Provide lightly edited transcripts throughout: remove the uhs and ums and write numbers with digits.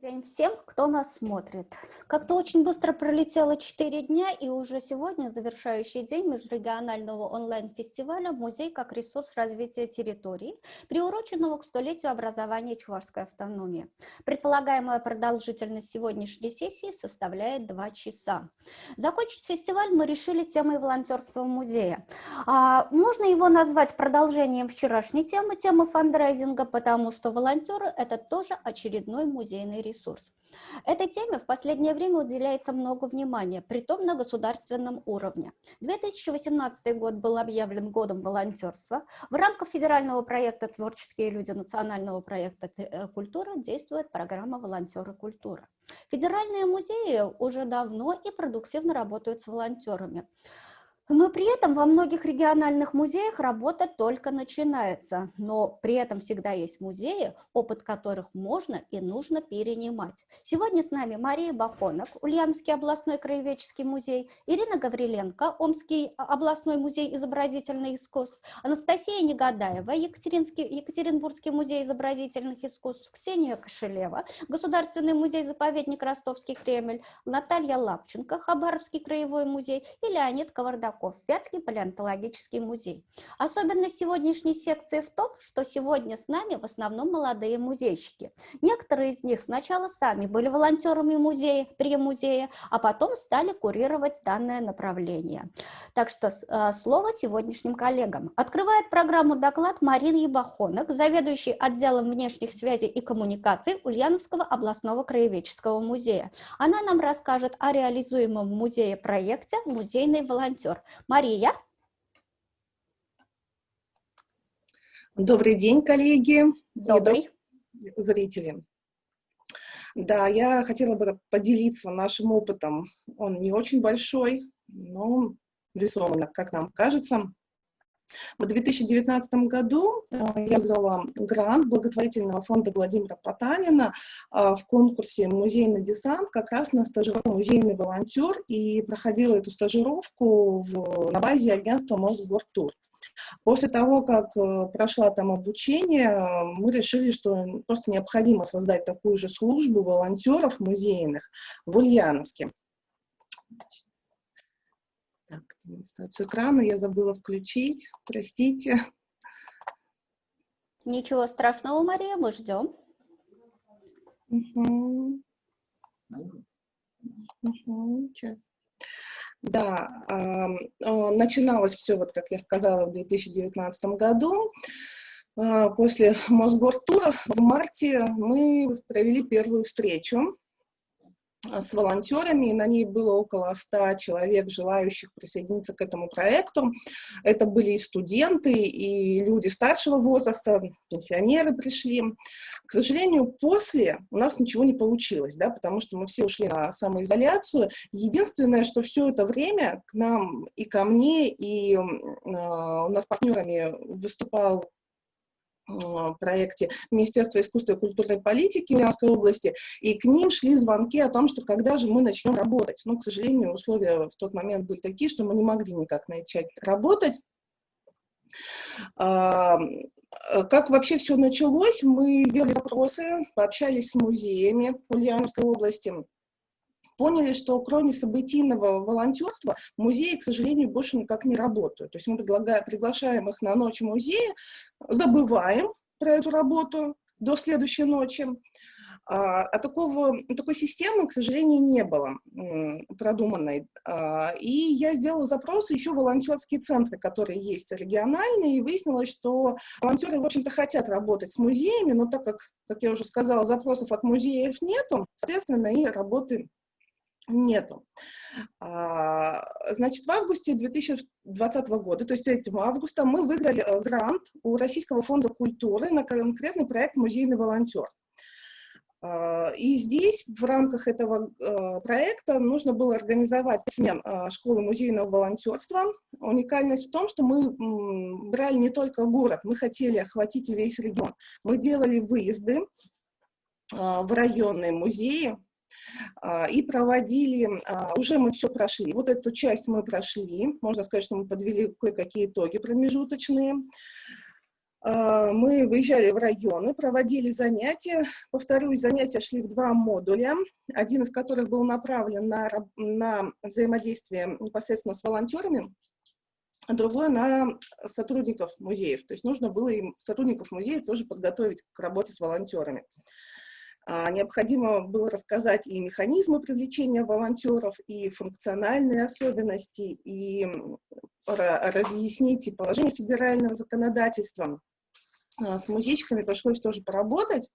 День всем, кто нас смотрит. Как-то очень быстро пролетело 4 дня, и уже сегодня завершающий день межрегионального онлайн-фестиваля «Музей как ресурс развития территорий», приуроченного к столетию образования Чувашской автономии. Предполагаемая продолжительность сегодняшней сессии составляет 2 часа. Закончить фестиваль мы решили темой волонтерства в музее. Можно его назвать продолжением вчерашней темы фандрайзинга, потому что волонтеры – это тоже очередной музейный ресурс. Этой теме в последнее время уделяется много внимания, притом на государственном уровне. 2018 год был объявлен годом волонтерства. В рамках федерального проекта «Творческие люди» национального проекта «Культура» действует программа «Волонтеры культуры». Федеральные музеи уже давно и продуктивно работают с волонтерами. Но при этом во многих региональных музеях работа только начинается, но при этом всегда есть музеи, опыт которых можно и нужно перенимать. Сегодня с нами Мария Бахонок, Ульяновский областной краеведческий музей, Ирина Гавриленко, Омский областной музей изобразительных искусств, Анастасия Негодаева, Екатеринбургский музей изобразительных искусств, Ксения Кошелева, Государственный музей-заповедник Ростовский Кремль, Наталья Лапченко, Хабаровский краевой музей и Леонид Кавардаков, Вятский палеонтологический музей. Особенность сегодняшней секции в том, что сегодня с нами в основном молодые музейщики. Некоторые из них сначала сами были волонтерами музея, при музее, а потом стали курировать данное направление. Так что слово сегодняшним коллегам. Открывает программу доклад Мария Бахонок, заведующий отделом внешних связей и коммуникаций Ульяновского областного краеведческого музея. Она нам расскажет о реализуемом в музее проекте «Музейный волонтер». Мария. Добрый день, коллеги. Добрый. И зрители. Да, я хотела бы поделиться нашим опытом. Он не очень большой, но весомый, как нам кажется. В 2019 году я выиграла грант благотворительного фонда Владимира Потанина в конкурсе «Музейный десант» как раз на стажировку «Музейный волонтер» и проходила эту стажировку на базе агентства Мосгортур. После того, как прошла там обучение, мы решили, что просто необходимо создать такую же службу волонтеров музейных в Ульяновске. Так, демонстрацию экрана я забыла включить, простите. Ничего страшного, Мария, мы ждем. Сейчас. Да, начиналось все, вот как я сказала, в 2019 году. После Мосгортуров в марте мы провели первую встречу с волонтерами, и на ней было около 100 человек, желающих присоединиться к этому проекту. Это были и студенты, и люди старшего возраста, пенсионеры пришли. К сожалению, после у нас ничего не получилось, да, потому что мы все ушли на самоизоляцию. Единственное, что все это время к нам и ко мне, и у нас партнерами выступал в проекте Министерства искусства и культурной политики Ульяновской области, и к ним шли звонки о том, что когда же мы начнем работать. Но, к сожалению, условия в тот момент были такие, что мы не могли никак начать работать. Как вообще все началось? Мы сделали запросы, пообщались с музеями Ульяновской области, поняли, что кроме событийного волонтерства музеи, к сожалению, больше никак не работают. То есть мы приглашаем их на ночь музея, забываем про эту работу до следующей ночи. Такой системы, к сожалению, не было продуманной. И я сделала запросы еще в волонтерские центры, которые есть региональные, и выяснилось, что волонтеры, в общем-то, хотят работать с музеями, но так как я уже сказала, запросов от музеев нету, соответственно, и работы нету. Значит, в августе 2020 года, то есть этим августом, мы выиграли грант у Российского фонда культуры на конкретный проект «Музейный волонтер». И здесь, в рамках этого проекта, нужно было организовать смен школы музейного волонтерства. Уникальность в том, что мы брали не только город, мы хотели охватить и весь регион. Мы делали выезды в районные музеи, и проводили, уже мы все прошли, вот эту часть мы прошли, можно сказать, что мы подвели кое-какие итоги промежуточные. Мы выезжали в районы, проводили занятия. Повторюсь, занятия шли в 2 модуля, один из которых был направлен на взаимодействие непосредственно с волонтерами, а другой на сотрудников музеев. То есть нужно было им сотрудников музеев тоже подготовить к работе с волонтерами. Необходимо было рассказать и механизмы привлечения волонтеров, и функциональные особенности, и разъяснить и положение федерального законодательства. С музейщиками пришлось тоже поработать.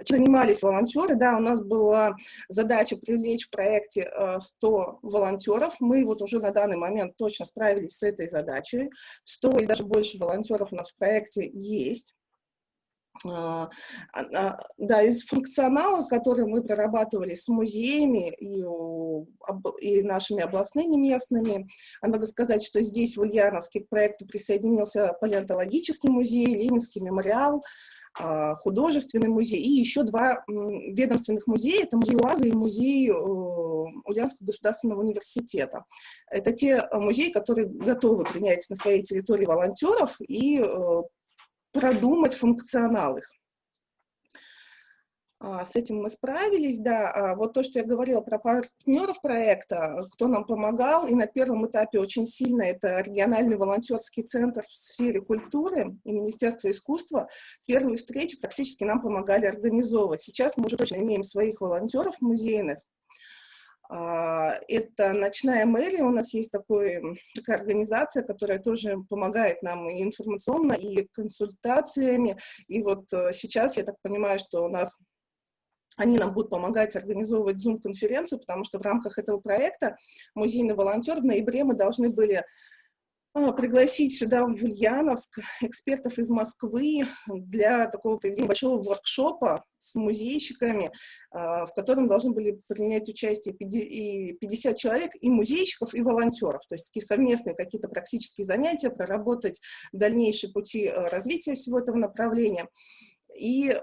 Занимались волонтеры, да, у нас была задача привлечь в проекте 100 волонтеров. Мы вот уже на данный момент точно справились с этой задачей. 100 или даже больше волонтеров у нас в проекте есть. Да, из функционала, который мы прорабатывали с музеями и нашими областными местными, надо сказать, что здесь, в Ульяновске, к проекту присоединился палеонтологический музей, Ленинский мемориал, художественный музей и еще 2 ведомственных музея, это музей УАЗа и музей Ульяновского государственного университета. Это те музеи, которые готовы принять на своей территории волонтеров и продумать функционал их. С этим мы справились, да. Вот то, что я говорила про партнеров проекта, кто нам помогал, и на первом этапе очень сильно это региональный волонтерский центр в сфере культуры и Министерство искусства. Первые встречи практически нам помогали организовывать. Сейчас мы уже точно имеем своих волонтеров музейных. Это «Ночная мэрия», у нас есть такая организация, которая тоже помогает нам и информационно, и консультациями. И вот сейчас, я так понимаю, что они нам будут помогать организовывать Zoom-конференцию, потому что в рамках этого проекта «Музейный волонтер» в ноябре мы должны были пригласить сюда, в Ульяновск, экспертов из Москвы для такого большого воркшопа с музейщиками, в котором должны были принять участие 50 человек, и музейщиков, и волонтеров. То есть такие совместные какие-то практические занятия, проработать дальнейшие пути развития всего этого направления. И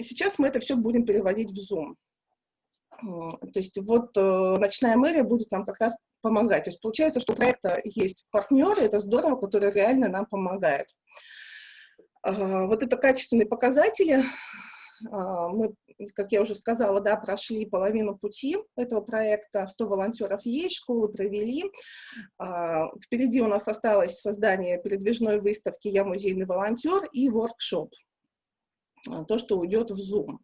сейчас мы это все будем переводить в Zoom. То есть вот «Ночная мэрия» будет нам как раз помогать. То есть получается, что у проекта есть партнеры, это здорово, которые реально нам помогают. Вот это качественные показатели. Мы, как я уже сказала, да, прошли половину пути этого проекта, 100 волонтеров есть, школы провели. Впереди у нас осталось создание передвижной выставки «Я музейный волонтер» и воркшоп, то, что уйдет в Zoom.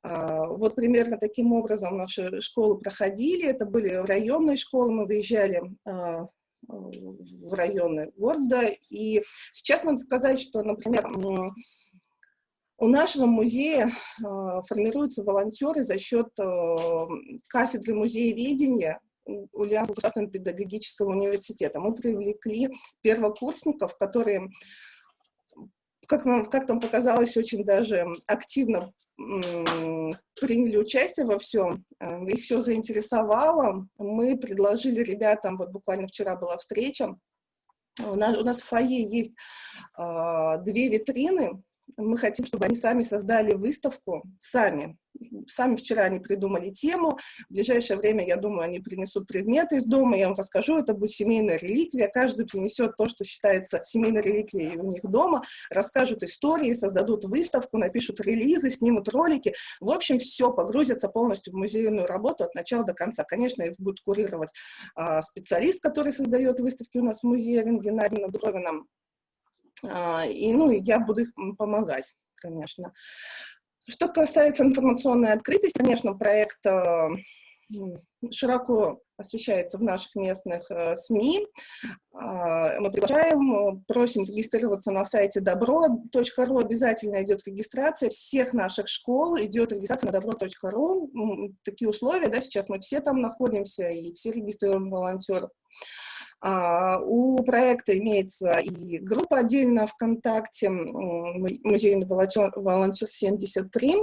Вот примерно таким образом наши школы проходили. Это были районные школы, мы выезжали в районы города. И сейчас надо сказать, что, например, у нашего музея формируются волонтеры за счет кафедры музееведения Ульяновского государственного педагогического университета. Мы привлекли первокурсников, которые, как нам показалось, очень даже активно приняли участие во всем, их все заинтересовало. Мы предложили ребятам, вот буквально вчера была встреча, у нас в фойе есть 2 витрины. Мы хотим, чтобы они сами создали выставку, сами вчера они придумали тему. В ближайшее время, я думаю, они принесут предметы из дома, я вам расскажу, это будет семейная реликвия. Каждый принесет то, что считается семейной реликвией у них дома, расскажут истории, создадут выставку, напишут релизы, снимут ролики. В общем, все, погрузятся полностью в музейную работу от начала до конца. Конечно, их будет курировать специалист, который создает выставки у нас в музее, Геннадий Дубровина. И я буду их помогать, конечно. Что касается информационной открытости, конечно, проект широко освещается в наших местных СМИ. Мы приглашаем, просим регистрироваться на сайте добро.ру. Обязательно идет регистрация всех наших школ, идет регистрация на добро.ру. Такие условия, да, сейчас мы все там находимся и все регистрируем волонтеров. У проекта имеется и группа отдельно ВКонтакте, музейный волонтер 73.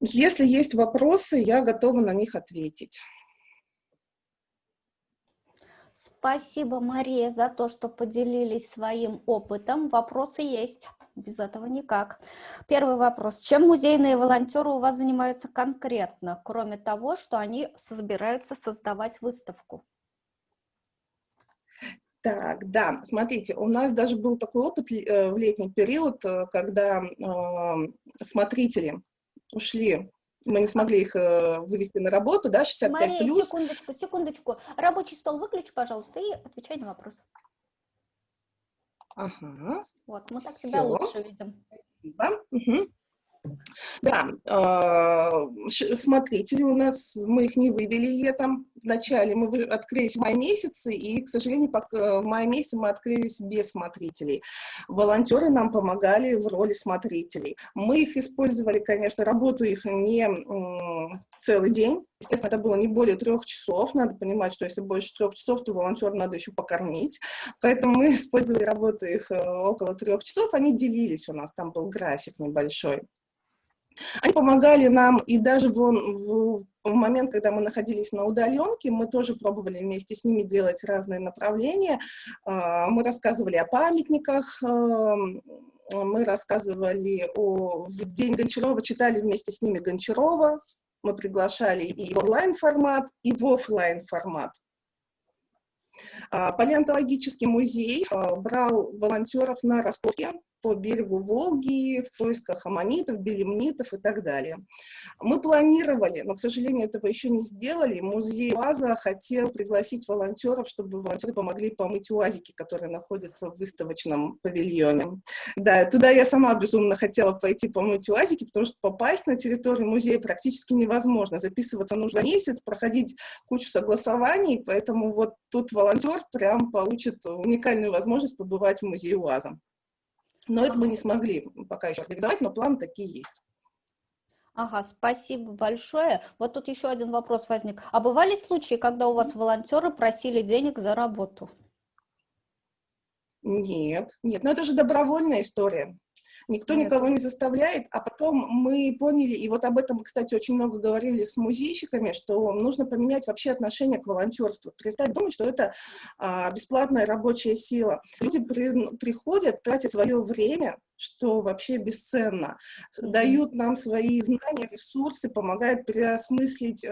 Если есть вопросы, я готова на них ответить. Спасибо, Мария, за то, что поделились своим опытом. Вопросы есть, без этого никак. Первый вопрос. Чем музейные волонтеры у вас занимаются конкретно, кроме того, что они собираются создавать выставку? Так, да, смотрите, у нас даже был такой опыт в летний период, когда смотрители ушли, мы не смогли их вывести на работу, да, 65 Мария, плюс. секундочку, секундочку. Рабочий стол выключи, пожалуйста, и отвечай на вопрос. Ага, Вот, мы так тебя все. лучше видим. Угу. Да, смотрители у нас, мы их не вывели летом. Вначале мы открылись в мае месяце, и, к сожалению, в мае месяце мы открылись без смотрителей. Волонтеры нам помогали в роли смотрителей. Мы их использовали, конечно, работу их не целый день. Естественно, это было не более 3 часов. Надо понимать, что если больше 3 часов, то волонтера надо еще покормить. Поэтому мы использовали работу их около 3 часов. Они делились у нас, там был график небольшой. Они помогали нам, и даже в момент, когда мы находились на удаленке, мы тоже пробовали вместе с ними делать разные направления. Мы рассказывали о памятниках, мы рассказывали в День Гончарова, читали вместе с ними Гончарова, мы приглашали и в онлайн-формат, и в офлайн-формат. Палеонтологический музей брал волонтеров на раскопки по берегу Волги в поисках аммонитов, белемнитов и так далее. Мы планировали, но, к сожалению, этого еще не сделали. Музей УАЗа хотел пригласить волонтеров, чтобы волонтеры помогли помыть УАЗики, которые находятся в выставочном павильоне. Да, туда я сама безумно хотела пойти помыть УАЗики, потому что попасть на территорию музея практически невозможно. Записываться нужно месяц, проходить кучу согласований, поэтому вот тут волонтер прям получит уникальную возможность побывать в музее УАЗа. Но это мы не смогли пока еще организовать, но планы такие есть. Ага, спасибо большое. Вот тут еще один вопрос возник. А бывали случаи, когда у вас волонтеры просили денег за работу? Нет, но это же добровольная история. Никто никого не заставляет, а потом мы поняли, и вот об этом, кстати, очень много говорили с музейщиками, что нужно поменять вообще отношение к волонтерству. Перестать думать, что это бесплатная рабочая сила. Люди приходят, тратят свое время, что вообще бесценно, дают нам свои знания, ресурсы, помогают переосмыслить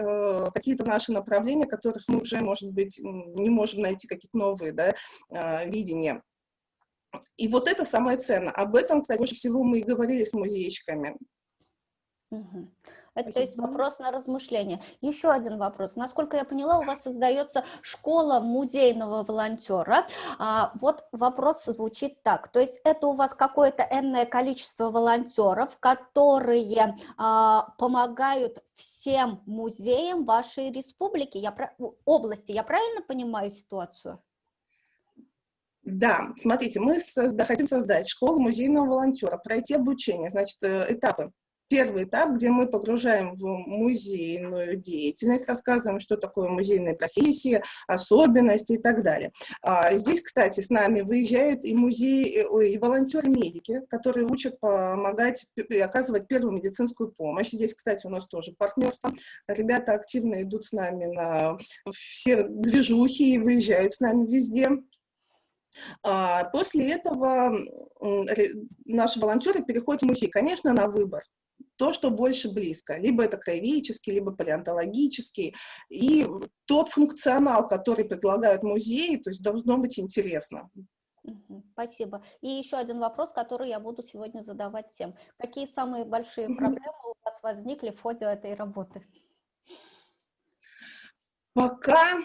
какие-то наши направления, которых мы уже, может быть, не можем найти какие-то новые, да, видения. И вот это самое ценное. Об этом, кстати, больше всего мы и говорили с музейщиками. Это, то есть, вопрос на размышление. Еще один вопрос. Насколько я поняла, у вас создается школа музейного волонтера. Вот вопрос звучит так. То есть это у вас какое-то энное количество волонтеров, которые помогают всем музеям вашей республики, области. Я правильно понимаю ситуацию? Да, смотрите, мы хотим создать школу музейного волонтера, пройти обучение, значит, этапы. Первый этап, где мы погружаем в музейную деятельность, рассказываем, что такое музейная профессия, особенности и так далее. Здесь, кстати, с нами выезжают и и волонтеры-медики, которые учат помогать и оказывать первую медицинскую помощь. Здесь, кстати, у нас тоже партнерство. Ребята активно идут с нами на все движухи и выезжают с нами везде. После этого наши волонтеры переходят в музей, конечно, на выбор. То, что больше близко. Либо это краеведческий, либо палеонтологический. И тот функционал, который предлагают музеи, то есть должно быть интересно. Спасибо. И еще один вопрос, который я буду сегодня задавать всем. Какие самые большие проблемы у вас возникли в ходе этой работы? Пока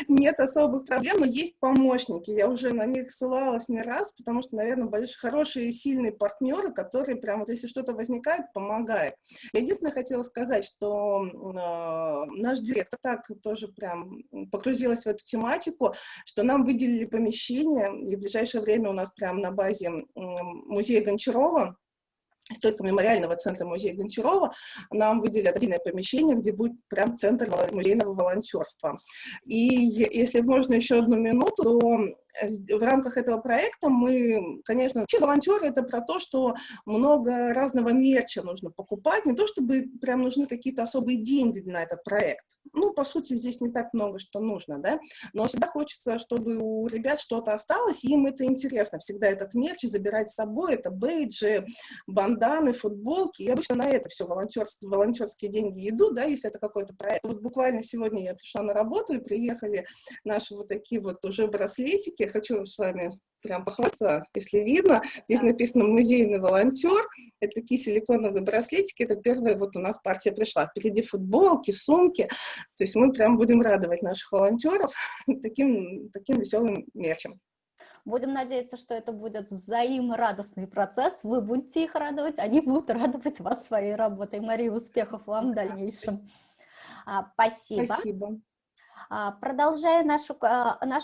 нет особых проблем, но есть помощники. Я уже на них ссылалась не раз, потому что, наверное, хорошие и сильные партнеры, которые прям вот если что-то возникает, помогают. Я единственное хотела сказать, что наш директор так тоже прям погрузилась в эту тематику, что нам выделили помещение, и в ближайшее время у нас прям на базе музея Гончарова, стойка мемориального центра музея Гончарова, нам выделят отдельное помещение, где будет прям центр музейного волонтерства. И если можно еще одну минуту, то в рамках этого проекта мы, конечно, вообще волонтеры — это про то, что много разного мерча нужно покупать, не то чтобы прям нужны какие-то особые деньги на этот проект. Ну, по сути, здесь не так много, что нужно, да, но всегда хочется, чтобы у ребят что-то осталось, и им это интересно, всегда этот мерч забирать с собой, это бейджи, банданы, футболки, и обычно на это все волонтерские деньги идут, да, если это какой-то проект. Вот буквально сегодня я пришла на работу, и приехали наши вот такие вот уже браслетики. Хочу с вами прям похвастаться, если видно. Здесь написано «Музейный волонтер». Это такие силиконовые браслетики. Это первая вот у нас партия пришла. Впереди футболки, сумки. То есть мы прям будем радовать наших волонтеров таким веселым мерчем. Будем надеяться, что это будет взаиморадостный процесс. Вы будете их радовать, они будут радовать вас своей работой. Мария, успехов вам в дальнейшем. Спасибо. Спасибо. Продолжая наш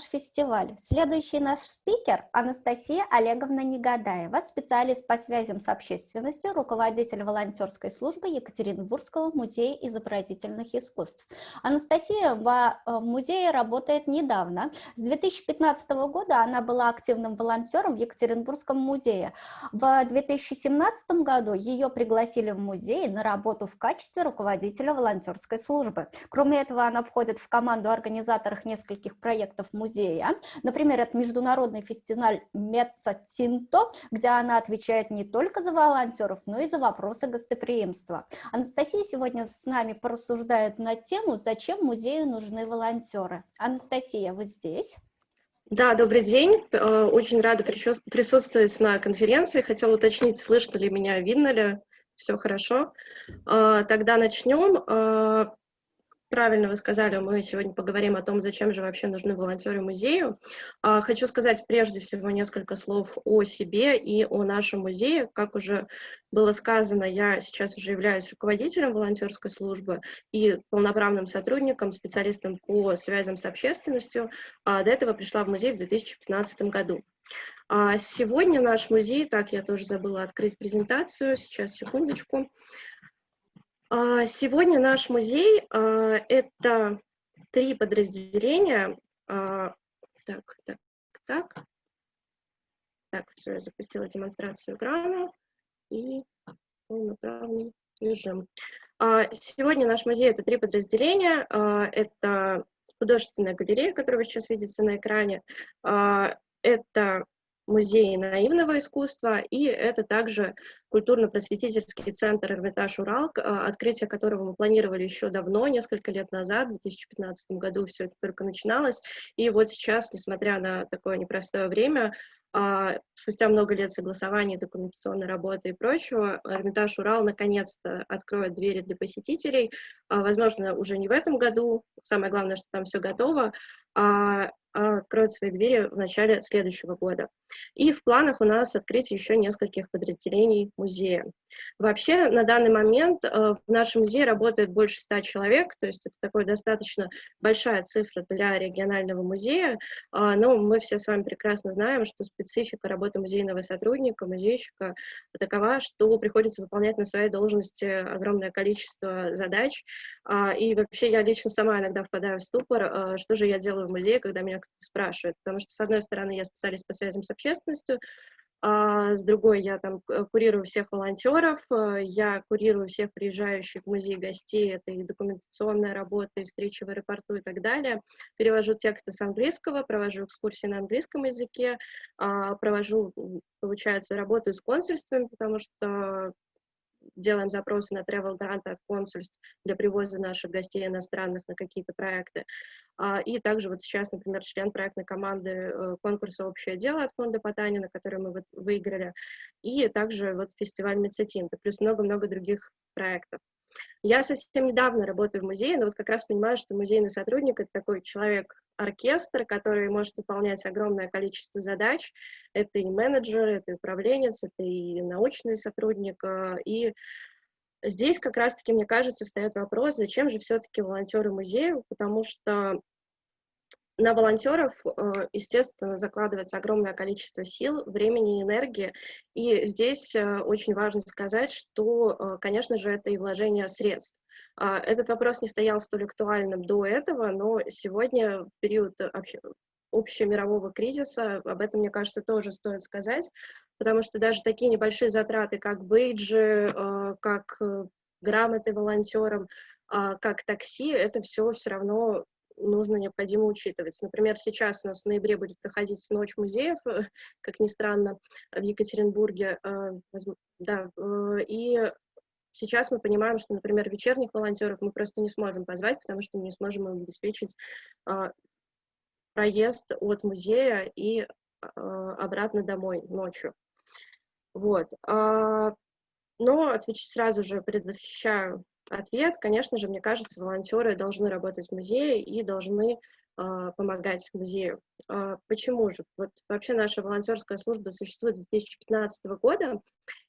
фестиваль, следующий наш спикер Анастасия Олеговна Негадаева, специалист по связям с общественностью, руководитель волонтерской службы Екатеринбургского музея изобразительных искусств. Анастасия в музее работает недавно. С 2015 года она была активным волонтером в Екатеринбургском музее. В 2017 году ее пригласили в музей на работу в качестве руководителя волонтерской службы. Кроме этого, она входит в команду организаторов нескольких проектов музея. Например, это международный фестиваль Меццо-Тинто, где она отвечает не только за волонтеров, но и за вопросы гостеприимства. Анастасия сегодня с нами порассуждает на тему, зачем музею нужны волонтеры. Анастасия, вы здесь? Да, добрый день. Очень рада присутствовать на конференции. Хотела уточнить, слышно ли меня, видно ли. Все хорошо. Тогда начнем. Правильно вы сказали, мы сегодня поговорим о том, зачем же вообще нужны волонтеры музею. Хочу сказать прежде всего несколько слов о себе и о нашем музее. Как уже было сказано, я сейчас уже являюсь руководителем волонтерской службы и полноправным сотрудником, специалистом по связям с общественностью. До этого пришла в музей в 2015 году. Сегодня наш музей, так, я тоже забыла открыть презентацию, сейчас, секундочку. Сегодня наш музей — это 3 подразделения. Так, все, я запустила демонстрацию экрана и полноправный режим. Сегодня наш музей — это 3 подразделения. Это художественная галерея, которая вы сейчас видите на экране. Это музей наивного искусства, и это также культурно-просветительский центр «Эрмитаж Урал», открытие которого мы планировали еще давно, несколько лет назад, в 2015 году все это только начиналось, и вот сейчас, несмотря на такое непростое время, спустя много лет согласований, документационной работы и прочего, Эрмитаж Урал наконец-то откроет двери для посетителей, возможно, уже не в этом году, самое главное, что там все готово, откроют свои двери в начале следующего года. И в планах у нас открытие еще нескольких подразделений музея. Вообще, на данный момент в нашем музее работает больше 100 человек, то есть это такая достаточно большая цифра для регионального музея, но мы все с вами прекрасно знаем, что специфика работы музейного сотрудника, музейщика такова, что приходится выполнять на своей должности огромное количество задач, и вообще я лично сама иногда впадаю в ступор, что же я делаю в музее, когда меня кто-то спрашивает, потому что, с одной стороны, я специалист по связям с общественностью, с другой я там курирую всех волонтеров, я курирую всех приезжающих в музей гостей, это и документационная работа, и встречи в аэропорту и так далее, перевожу тексты с английского, провожу экскурсии на английском языке, провожу, получается, работаю с консульствами, потому что делаем запросы на travel гранты от консульств для привоза наших гостей иностранных на какие-то проекты. И также вот сейчас, например, член проектной команды конкурса «Общее дело» от фонда Потанина, который мы вот выиграли, и также вот фестиваль Меццо-Тинто, плюс много-много других проектов. Я совсем недавно работаю в музее, но вот как раз понимаю, что музейный сотрудник — это такой человек-оркестр, который может выполнять огромное количество задач. Это и менеджер, это и управленец, это и научный сотрудник. И здесь как раз-таки, мне кажется, встает вопрос, зачем же все-таки волонтеры музею, потому что на волонтеров, естественно, закладывается огромное количество сил, времени и энергии. И здесь очень важно сказать, что, конечно же, это и вложение средств. Этот вопрос не стоял столь актуальным до этого, но сегодня, в период общемирового кризиса. Об этом, мне кажется, тоже стоит сказать, потому что даже такие небольшие затраты, как бейджи, как грамоты волонтерам, как такси, это все равно нужно, необходимо учитывать. Например, сейчас у нас в ноябре будет проходить Ночь музеев, как ни странно, в Екатеринбурге. Да, и сейчас мы понимаем, что, например, вечерних волонтеров мы просто не сможем позвать, потому что мы не сможем им обеспечить проезд от музея и обратно домой ночью. Вот. Но сразу же предвосхищаю ответ. Конечно же, мне кажется, волонтеры должны работать в музее и должны помогать музею. Почему же? Вот вообще наша волонтерская служба существует с 2015 года,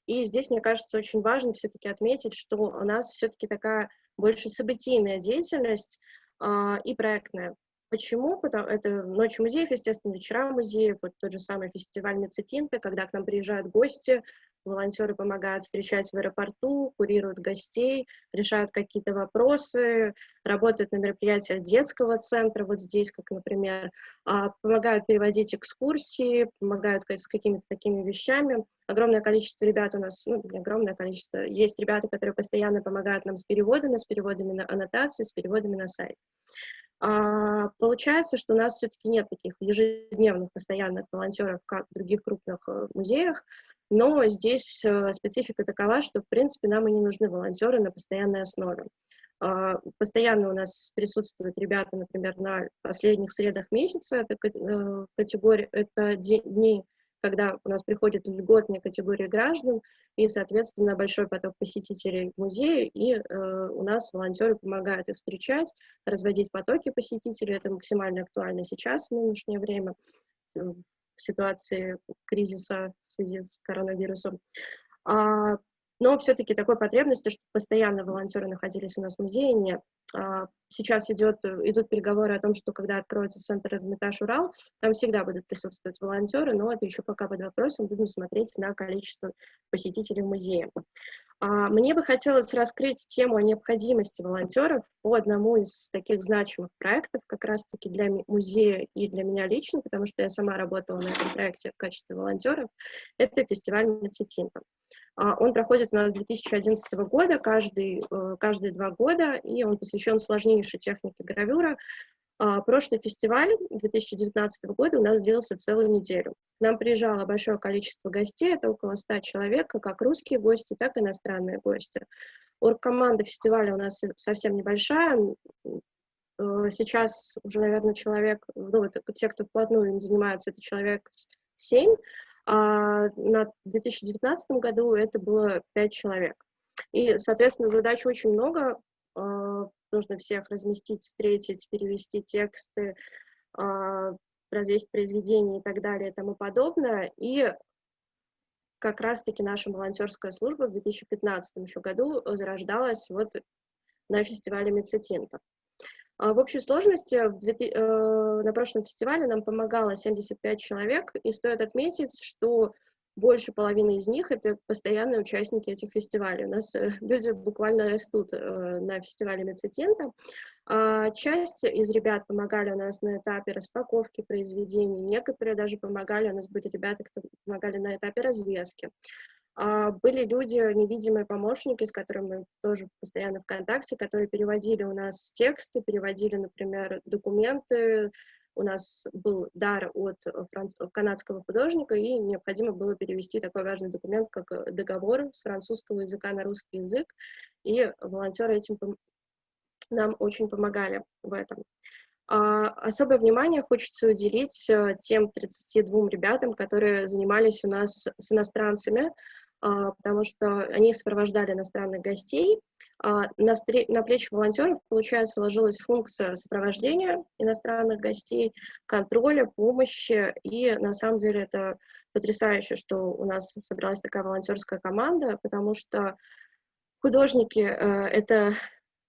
и здесь, мне кажется, очень важно все-таки отметить, что у нас все-таки такая больше событийная деятельность и проектная. Почему? Потому это ночи музеев, естественно, вечера музеев, вот тот же самый фестиваль Мецетинта, когда к нам приезжают гости, волонтеры помогают встречать в аэропорту, курируют гостей, решают какие-то вопросы, работают на мероприятиях детского центра, вот здесь, как, например, помогают переводить экскурсии, помогают с какими-то такими вещами. Огромное количество ребят у нас, ну, не огромное количество, есть ребята, которые постоянно помогают нам с переводами на аннотации, с переводами на сайт. Получается, что у нас все-таки нет таких ежедневных постоянных волонтеров, как в других крупных музеях, но здесь специфика такова, что, в принципе, нам и не нужны волонтеры на постоянной основе. Постоянно у нас присутствуют ребята, например, на последних средах месяца, это категория, это дни, когда у нас приходят льготные категории граждан, и, соответственно, большой поток посетителей в музее, и у нас волонтеры помогают их встречать, разводить потоки посетителей. Это максимально актуально сейчас, в нынешнее время, в ситуации кризиса в связи с коронавирусом. Но все-таки такой потребности, чтобы постоянно волонтеры находились у нас в музее, нет. Сейчас идут переговоры о том, что когда откроется центр Эрмитаж Урал, там всегда будут присутствовать волонтеры, но это еще пока под вопросом, будем смотреть на количество посетителей музея. Мне бы хотелось раскрыть тему о необходимости волонтеров по одному из таких значимых проектов, как раз-таки для музея и для меня лично, потому что я сама работала на этом проекте в качестве волонтера. Это фестиваль Мецетинта. Он проходит у нас с 2011 года, каждые 2 года, и он посвящен сложнейшей технике гравюра. Прошлый фестиваль 2019 года у нас длился целую неделю. К нам приезжало большое количество гостей, это около 100 человек, как русские гости, так и иностранные гости. Оргкоманда фестиваля у нас совсем небольшая. Сейчас уже, наверное, человек, ну, это те, кто вплотную им занимается, это человек 7. На 2019 году это было 5 человек. И, соответственно, задач очень много. Нужно всех разместить, встретить, перевести тексты, развесить произведения и так далее и тому подобное. И как раз-таки наша волонтерская служба в 2015 еще году зарождалась вот на фестивале Мецетинта. В общей сложности на прошлом фестивале нам помогало 75 человек, и стоит отметить, что больше половины из них — это постоянные участники этих фестивалей. У нас люди буквально растут на фестивале Мецетинта. Часть из ребят помогали у нас на этапе распаковки произведений, некоторые даже помогали, у нас были ребята, кто помогали на этапе развески. Были люди, невидимые помощники, с которыми мы тоже постоянно в контакте, которые переводили у нас тексты, переводили, например, документы. У нас был дар от канадского художника, и необходимо было перевести такой важный документ, как договор с французского языка на русский язык, и волонтеры этим нам очень помогали в этом. Особое внимание хочется уделить тем 32 ребятам, которые занимались у нас с иностранцами, потому что они сопровождали иностранных гостей. На плечи волонтеров, получается, ложилась функция сопровождения иностранных гостей, контроля, помощи, и на самом деле это потрясающе, что у нас собралась такая волонтерская команда, потому что художники — это,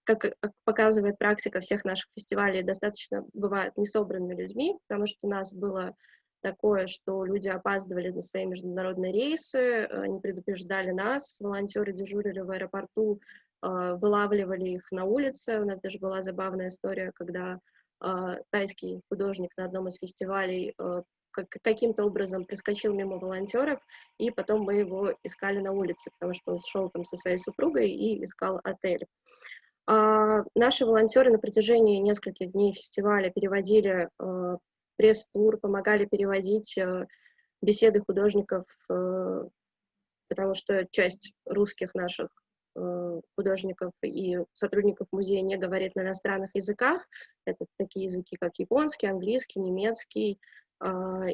как показывает практика всех наших фестивалей, достаточно бывают несобранными людьми, потому что у нас было такое, что люди опаздывали на свои международные рейсы, не предупреждали нас, волонтеры дежурили в аэропорту, вылавливали их на улице. У нас даже была забавная история, когда тайский художник на одном из фестивалей каким-то образом проскочил мимо волонтеров, и потом мы его искали на улице, потому что он шел там со своей супругой и искал отель. Наши волонтеры на протяжении нескольких дней фестиваля переводили пресс-тур, помогали переводить беседы художников, потому что часть русских наших художников и сотрудников музея не говорит на иностранных языках. Это такие языки, как японский, английский, немецкий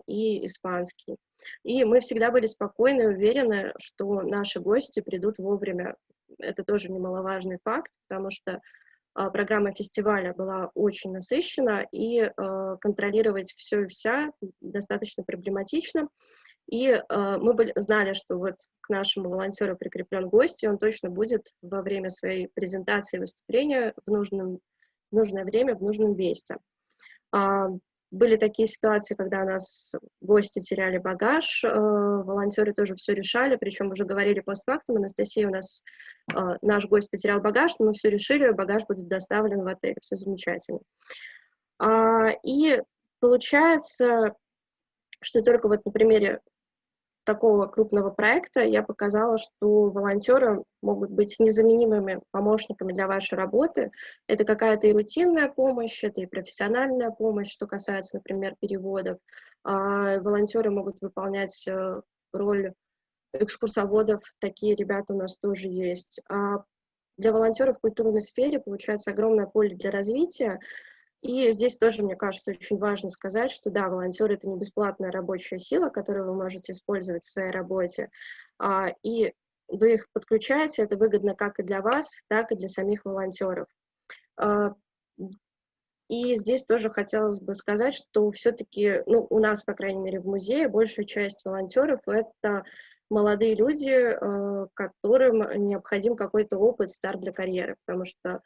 и испанский. И мы всегда были спокойны и уверены, что наши гости придут вовремя. Это тоже немаловажный факт, потому что программа фестиваля была очень насыщена, и контролировать все и вся достаточно проблематично. И мы знали, что вот к нашему волонтеру прикреплен гость, и он точно будет во время своей презентации, выступления в нужное время, в нужном месте. Были такие ситуации, когда у нас гости теряли багаж, волонтеры тоже все решали, причем уже говорили постфактум: Анастасия, у нас наш гость потерял багаж, но мы все решили, багаж будет доставлен в отель, все замечательно. И получается, что только вот на примере такого крупного проекта я показала, что волонтеры могут быть незаменимыми помощниками для вашей работы. Это какая-то и рутинная помощь, это и профессиональная помощь, что касается, например, переводов. Волонтеры могут выполнять роль экскурсоводов, такие ребята у нас тоже есть. Для волонтеров в культурной сфере получается огромное поле для развития. И здесь тоже, мне кажется, очень важно сказать, что да, волонтеры — это не бесплатная рабочая сила, которую вы можете использовать в своей работе, и вы их подключаете, это выгодно как и для вас, так и для самих волонтеров. И здесь тоже хотелось бы сказать, что все-таки, ну, у нас, по крайней мере, в музее большая часть волонтеров — это молодые люди, которым необходим какой-то опыт, старт для карьеры, потому что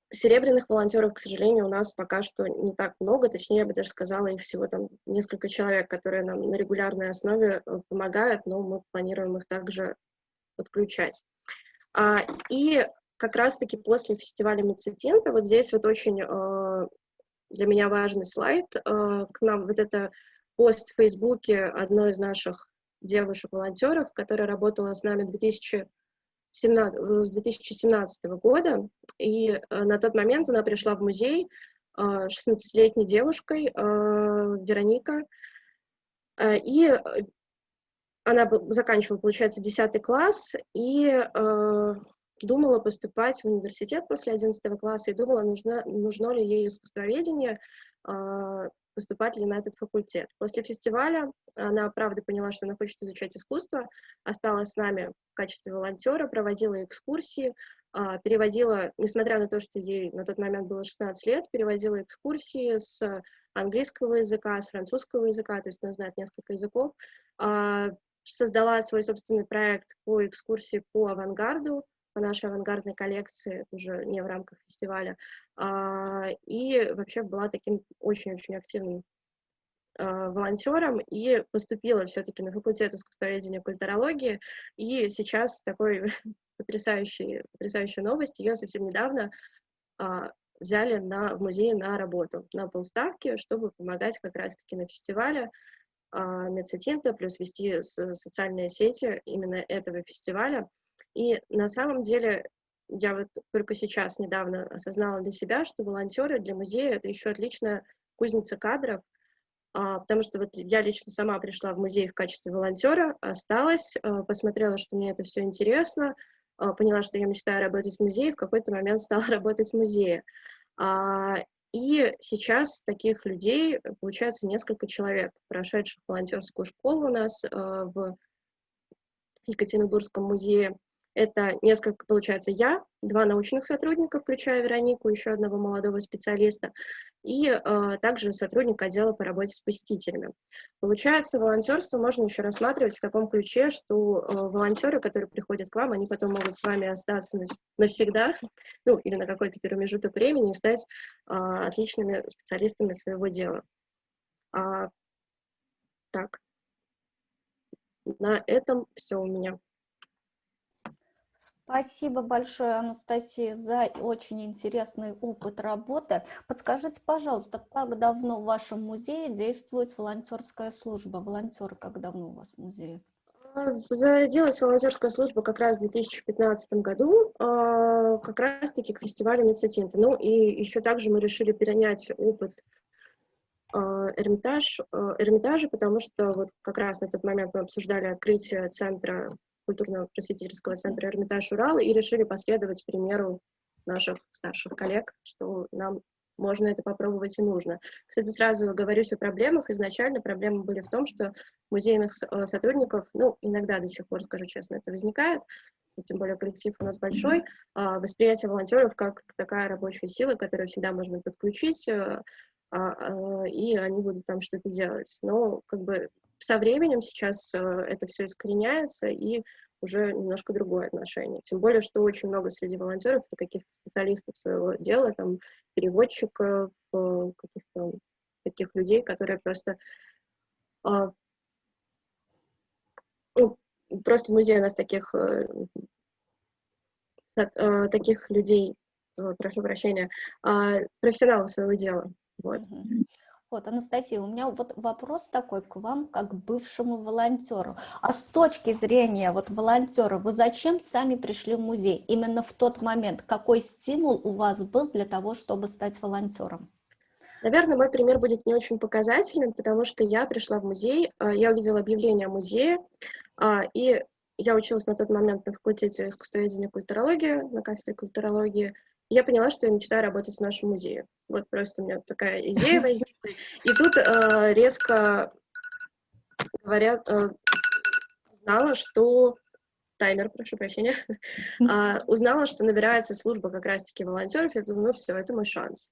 серебряных волонтеров, к сожалению, у нас пока что не так много, точнее, я бы даже сказала, их всего там несколько человек, которые нам на регулярной основе помогают, но мы планируем их также подключать. И как раз-таки после фестиваля Мецитинта, вот здесь вот очень для меня важный слайд, к нам вот это пост в Фейсбуке одной из наших девушек-волонтеров, которая работала с нами с 2017 года, и на тот момент она пришла в музей 16-летней девушкой, Вероника, и она заканчивала, получается, 10 класс, и думала поступать в университет после 11 класса, и думала, нужно ли ей искусствоведение, поступать ли на этот факультет. После фестиваля она, правда, поняла, что она хочет изучать искусство, осталась с нами в качестве волонтера, проводила экскурсии, переводила, несмотря на то, что ей на тот момент было 16 лет, переводила экскурсии с английского языка, с французского языка, то есть она знает несколько языков, создала свой собственный проект по экскурсии по авангарду, по нашей авангардной коллекции, уже не в рамках фестиваля, и вообще была таким очень-очень активным волонтером, и поступила все-таки на факультет искусствоведения и культурологии, и сейчас такой потрясающая новость, ее совсем недавно взяли в музее на работу, на полставки, чтобы помогать как раз-таки на фестивале Мецитинта, плюс вести социальные сети именно этого фестиваля. И на самом деле я вот только сейчас недавно осознала для себя, что волонтеры для музея — это еще отличная кузница кадров, потому что вот я лично сама пришла в музей в качестве волонтера, осталась, посмотрела, что мне это все интересно, поняла, что я мечтаю работать в музее, в какой-то момент стала работать в музее. И сейчас таких людей, получается, несколько человек, прошедших волонтерскую школу у нас в Екатеринбургском музее. Это несколько, получается, я, 2 научных сотрудника, включая Веронику, еще одного молодого специалиста, и также сотрудник отдела по работе с посетителями. Получается, волонтерство можно еще рассматривать в таком ключе, что волонтеры, которые приходят к вам, они потом могут с вами остаться навсегда, ну, или на какой-то промежуток времени, и стать отличными специалистами своего дела. Так, на этом все у меня. Спасибо большое, Анастасия, за очень интересный опыт работы. Подскажите, пожалуйста, как давно в вашем музее действует волонтерская служба? Волонтеры, как давно у вас в музее? Зародилась волонтерская служба как раз в 2015 году, как раз-таки к фестивалю Мецатинта. Ну и еще также мы решили перенять опыт Эрмитажа, потому что вот как раз на тот момент мы обсуждали открытие центра, культурно-просветительского центра Эрмитаж Урал, и решили последовать примеру наших старших коллег, что нам можно это попробовать и нужно. Кстати, сразу говорю о проблемах. Изначально проблемы были в том, что музейных сотрудников, ну, иногда до сих пор, скажу честно, это возникает, тем более коллектив у нас большой, восприятие волонтеров как такая рабочая сила, которую всегда можно подключить, и они будут там что-то делать. Но как бы со временем сейчас это все искореняется, и уже немножко другое отношение. Тем более, что очень много среди волонтеров каких-то специалистов своего дела, там, переводчиков, каких-то таких людей, которые просто... Ну, просто в музее у нас таких людей, прошу прощения, профессионалов своего дела. Вот. Вот, Анастасия, у меня вот вопрос такой к вам, как бывшему волонтеру. А с точки зрения вот волонтера, вы зачем сами пришли в музей? Именно в тот момент, какой стимул у вас был для того, чтобы стать волонтером? Наверное, мой пример будет не очень показательным, потому что я пришла в музей, я увидела объявление о музее, и я училась на тот момент на факультете искусствоведения и культурологии, на кафедре культурологии, и я поняла, что я мечтаю работать в нашем музее. Вот просто у меня такая идея возникла. И тут резко говорят, узнала, что... Таймер, прошу прощения. Узнала, что набирается служба как раз-таки волонтеров. Я думаю, ну все, это мой шанс.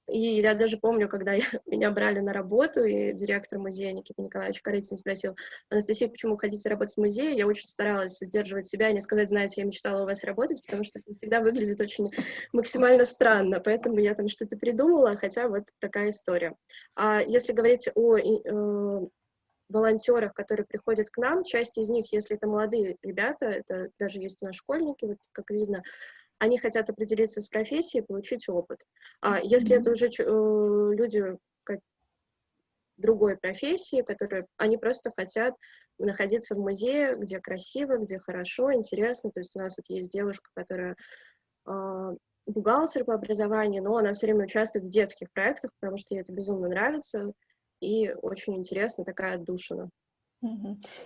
И я даже помню, когда меня брали на работу, и директор музея Никита Николаевич Корытин спросил: Анастасия, почему хотите работать в музее? Я очень старалась сдерживать себя и не сказать: знаете, я мечтала у вас работать, потому что это всегда выглядит очень максимально странно, поэтому я там что-то придумала, хотя вот такая история. А если говорить о волонтерах, которые приходят к нам, часть из них, если это молодые ребята, это даже есть у нас школьники, вот как видно, они хотят определиться с профессией, получить опыт. А если это уже люди другой профессии, которые, они просто хотят находиться в музее, где красиво, где хорошо, интересно. То есть у нас вот есть девушка, которая бухгалтер по образованию, но она все время участвует в детских проектах, потому что ей это безумно нравится, и очень интересно, такая отдушина.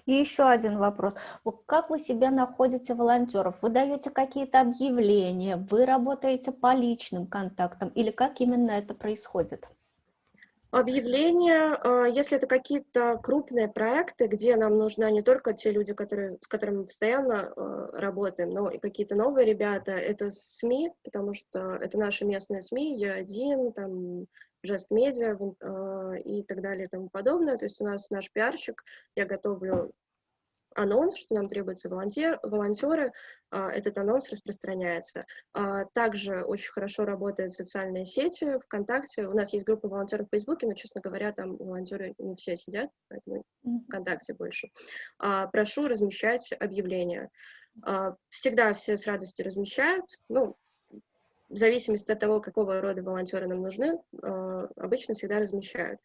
И еще один вопрос. Как вы себя находите волонтеров? Вы даете какие-то объявления, вы работаете по личным контактам или как именно это происходит? Объявления, если это какие-то крупные проекты, где нам нужны не только те люди, с которыми мы постоянно работаем, но и какие-то новые ребята, это СМИ, потому что это наши местные СМИ, Е1, там, Жест Медиа и так далее и тому подобное. То есть у нас наш пиарщик, я готовлю анонс, что нам требуются волонтеры, этот анонс распространяется. Также очень хорошо работают социальные сети, ВКонтакте. У нас есть группа волонтеров в Фейсбуке, но, честно говоря, там волонтеры не все сидят, поэтому ВКонтакте больше. Прошу размещать объявления. Всегда все с радостью размещают, ну, в зависимости от того, какого рода волонтеры нам нужны, обычно всегда размещают.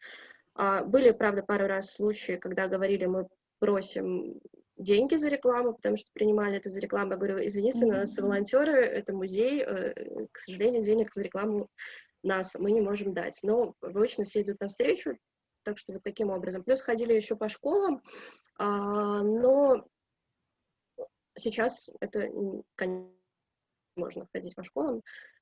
Были, правда, пару раз случаи, когда говорили, мы просим деньги за рекламу, потому что принимали это за рекламу. Я говорю, извините, у нас волонтеры, это музей, к сожалению, денег за рекламу мы не можем дать. Но обычно все идут навстречу, так что вот таким образом. Плюс ходили еще по школам, но сейчас это, конечно, можно ходить по школам,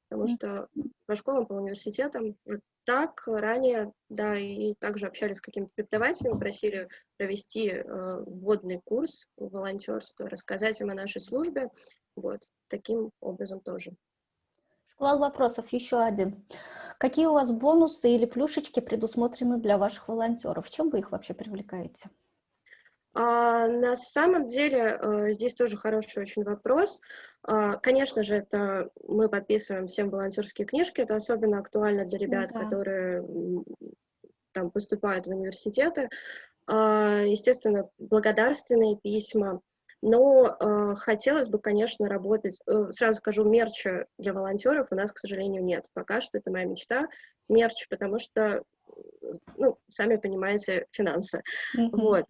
потому что по школам, по университетам, вот так ранее, да, и также общались с какими-то преподавателями, просили провести вводный курс волонтерства, рассказать им о нашей службе, вот, таким образом тоже. Шквал вопросов, еще один. Какие у вас бонусы или плюшечки предусмотрены для ваших волонтеров? В чем вы их вообще привлекаете? На самом деле, здесь тоже хороший очень вопрос. Конечно же, это мы подписываем всем волонтерские книжки, это особенно актуально для ребят, которые там поступают в университеты. Естественно, благодарственные письма. Но хотелось бы, конечно, работать. Сразу скажу, мерча для волонтеров у нас, к сожалению, нет. Пока что это моя мечта, мерч, потому что, ну, сами понимаете, финансы. Вот.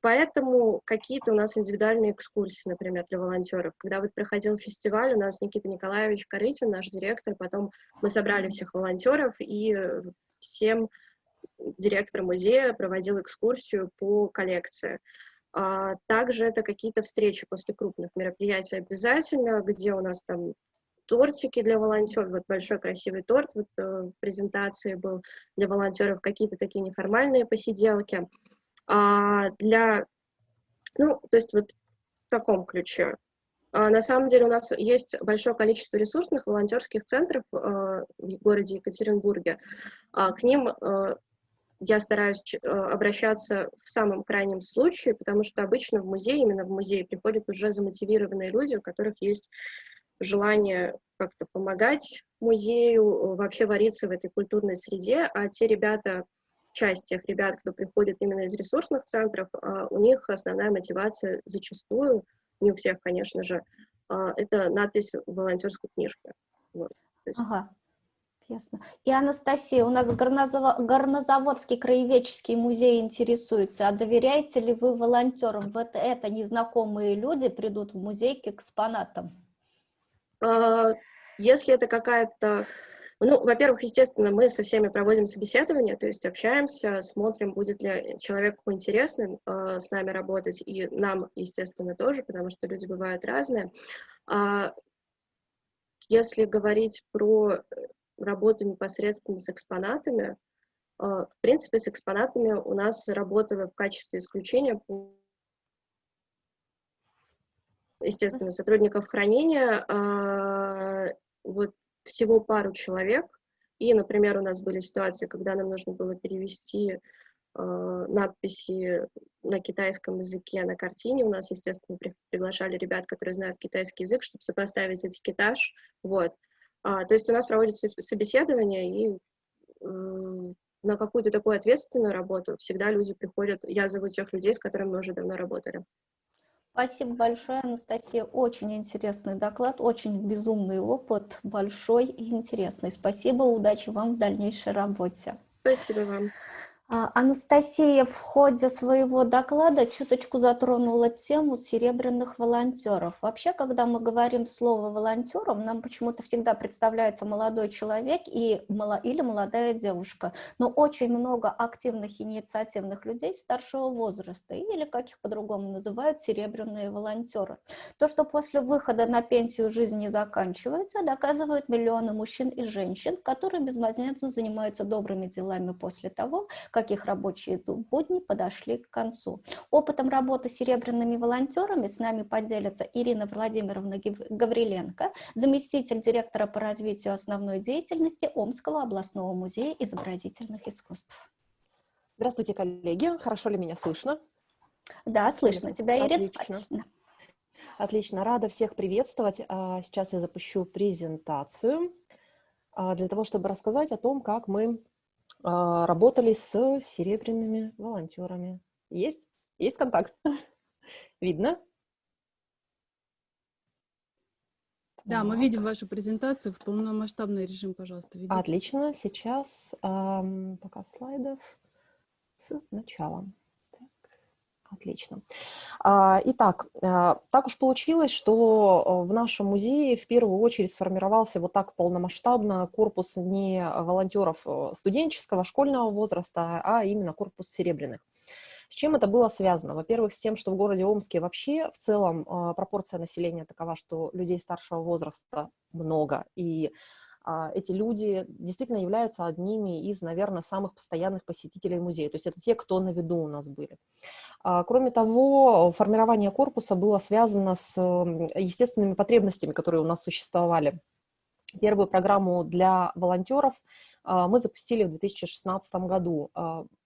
Поэтому какие-то у нас индивидуальные экскурсии, например, для волонтеров. Когда вот проходил фестиваль, у нас Никита Николаевич Корытин, наш директор, потом мы собрали всех волонтеров и всем директор музея проводил экскурсию по коллекции. Также это какие-то встречи после крупных мероприятий обязательно, где у нас там тортики для волонтеров, вот большой красивый торт вот, в презентации был для волонтеров, какие-то такие неформальные посиделки. Ну, то есть вот в таком ключе. На самом деле у нас есть большое количество ресурсных волонтерских центров в городе Екатеринбурге. К ним я стараюсь обращаться в самом крайнем случае, потому что обычно в музей, именно в музей приходят уже замотивированные люди, у которых есть желание как-то помогать музею, вообще вариться в этой культурной среде, а те ребята, часть тех ребят, кто приходит именно из ресурсных центров, у них основная мотивация зачастую, не у всех, конечно же, это надпись в волонтерской книжке. Вот. Ага. Ясно. И Анастасия, у нас Горнозаводский краеведческий музей интересуется, а доверяете ли вы волонтерам? Вот это незнакомые люди придут в музей к экспонатам. Если это какая-то... Ну, во-первых, естественно, мы со всеми проводим собеседование, то есть общаемся, смотрим, будет ли человеку интересно с нами работать, и нам, естественно, тоже, потому что люди бывают разные. Если говорить про работу непосредственно с экспонатами, в принципе, с экспонатами у нас работала в качестве исключения, естественно, сотрудников хранения, вот всего пару человек. И, например, у нас были ситуации, когда нам нужно было перевести надписи на китайском языке на картине. У нас, естественно, приглашали ребят, которые знают китайский язык, чтобы сопоставить этикетаж. Вот. То есть у нас проводится собеседование, и на какую-то такую ответственную работу всегда люди приходят. Я зову тех людей, с которыми мы уже давно работали. Спасибо большое, Анастасия. Очень интересный доклад, очень безумный опыт, большой и интересный. Спасибо, удачи вам в дальнейшей работе. Спасибо вам. Анастасия в ходе своего доклада чуточку затронула тему серебряных волонтеров. Вообще, когда мы говорим слово волонтером, нам почему-то всегда представляется молодой человек или молодая девушка, но очень много активных инициативных людей старшего возраста, или, как их по-другому называют, серебряные волонтеры. То, что после выхода на пенсию жизнь не заканчивается, доказывают миллионы мужчин и женщин, которые безвозмездно занимаются добрыми делами после того, как их рабочие будни подошли к концу. Опытом работы с серебряными волонтерами с нами поделится Ирина Владимировна Гавриленко, заместитель директора по развитию основной деятельности Омского областного музея изобразительных искусств. Здравствуйте, коллеги. Хорошо ли меня слышно? Да, слышно тебя, Ирина. Отлично. Отлично. Рада всех приветствовать. Сейчас я запущу презентацию для того, чтобы рассказать о том, как мы работали с серебряными волонтерами. Есть? Есть контакт? Видно? Да, мы видим вашу презентацию в полномасштабный режим, пожалуйста. Ведите. Отлично. Сейчас показ слайдов с начала. Отлично. Итак, так уж получилось, что в нашем музее в первую очередь сформировался вот так полномасштабно корпус не волонтеров студенческого, школьного возраста, а именно корпус серебряных. С чем это было связано? Во-первых, с тем, что в городе Омске вообще в целом пропорция населения такова, что людей старшего возраста много, и эти люди действительно являются одними из, наверное, самых постоянных посетителей музея. То есть это те, кто на виду у нас были. Кроме того, формирование корпуса было связано с естественными потребностями, которые у нас существовали. Первую программу для волонтеров мы запустили в 2016 году.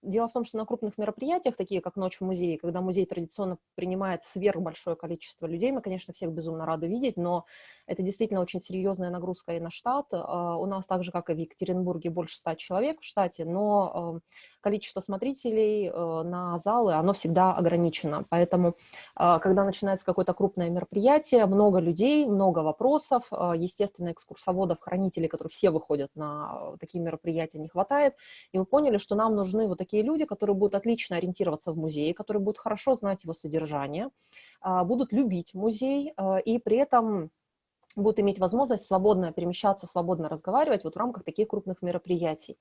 Дело в том, что на крупных мероприятиях, такие как «Ночь в музее», когда музей традиционно принимает сверхбольшое количество людей, мы, конечно, всех безумно рады видеть, но это действительно очень серьезная нагрузка и на штат. У нас так же, как и в Екатеринбурге, больше 100 человек в штате, но количество смотрителей на залы, оно всегда ограничено. Поэтому, когда начинается какое-то крупное мероприятие, много людей, много вопросов, естественно, экскурсоводов, хранителей, которые все выходят на такие мероприятия, не хватает. И мы поняли, что нам нужны вот такие люди, которые будут отлично ориентироваться в музее, которые будут хорошо знать его содержание, будут любить музей и при этом будут иметь возможность свободно перемещаться, свободно разговаривать вот в рамках таких крупных мероприятий.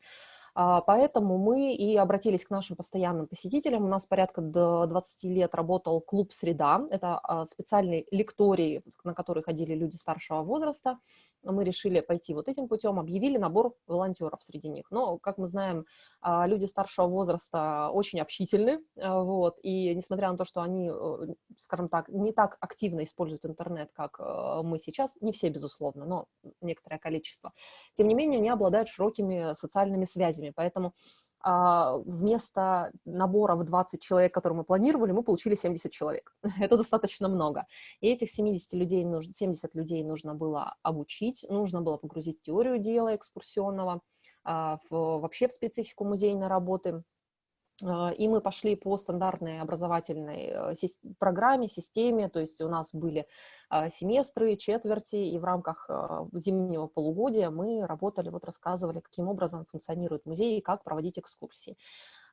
Поэтому мы и обратились к нашим постоянным посетителям. У нас порядка до 20 лет работал клуб «Среда». Это специальный лекторий, на который ходили люди старшего возраста. Мы решили пойти вот этим путем, объявили набор волонтеров среди них. Но, как мы знаем, люди старшего возраста очень общительны, вот, и несмотря на то, что они, скажем так, не так активно используют интернет, как мы сейчас, не все, безусловно, но некоторое количество, тем не менее, они обладают широкими социальными связями, поэтому вместо набора в 20 человек, который мы планировали, мы получили 70 человек. Это достаточно много. И этих 70 людей нужно было обучить, нужно было погрузить теорию дела экскурсионного, вообще в специфику музейной работы. И мы пошли по стандартной образовательной программе, системе, то есть у нас были семестры, четверти, и в рамках зимнего полугодия мы работали, вот рассказывали, каким образом функционирует музей и как проводить экскурсии.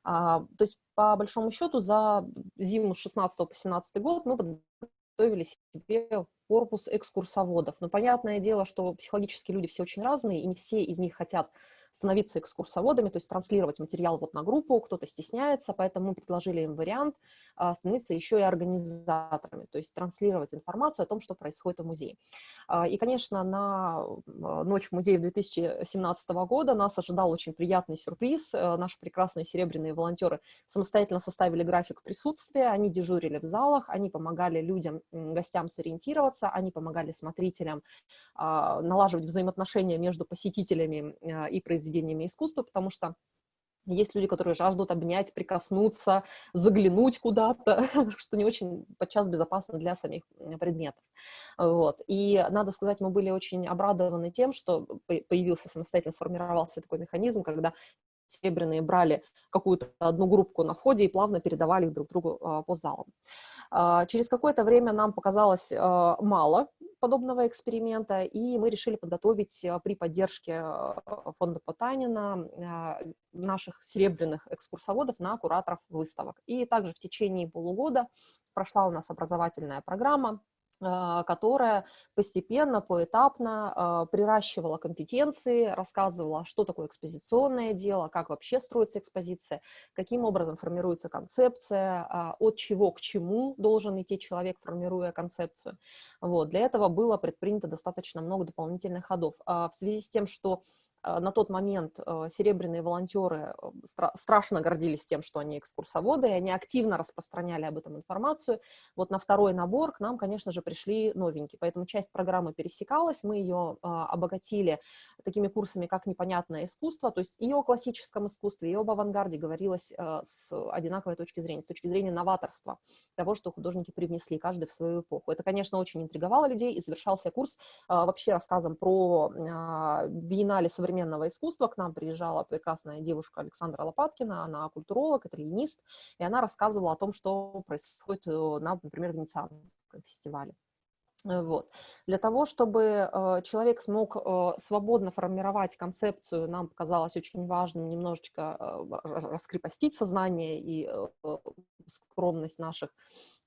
То есть, по большому счету, за зиму с 16 по 17 год мы подготовили себе корпус экскурсоводов. Но понятное дело, что психологически люди все очень разные, и не все из них хотят становиться экскурсоводами, то есть транслировать материал вот на группу, кто-то стесняется, поэтому мы предложили им вариант становиться еще и организаторами, то есть транслировать информацию о том, что происходит в музее. И, конечно, на Ночь в музее 2017 года нас ожидал очень приятный сюрприз. Наши прекрасные серебряные волонтеры самостоятельно составили график присутствия, они дежурили в залах, они помогали людям, гостям сориентироваться, они помогали смотрителям налаживать взаимоотношения между посетителями и произведениями искусства, потому что есть люди, которые жаждут обнять, прикоснуться, заглянуть куда-то, что не очень подчас безопасно для самих предметов. Вот. И, надо сказать, мы были очень обрадованы тем, что появился самостоятельно, сформировался такой механизм, когда серебряные брали какую-то одну группку на входе и плавно передавали их друг другу по залам. Через какое-то время нам показалось мало подобного эксперимента, и мы решили подготовить при поддержке фонда Потанина наших серебряных экскурсоводов на кураторов выставок. И также в течение полугода прошла у нас образовательная программа, которая постепенно, поэтапно приращивала компетенции, рассказывала, что такое экспозиционное дело, как вообще строится экспозиция, каким образом формируется концепция, от чего к чему должен идти человек, формируя концепцию. Вот. Для этого было предпринято достаточно много дополнительных ходов. В связи с тем, что на тот момент серебряные волонтеры страшно гордились тем, что они экскурсоводы, и они активно распространяли об этом информацию. Вот на второй набор к нам, конечно же, пришли новенькие, поэтому часть программы пересекалась, мы ее обогатили такими курсами, как «Непонятное искусство», то есть и о классическом искусстве, и об авангарде говорилось с одинаковой точки зрения, с точки зрения новаторства, того, что художники привнесли, каждый в свою эпоху. Это, конечно, очень интриговало людей, и завершался курс вообще рассказом про биеннале современного искусства. К нам приезжала прекрасная девушка Александра Лопаткина, она культуролог, итальянист, и она рассказывала о том, что происходит на, например, Венецианском фестивале. Вот. Для того, чтобы человек смог свободно формировать концепцию, нам показалось очень важным немножечко раскрепостить сознание и скромность наших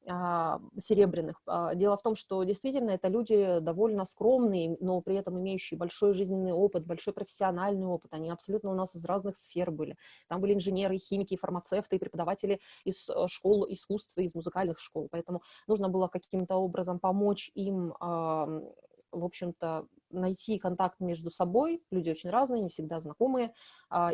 серебряных. Дело в том, что действительно это люди довольно скромные, но при этом имеющие большой жизненный опыт, большой профессиональный опыт. Они абсолютно у нас из разных сфер были. Там были инженеры, химики, фармацевты, и преподаватели из школ искусства, из музыкальных школ. Поэтому нужно было каким-то образом помочь им, в общем-то, найти контакт между собой, люди очень разные, не всегда знакомые,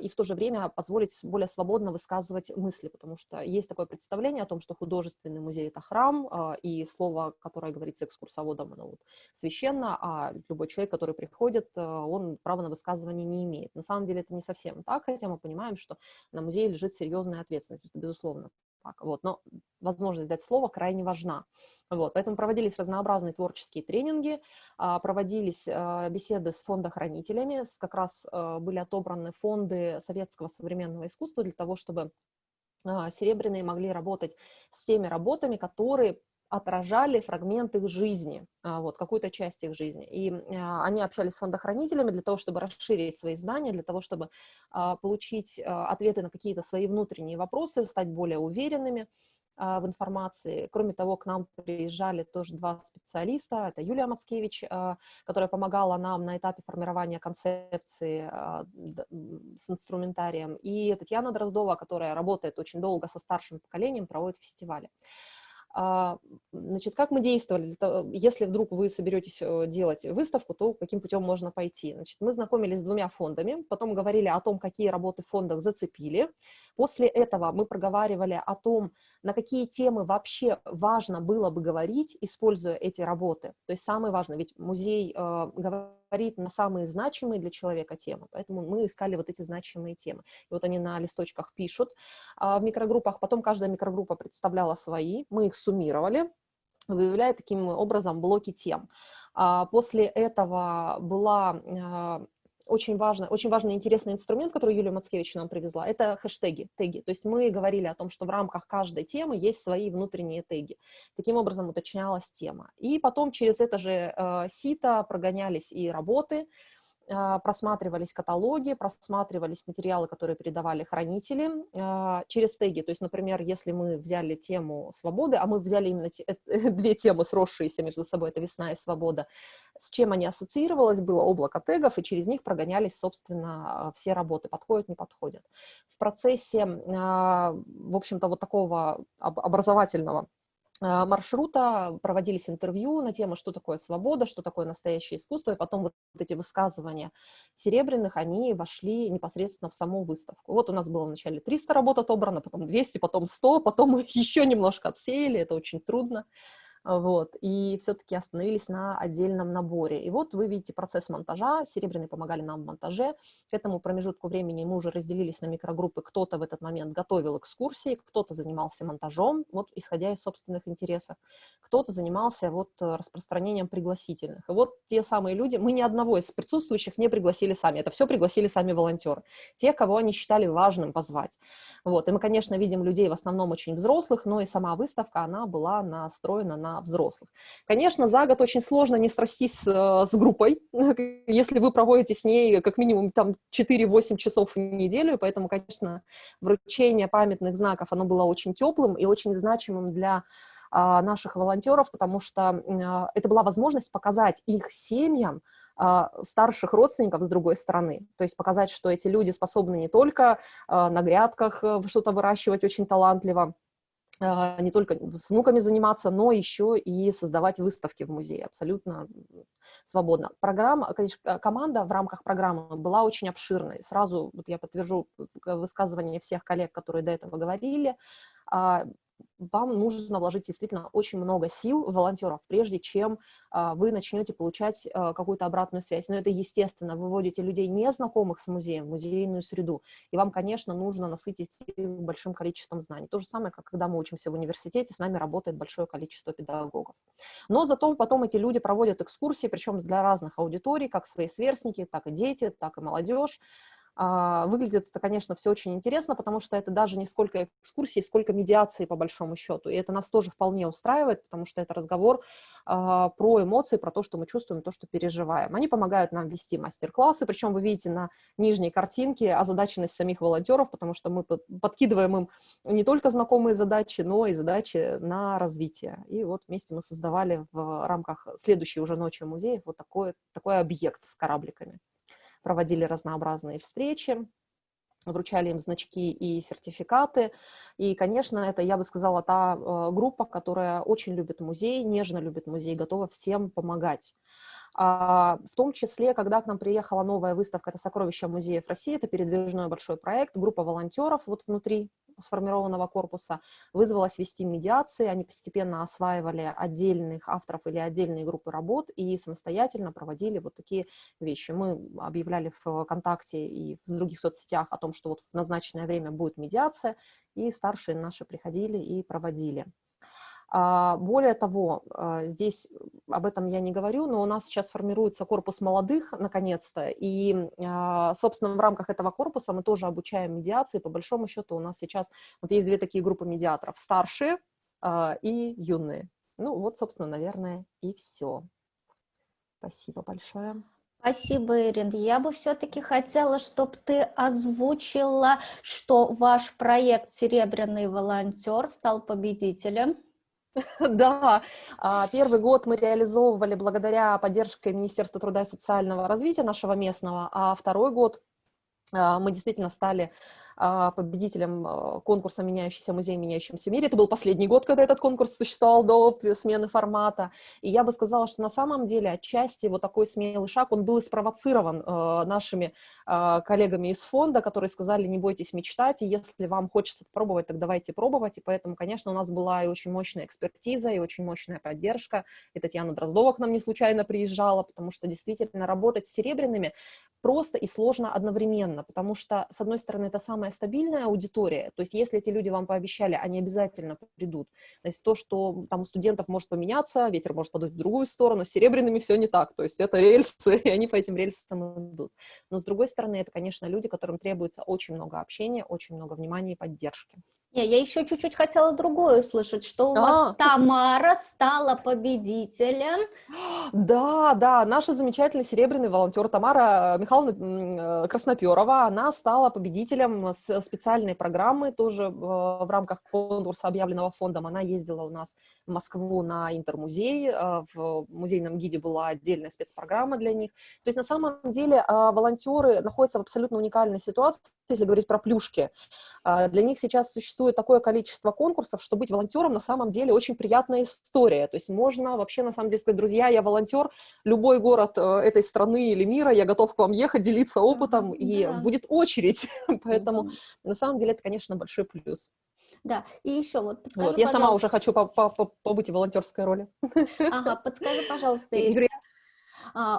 и в то же время позволить более свободно высказывать мысли, потому что есть такое представление о том, что художественный музей – это храм, и слово, которое говорится экскурсоводом, оно вот священно, а любой человек, который приходит, он права на высказывание не имеет. На самом деле это не совсем так, хотя мы понимаем, что на музее лежит серьезная ответственность, это безусловно так. Вот. Но возможность дать слово крайне важна. Вот. Поэтому проводились разнообразные творческие тренинги, проводились беседы с фондохранителями, как раз были отобраны фонды советского современного искусства для того, чтобы серебряные могли работать с теми работами, которые отражали фрагмент их жизни, вот, какую-то часть их жизни. И они общались с фондохранителями для того, чтобы расширить свои знания, для того, чтобы получить ответы на какие-то свои внутренние вопросы, стать более уверенными в информации. Кроме того, к нам приезжали тоже 2 специалиста. Это Юлия Мацкевич, которая помогала нам на этапе формирования концепции с инструментарием, и Татьяна Дроздова, которая работает очень долго со старшим поколением, проводит фестивали. Значит, как мы действовали? Если вдруг вы соберетесь делать выставку, то каким путем можно пойти? Значит, мы знакомились с 2 фондами, потом говорили о том, какие работы в фондах зацепили. После этого мы проговаривали о том, на какие темы вообще важно было бы говорить, используя эти работы. То есть самое важное, ведь музей говорит на самые значимые для человека темы, поэтому мы искали вот эти значимые темы. И вот они на листочках пишут в микрогруппах, потом каждая микрогруппа представляла свои, мы их суммировали, выявляя таким образом блоки тем. После этого была очень важный и интересный инструмент, который Юлия Мацкевич нам привезла, это хэштеги, теги. То есть мы говорили о том, что в рамках каждой темы есть свои внутренние теги. Таким образом уточнялась тема. И потом через это же сито прогонялись и работы, просматривались каталоги, просматривались материалы, которые передавали хранители через теги. То есть, например, если мы взяли тему свободы, а мы взяли именно 2 темы, сросшиеся между собой, это весна и свобода, с чем они ассоциировалось, было облако тегов, и через них прогонялись, собственно, все работы, подходят, не подходят. В процессе, в общем-то, вот такого образовательного маршрута проводились интервью на тему, что такое свобода, что такое настоящее искусство, и потом вот эти высказывания серебряных, они вошли непосредственно в саму выставку. Вот у нас было вначале 300 работ отобрано, потом 200, потом 100, потом мы еще немножко отсеяли, это очень трудно. Вот, и все-таки остановились на отдельном наборе. И вот вы видите процесс монтажа, серебряные помогали нам в монтаже. К этому промежутку времени мы уже разделились на микрогруппы, кто-то в этот момент готовил экскурсии, кто-то занимался монтажом, вот исходя из собственных интересов, кто-то занимался вот распространением пригласительных. И вот те самые люди, мы ни одного из присутствующих не пригласили сами, это все пригласили сами волонтеры, те, кого они считали важным позвать. Вот, и мы, конечно, видим людей в основном очень взрослых, но и сама выставка, она была настроена на взрослых. Конечно, за год очень сложно не срастись с группой, если вы проводите с ней как минимум там 4-8 часов в неделю, и поэтому, конечно, вручение памятных знаков, оно было очень теплым и очень значимым для наших волонтеров, потому что это была возможность показать их семьям старших родственников с другой стороны. То есть показать, что эти люди способны не только на грядках что-то выращивать очень талантливо, не только с внуками заниматься, но еще и создавать выставки в музее абсолютно свободно. Программа, конечно, команда в рамках программы была очень обширной. Сразу вот я подтвержу высказывание всех коллег, которые до этого говорили. Вам нужно вложить действительно очень много сил волонтеров, прежде чем вы начнете получать какую-то обратную связь. Но это естественно, вы вводите людей, незнакомых с музеем, в музейную среду, и вам, конечно, нужно насытить их большим количеством знаний. То же самое, как когда мы учимся в университете, с нами работает большое количество педагогов. Но зато потом эти люди проводят экскурсии, причем для разных аудиторий, как свои сверстники, так и дети, так и молодежь. Выглядит это, конечно, все очень интересно, потому что это даже не сколько экскурсий, сколько медиации, по большому счету. И это нас тоже вполне устраивает, потому что это разговор про эмоции, про то, что мы чувствуем, то, что переживаем. Они помогают нам вести мастер-классы, причем вы видите на нижней картинке озадаченность самих волонтеров, потому что мы подкидываем им не только знакомые задачи, но и задачи на развитие. И вот вместе мы создавали в рамках следующей уже ночи музея вот такой объект с корабликами. Проводили разнообразные встречи, вручали им значки и сертификаты. И, конечно, это, я бы сказала, та группа, которая очень любит музей, нежно любит музей, готова всем помогать. В том числе, когда к нам приехала новая выставка, это «Сокровища музеев России», это передвижной большой проект, группа волонтеров вот внутри сформированного корпуса вызвалась вести медиации, они постепенно осваивали отдельных авторов или отдельные группы работ и самостоятельно проводили вот такие вещи. Мы объявляли в ВКонтакте и в других соцсетях о том, что вот в назначенное время будет медиация, и старшие наши приходили и проводили. Более того, здесь об этом я не говорю, но у нас сейчас формируется корпус молодых, наконец-то, и, собственно, в рамках этого корпуса мы тоже обучаем медиации. По большому счету у нас сейчас вот есть две такие группы медиаторов, старшие и юные. Ну вот, собственно, наверное, и все. Спасибо большое. Спасибо, Ирин. Я бы все-таки хотела, чтобы ты озвучила, что ваш проект «Серебряный волонтер» стал победителем. Да, первый год мы реализовывали благодаря поддержке Министерства труда и социального развития нашего местного, а второй год мы действительно стали победителем конкурса «Меняющийся музей в меняющемся мире». Это был последний год, когда этот конкурс существовал до смены формата. И я бы сказала, что на самом деле отчасти вот такой смелый шаг, он был и спровоцирован нашими коллегами из фонда, которые сказали: не бойтесь мечтать, и если вам хочется пробовать, так давайте пробовать. И поэтому, конечно, у нас была и очень мощная экспертиза, и очень мощная поддержка. И Татьяна Дроздова к нам не случайно приезжала, потому что действительно работать с серебряными просто и сложно одновременно, потому что, с одной стороны, это самая стабильная аудитория, то есть если эти люди вам пообещали, они обязательно придут. То есть то, что там у студентов может поменяться, ветер может подуть в другую сторону, с серебряными все не так, то есть это рельсы, и они по этим рельсам идут. Но, с другой стороны, это, конечно, люди, которым требуется очень много общения, очень много внимания и поддержки. Я еще чуть-чуть хотела другое услышать, что у вас Тамара стала победителем. Да, наша замечательный серебряный волонтер Тамара Михайловна Красноперова, она стала победителем специальной программы, тоже в рамках конкурса, объявленного фондом. Она ездила у нас в Москву на Интермузей, в музейном гиде была отдельная спецпрограмма для них. То есть на самом деле волонтеры находятся в абсолютно уникальной ситуации, если говорить про плюшки. Для них сейчас существует такое количество конкурсов, что быть волонтером на самом деле очень приятная история. То есть можно вообще на самом деле сказать: друзья, я волонтер, любой город этой страны или мира, я готов к вам ехать, делиться опытом, и будет очередь. Поэтому на самом деле это, конечно, большой плюс. Да, и еще вот подскажи, вот, я сама уже хочу побыть в волонтерской роли. Ага, подскажи, пожалуйста, Ирина.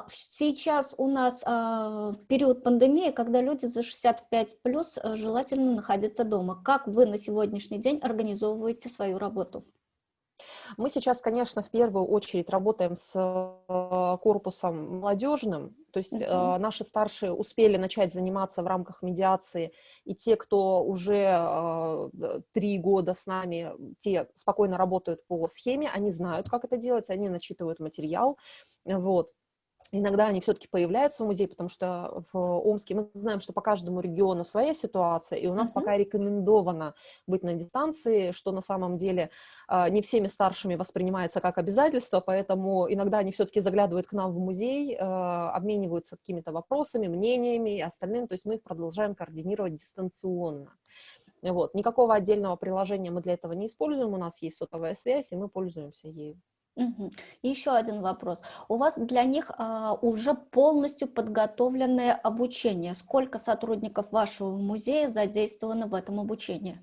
Сейчас у нас в период пандемии, когда люди за 65+, желательно находиться дома. Как вы на сегодняшний день организовываете свою работу? Мы сейчас, конечно, в первую очередь работаем с корпусом молодежным, то есть наши старшие успели начать заниматься в рамках медиации, и те, кто уже 3 года с нами, те спокойно работают по схеме, они знают, как это делается, они начитывают материал, вот. Иногда они все-таки появляются в музее, потому что в Омске мы знаем, что по каждому региону своя ситуация, и у нас пока рекомендовано быть на дистанции, что на самом деле не всеми старшими воспринимается как обязательство, поэтому иногда они все-таки заглядывают к нам в музей, обмениваются какими-то вопросами, мнениями и остальным, то есть мы их продолжаем координировать дистанционно. Вот. Никакого отдельного приложения мы для этого не используем, у нас есть сотовая связь, и мы пользуемся ею. Еще один вопрос. У вас для них уже полностью подготовленное обучение. Сколько сотрудников вашего музея задействовано в этом обучении?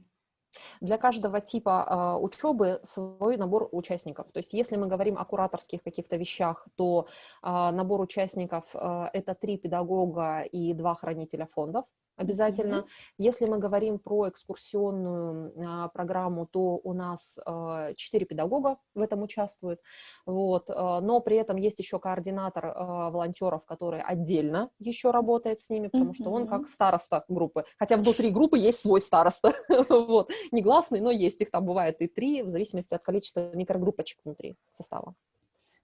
Для каждого типа учебы свой набор участников. То есть если мы говорим о кураторских каких-то вещах, то набор участников это 3 педагога и 2 хранителя фондов. Обязательно. Если мы говорим про экскурсионную программу, то у нас 4 педагога в этом участвуют, вот. Но при этом есть еще координатор волонтеров, который отдельно еще работает с ними, потому что он как староста группы, хотя внутри группы есть свой староста, вот. Негласный, но есть, их там бывает и 3, в зависимости от количества микрогруппочек внутри состава.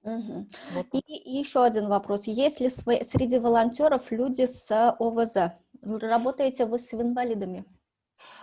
Вот. И еще один вопрос. Есть ли среди волонтеров люди с ОВЗ? Работаете вы с инвалидами?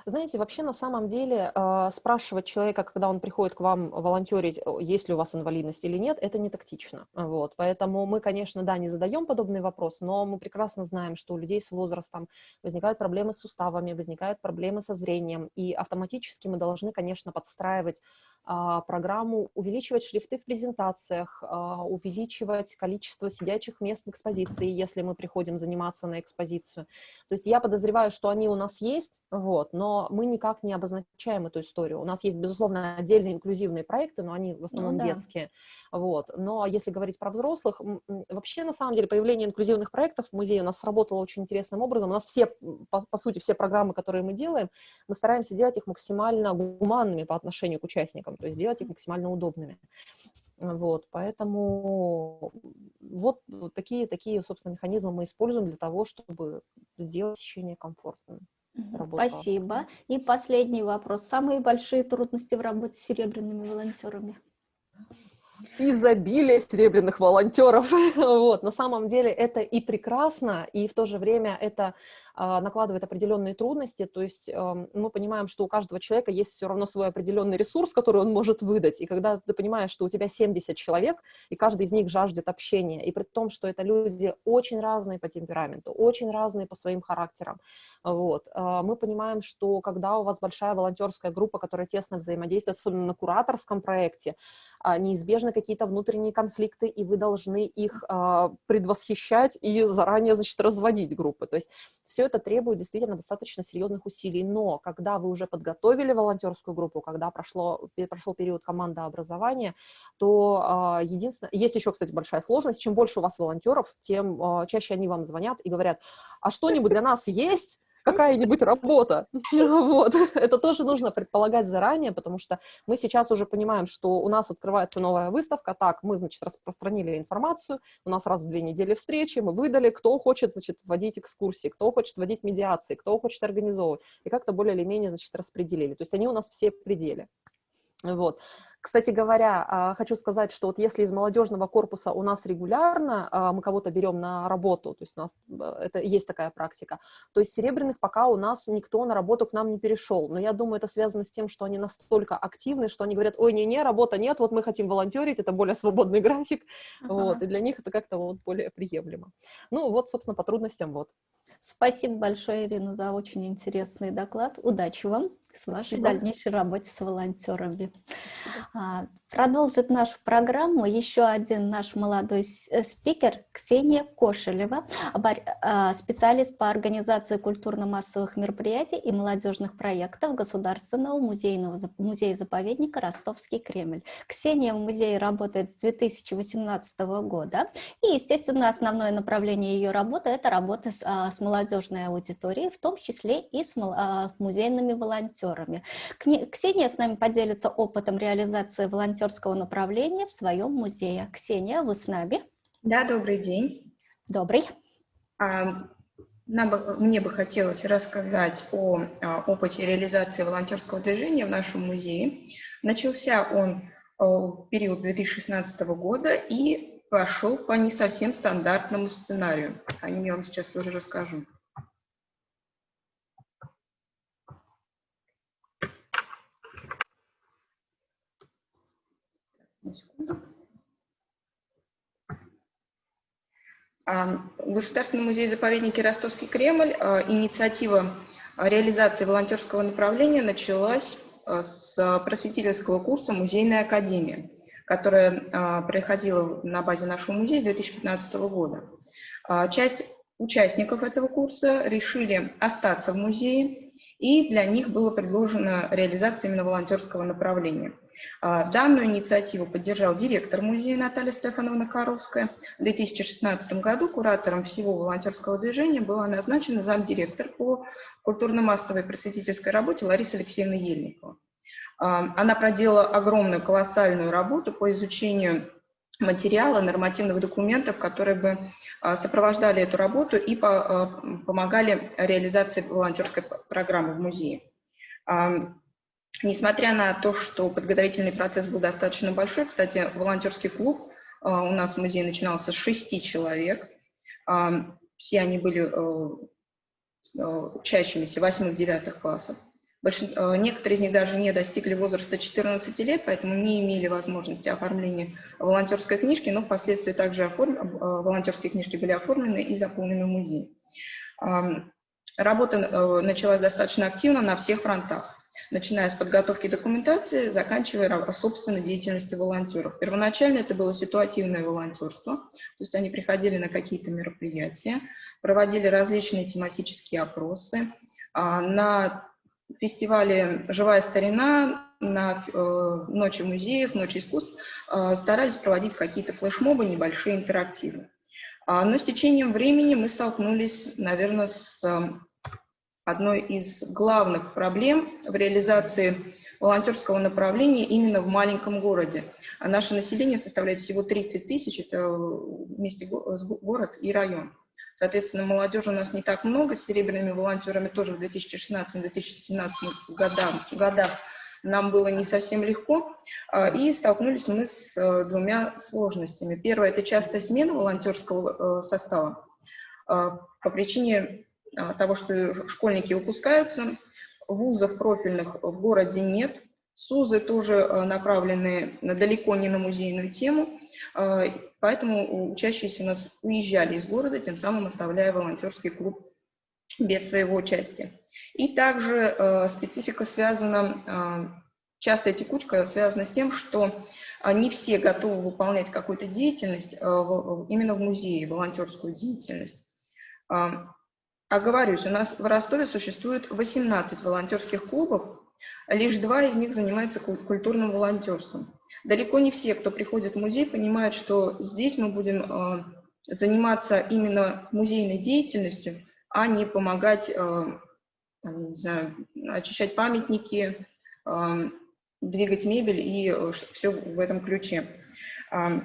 Знаете, вообще на самом деле спрашивать человека, когда он приходит к вам волонтерить, есть ли у вас инвалидность или нет, это не тактично. Вот. Поэтому мы, конечно, да, не задаем подобный вопрос, но мы прекрасно знаем, что у людей с возрастом возникают проблемы с суставами, возникают проблемы со зрением, и автоматически мы должны, конечно, подстраивать программу увеличивать шрифты в презентациях, увеличивать количество сидячих мест в экспозиции, если мы приходим заниматься на экспозицию. То есть я подозреваю, что они у нас есть, вот, но мы никак не обозначаем эту историю. У нас есть, безусловно, отдельные инклюзивные проекты, но они в основном детские. Вот. Но если говорить про взрослых, вообще, на самом деле, появление инклюзивных проектов в музее у нас сработало очень интересным образом. У нас все, по сути, все программы, которые мы делаем, мы стараемся делать их максимально гуманными по отношению к участникам, то есть делать их максимально удобными. Вот, поэтому вот такие, собственно, механизмы мы используем для того, чтобы сделать посещение комфортным. Спасибо. И последний вопрос. Самые большие трудности в работе с серебряными волонтерами? Изобилие серебряных волонтеров. Вот. На самом деле это и прекрасно, и в то же время это накладывает определенные трудности. То есть мы понимаем, что у каждого человека есть все равно свой определенный ресурс, который он может выдать. И когда ты понимаешь, что у тебя 70 человек, и каждый из них жаждет общения, и при том, что это люди очень разные по темпераменту, очень разные по своим характерам, вот, мы понимаем, что когда у вас большая волонтерская группа, которая тесно взаимодействует, особенно на кураторском проекте, неизбежны какие-то внутренние конфликты, и вы должны их предвосхищать и заранее, значит, разводить группы. То есть все это требует действительно достаточно серьезных усилий. Но когда вы уже подготовили волонтерскую группу, когда прошел период командообразования, то единственное... Есть еще, кстати, большая сложность. Чем больше у вас волонтеров, тем чаще они вам звонят и говорят: а что-нибудь для нас есть? Какая-нибудь работа. Вот. Это тоже нужно предполагать заранее, потому что мы сейчас уже понимаем, что у нас открывается новая выставка. Так, мы, значит, распространили информацию, у нас раз в 2 недели встречи, мы выдали, кто хочет, значит, вводить экскурсии, кто хочет вводить медиации, кто хочет организовывать. И как-то более или менее, значит, распределили. То есть они у нас все в пределе. Вот. Кстати говоря, хочу сказать, что вот если из молодежного корпуса у нас регулярно мы кого-то берем на работу, то есть у нас это есть такая практика, то есть серебряных пока у нас никто на работу к нам не перешел. Но я думаю, это связано с тем, что они настолько активны, что они говорят: ой, не-не, работа нет, вот мы хотим волонтерить, это более свободный график, вот, и для них это как-то вот более приемлемо. Ну вот, собственно, по трудностям вот. Спасибо большое, Ирина, за очень интересный доклад. Удачи вам с вашей дальнейшей работе с волонтерами. Продолжит нашу программу еще один наш молодой спикер Ксения Кошелева, специалист по организации культурно-массовых мероприятий и молодежных проектов Государственного музея-заповедника Ростовский Кремль. Ксения в музее работает с 2018 года, и, естественно, основное направление ее работы – это работа с молодежной аудиторией, в том числе и с музейными волонтерами. Ксения с нами поделится опытом реализации волонтерского направления в своем музее. Ксения, вы с нами? Да, добрый день. Добрый. Мне бы хотелось рассказать о опыте реализации волонтерского движения в нашем музее. Начался он в период 2016 года и пошел по не совсем стандартному сценарию. О нем я вам сейчас тоже расскажу. Государственный музей-заповедники Ростовский Кремль, инициатива реализации волонтерского направления началась с просветительского курса «Музейная академия», которая проходила на базе нашего музея с 2015 года. Часть участников этого курса решили остаться в музее, и для них было предложено реализация именно волонтерского направления. Данную инициативу поддержал директор музея Наталья Стефановна Коровская. В 2016 году куратором всего волонтерского движения была назначена замдиректор по культурно-массовой просветительской работе Лариса Алексеевна Ельникова. Она проделала огромную, колоссальную работу по изучению материала, нормативных документов, которые бы сопровождали эту работу и помогали реализации волонтерской программы в музее. Несмотря на то, что подготовительный процесс был достаточно большой, кстати, волонтерский клуб у нас в музее начинался с 6 человек. Все они были учащимися 8-9 классов. Некоторые из них даже не достигли возраста 14 лет, поэтому не имели возможности оформления волонтерской книжки, но впоследствии также волонтерские книжки были оформлены и заполнены в музее. Работа началась достаточно активно на всех фронтах. начиная с подготовки документации, заканчивая, собственно, деятельностью волонтеров. Первоначально это было ситуативное волонтерство, то есть они приходили на какие-то мероприятия, проводили различные тематические опросы. На фестивале «Живая старина», на Ночи музеев, Ночи искусств старались проводить какие-то флешмобы, небольшие интерактивы. Но с течением времени мы столкнулись, наверное, с одной из главных проблем в реализации волонтерского направления именно в маленьком городе. А наше население составляет всего 30 тысяч, это вместе город и район. Соответственно, молодежи у нас не так много, с серебряными волонтерами тоже в 2016-2017 годах нам было не совсем легко, и столкнулись мы с двумя сложностями. Первое – это частая смена волонтерского состава по причине того, что школьники выпускаются, вузов профильных в городе нет, СУЗы тоже направлены далеко не на музейную тему, поэтому учащиеся у нас уезжали из города, тем самым оставляя волонтерский клуб без своего участия. И также специфика связана, частая текучка связана с тем, что не все готовы выполнять какую-то деятельность именно в музее, волонтерскую деятельность. Оговорюсь, у нас в Ростове существует 18 волонтерских клубов, лишь 2 из них занимаются культурным волонтерством. Далеко не все, кто приходит в музей, понимают, что здесь мы будем заниматься именно музейной деятельностью, а не помогать, не знаю, очищать памятники, двигать мебель и все в этом ключе. В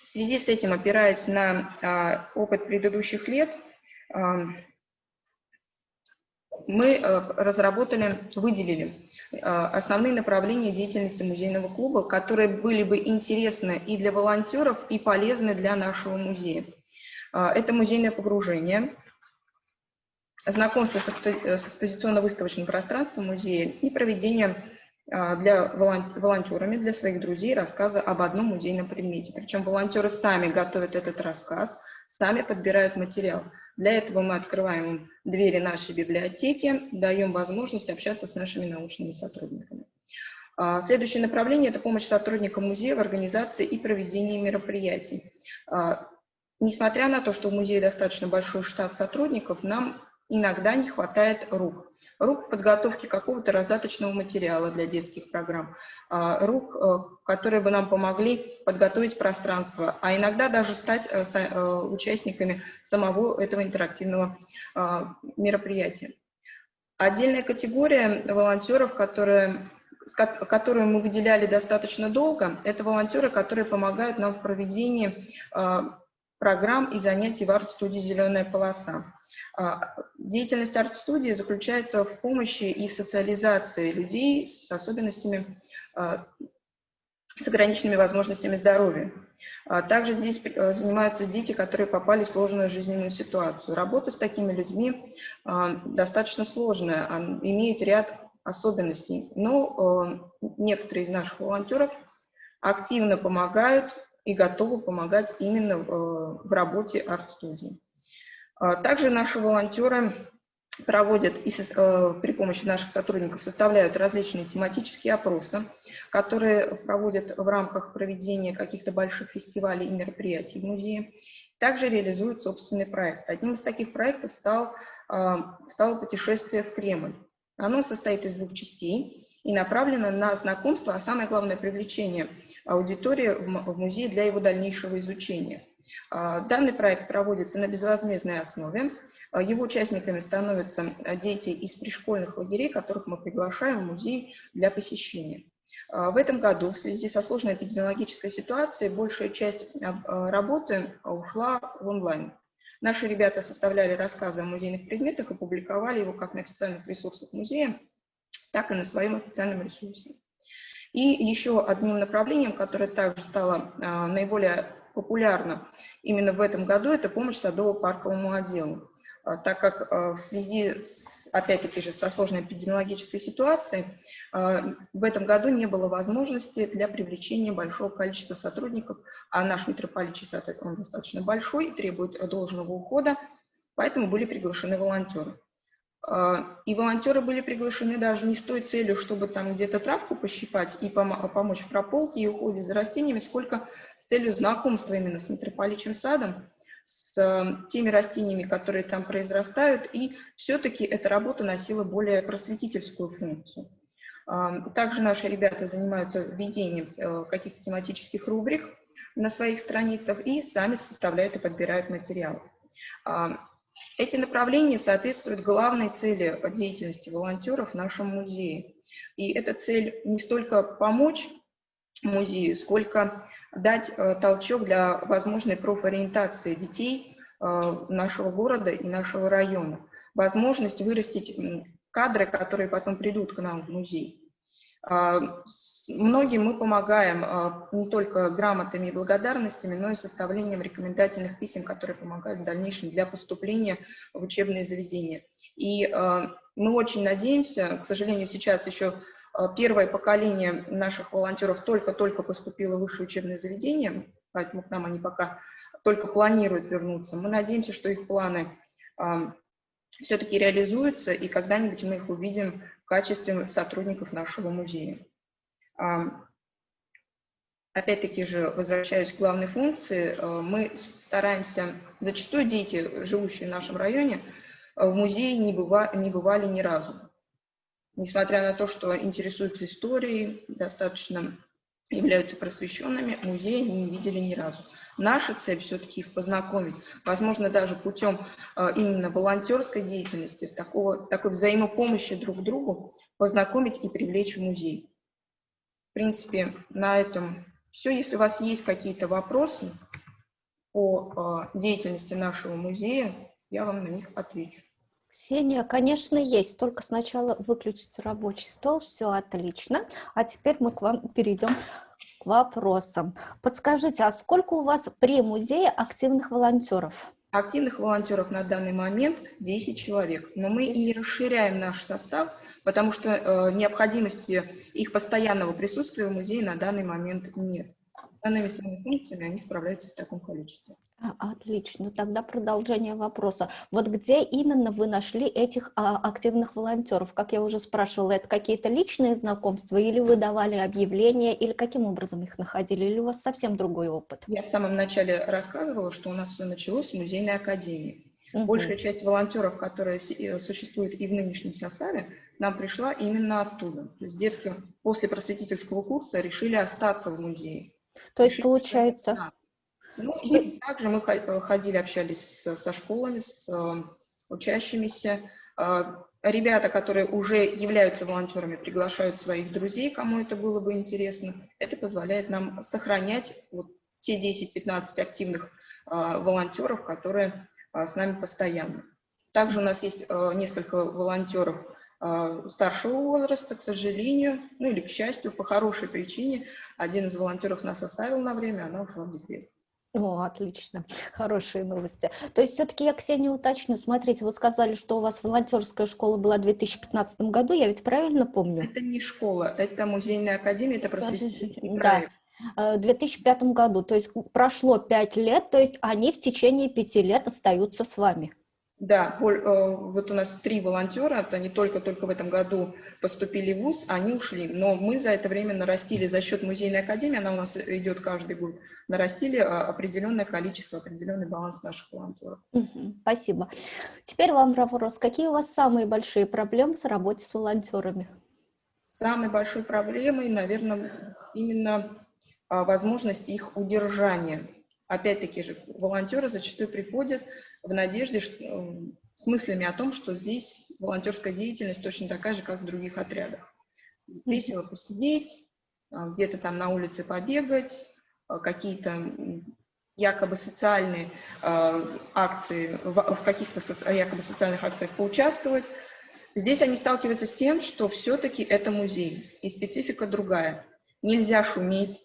связи с этим, опираясь на опыт предыдущих лет, мы выделили основные направления деятельности музейного клуба, которые были бы интересны и для волонтеров, и полезны для нашего музея. Это музейное погружение, знакомство с экспозиционно-выставочным пространством музея и проведение для волонтерами, для своих друзей рассказа об одном музейном предмете. Причем волонтеры сами готовят этот рассказ, сами подбирают материал. Для этого мы открываем двери нашей библиотеки, даем возможность общаться с нашими научными сотрудниками. Следующее направление – это помощь сотрудникам музея в организации и проведении мероприятий. Несмотря на то, что в музее достаточно большой штат сотрудников, нам иногда не хватает рук. Рук в подготовке какого-то раздаточного материала для детских программ, рук, которые бы нам помогли подготовить пространство, а иногда даже стать участниками самого этого интерактивного мероприятия. Отдельная категория волонтеров, которую мы выделяли достаточно долго, это волонтеры, которые помогают нам в проведении программ и занятий в арт-студии «Зеленая полоса». Деятельность арт-студии заключается в помощи и в социализации людей с особенностями, с ограниченными возможностями здоровья. Также здесь занимаются дети, которые попали в сложную жизненную ситуацию. Работа с такими людьми достаточно сложная, имеет ряд особенностей, но некоторые из наших волонтеров активно помогают и готовы помогать именно в работе арт-студии. Также наши волонтеры проводят и при помощи наших сотрудников составляют различные тематические опросы, которые проводят в рамках проведения каких-то больших фестивалей и мероприятий в музее. Также реализуют собственный проект. Одним из таких проектов стало путешествие в Кремль. Оно состоит из 2 частей и направлено на знакомство, а самое главное привлечение аудитории в музей для его дальнейшего изучения. Данный проект проводится на безвозмездной основе. Его участниками становятся дети из пришкольных лагерей, которых мы приглашаем в музей для посещения. В этом году, в связи со сложной эпидемиологической ситуацией, большая часть работы ушла в онлайн. Наши ребята составляли рассказы о музейных предметах и публиковали его как на официальных ресурсах музея, так и на своем официальном ресурсе. И еще одним направлением, которое также стало наиболее популярно именно в этом году, это помощь садово-парковому отделу. Так как в связи, опять-таки же, со сложной эпидемиологической ситуацией, в этом году не было возможности для привлечения большого количества сотрудников, а наш митрополичий сад, он достаточно большой и требует должного ухода, поэтому были приглашены волонтеры. И волонтеры были приглашены даже не с той целью, чтобы там где-то травку пощипать и помочь в прополке и уходе за растениями, сколько с целью знакомства именно с митрополичьим садом, с теми растениями, которые там произрастают, и все-таки эта работа носила более просветительскую функцию. Также наши ребята занимаются введением каких-то тематических рубрик на своих страницах и сами составляют и подбирают материал. Эти направления соответствуют главной цели деятельности волонтеров в нашем музее. И эта цель не столько помочь музею, сколько дать толчок для возможной профориентации детей нашего города и нашего района. Возможность вырастить кадры, которые потом придут к нам в музей. Многим мы помогаем не только грамотами и благодарностями, но и составлением рекомендательных писем, которые помогают в дальнейшем для поступления в учебные заведения. И мы очень надеемся, к сожалению, сейчас еще первое поколение наших волонтеров только-только поступило в высшее учебное заведение, поэтому к нам они пока только планируют вернуться. Мы надеемся, что их планы все-таки реализуются, и когда-нибудь мы их увидим в качестве сотрудников нашего музея. Опять-таки же, возвращаясь к главной функции, мы стараемся, зачастую дети, живущие в нашем районе, в музее не бывали ни разу. Несмотря на то, что интересуются историей, достаточно являются просвещенными, музей они не видели ни разу. Наша цель все-таки их познакомить, возможно, даже путем именно волонтерской деятельности, такой взаимопомощи друг другу, познакомить и привлечь в музей. В принципе, на этом все. Если у вас есть какие-то вопросы по деятельности нашего музея, я вам на них отвечу. Ксения, конечно, есть. Только сначала выключится рабочий стол. Все отлично. А теперь мы к вам перейдем к вопросам. Подскажите, а сколько у вас при музее активных волонтеров? Активных волонтеров на данный момент 10 человек. Но мы не расширяем наш состав, потому что необходимости их постоянного присутствия в музее на данный момент нет. С данными своими функциями они справляются в таком количестве. Отлично. Тогда продолжение вопроса. Вот где именно вы нашли этих активных волонтеров? Как я уже спрашивала, это какие-то личные знакомства, или вы давали объявления, или каким образом их находили, или у вас совсем другой опыт? Я в самом начале рассказывала, что у нас все началось в музейной академии. Большая часть волонтеров, которые существуют и в нынешнем составе, нам пришла именно оттуда. То есть детки после просветительского курса решили остаться в музее. То есть получается... Ну, и также мы ходили, общались со школами, с учащимися. Ребята, которые уже являются волонтерами, приглашают своих друзей, кому это было бы интересно. Это позволяет нам сохранять вот те 10-15 активных волонтеров, которые с нами постоянно. Также у нас есть несколько волонтеров старшего возраста, к сожалению, ну или к счастью, по хорошей причине. Один из волонтеров нас оставил на время, она ушла в декрет. О, отлично, хорошие новости. То есть все-таки я, Ксения, уточню. Смотрите, вы сказали, что у вас волонтерская школа была в 2015 году, я ведь правильно помню? Это не школа, это музейная академия, это просветительский проект. Да, в 2005 году, то есть прошло 5 лет, то есть они в течение 5 лет остаются с вами. Да, вот у нас 3 волонтера, они только-только в этом году поступили в вуз, они ушли. Но мы за это время нарастили за счет музейной академии, она у нас идет каждый год, нарастили определенное количество, определенный баланс наших волонтеров. Спасибо. Теперь вам вопрос. Какие у вас самые большие проблемы с работой с волонтерами? Самой большой проблемой, наверное, именно возможность их удержания. Опять-таки же, волонтеры зачастую приходят в надежде, с мыслями о том, что здесь волонтерская деятельность точно такая же, как в других отрядах. Весело посидеть, где-то там на улице побегать, какие-то якобы социальные акции, в каких-то якобы социальных акциях поучаствовать. Здесь они сталкиваются с тем, что все-таки это музей, и специфика другая. Нельзя шуметь,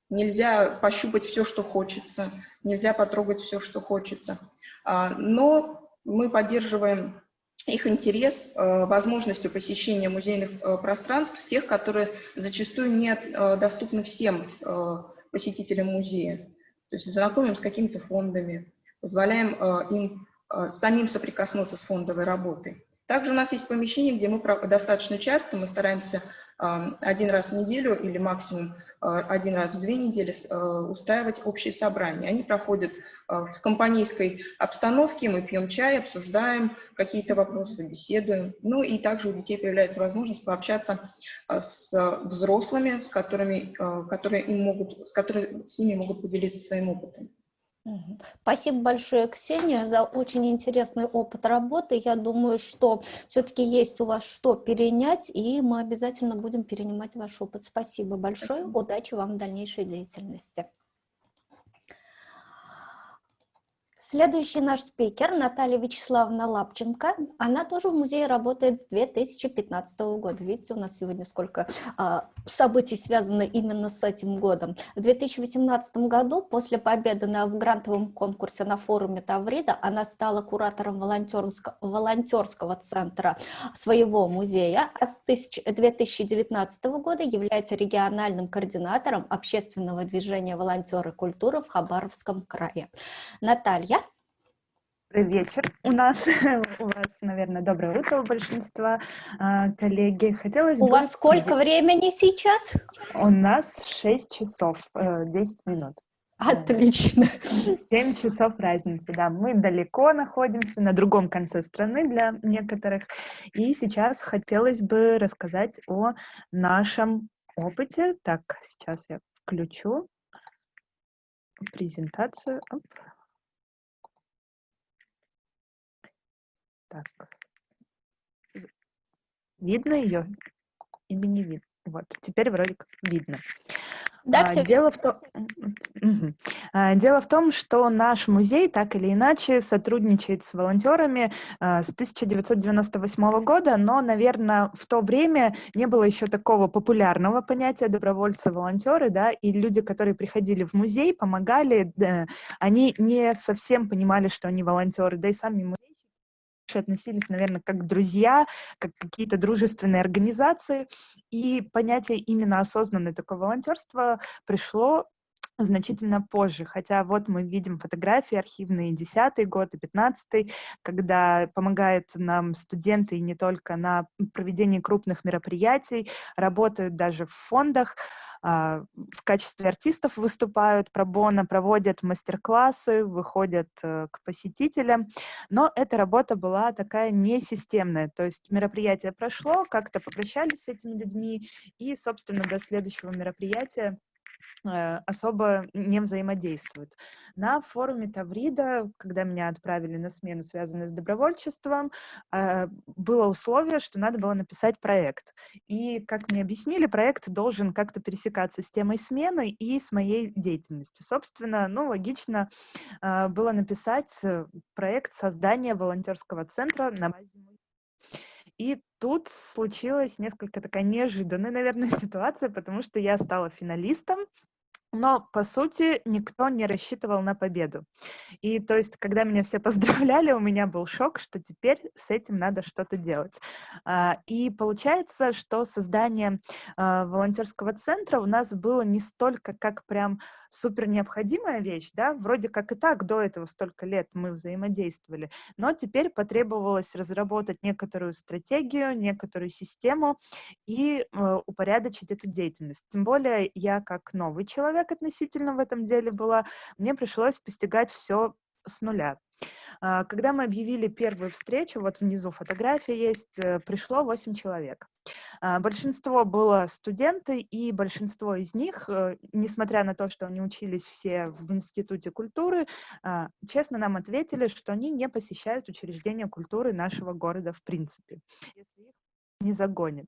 нельзя пощупать все, что хочется, нельзя потрогать все, что хочется. Но мы поддерживаем их интерес возможностью посещения музейных пространств, тех, которые зачастую не доступны всем посетителям музея. То есть знакомим с какими-то фондами, позволяем им самим соприкоснуться с фондовой работой. Также у нас есть помещение, где мы достаточно часто, мы стараемся один раз в неделю или максимум один раз в 2 недели устраивать общие собрания. Они проходят в компанейской обстановке, мы пьем чай, обсуждаем какие-то вопросы, беседуем. Ну и также у детей появляется возможность пообщаться с взрослыми, с которыми с ними могут поделиться своим опытом. Спасибо большое, Ксения, за очень интересный опыт работы. Я думаю, что все-таки есть у вас что перенять, и мы обязательно будем перенимать ваш опыт. Спасибо большое, удачи вам в дальнейшей деятельности. Следующий наш спикер Наталья Вячеславовна Лапченко. Она тоже в музее работает с 2015 года. Видите, у нас сегодня сколько событий связано именно с этим годом. В 2018 году, после победы в грантовом конкурсе на форуме Таврида, она стала куратором волонтерского центра своего музея, а с 2019 года является региональным координатором общественного движения «Волонтеры культуры» в Хабаровском крае. Наталья. Добрый вечер у нас. У вас, наверное, доброе утро у большинства коллеги. Хотелось бы... У вас сколько времени сейчас? У нас 6 часов, 10 минут. Отлично. 7 часов разницы, да. Мы далеко находимся, на другом конце страны для некоторых. И сейчас хотелось бы рассказать о нашем опыте. Так, сейчас я включу презентацию. Оп. Так. Видно ее или не видно? Вот, теперь вроде как видно. Да, все Дело в том, что наш музей так или иначе сотрудничает с волонтерами с 1998 года, но, наверное, в то время не было еще такого популярного понятия добровольцы-волонтеры, да, и люди, которые приходили в музей, помогали, да, они не совсем понимали, что они волонтеры, да и сами музеи относились, наверное, как друзья, как какие-то дружественные организации, и понятие именно осознанное такое волонтерство пришло значительно позже, хотя вот мы видим фотографии архивные 10-й год и 15-й, когда помогают нам студенты и не только на проведении крупных мероприятий, работают даже в фондах, в качестве артистов выступают пробоно, проводят мастер-классы, выходят к посетителям, но эта работа была такая несистемная, то есть мероприятие прошло, как-то попрощались с этими людьми, и, собственно, до следующего мероприятия особо не взаимодействуют. На форуме Таврида, когда меня отправили на смену, связанную с добровольчеством, было условие, что надо было написать проект. И, как мне объяснили, проект должен как-то пересекаться с темой смены и с моей деятельностью. Собственно, логично было написать проект создания волонтерского центра на базе. И тут случилась несколько такая неожиданная, наверное, ситуация, потому что я стала финалистом, но, по сути, никто не рассчитывал на победу. И, то есть, когда меня все поздравляли, у меня был шок, что теперь с этим надо что-то делать. И получается, что создание волонтерского центра у нас было не столько как прям супер необходимая вещь, да, вроде как и так до этого столько лет мы взаимодействовали, но теперь потребовалось разработать некоторую стратегию, некоторую систему и упорядочить эту деятельность. Тем более я как новый человек относительно в этом деле была, мне пришлось постигать все с нуля. Когда мы объявили первую встречу, вот внизу фотография есть, пришло 8 человек. Большинство было студенты, и большинство из них, несмотря на то, что они учились все в Институте культуры, честно нам ответили, что они не посещают учреждения культуры нашего города в принципе, если их не загонят.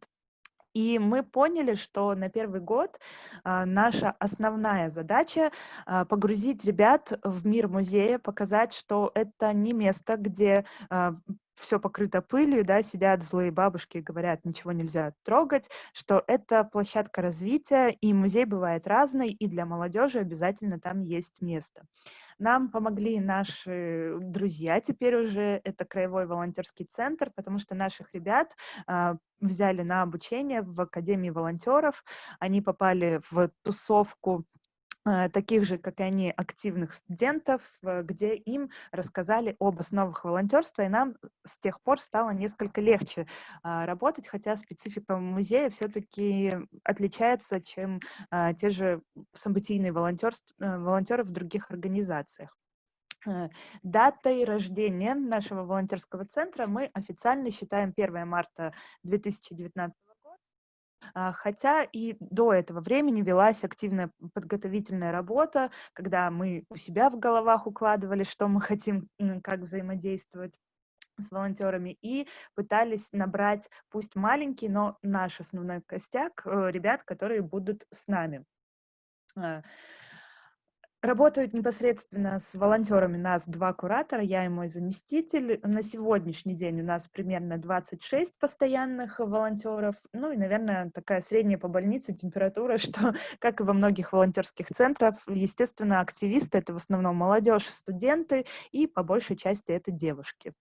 И мы поняли, что на первый год наша основная задача погрузить ребят в мир музея, показать, что это не место, где все покрыто пылью, да, сидят злые бабушки и говорят, ничего нельзя трогать, что это площадка развития, и музей бывает разный, и для молодежи обязательно там есть место. Нам помогли наши друзья, теперь уже это Краевой волонтерский центр, потому что наших ребят взяли на обучение в Академии волонтеров, они попали в тусовку таких же, как и они, активных студентов, где им рассказали об основах волонтерства, и нам с тех пор стало несколько легче работать, хотя специфика музея все-таки отличается, чем те же событийные волонтеры в других организациях. Датой рождения нашего волонтерского центра мы официально считаем 1 марта 2019 года. Хотя и до этого времени велась активная подготовительная работа, когда мы у себя в головах укладывали, что мы хотим, как взаимодействовать с волонтерами, и пытались набрать, пусть маленький, но наш основной костяк ребят, которые будут с нами. Работают непосредственно с волонтерами нас 2 куратора, я и мой заместитель. На сегодняшний день у нас примерно 26 постоянных волонтеров. Ну и, наверное, такая средняя по больнице температура, что, как и во многих волонтерских центрах, естественно, активисты — это в основном молодежь, студенты, и по большей части это девушки.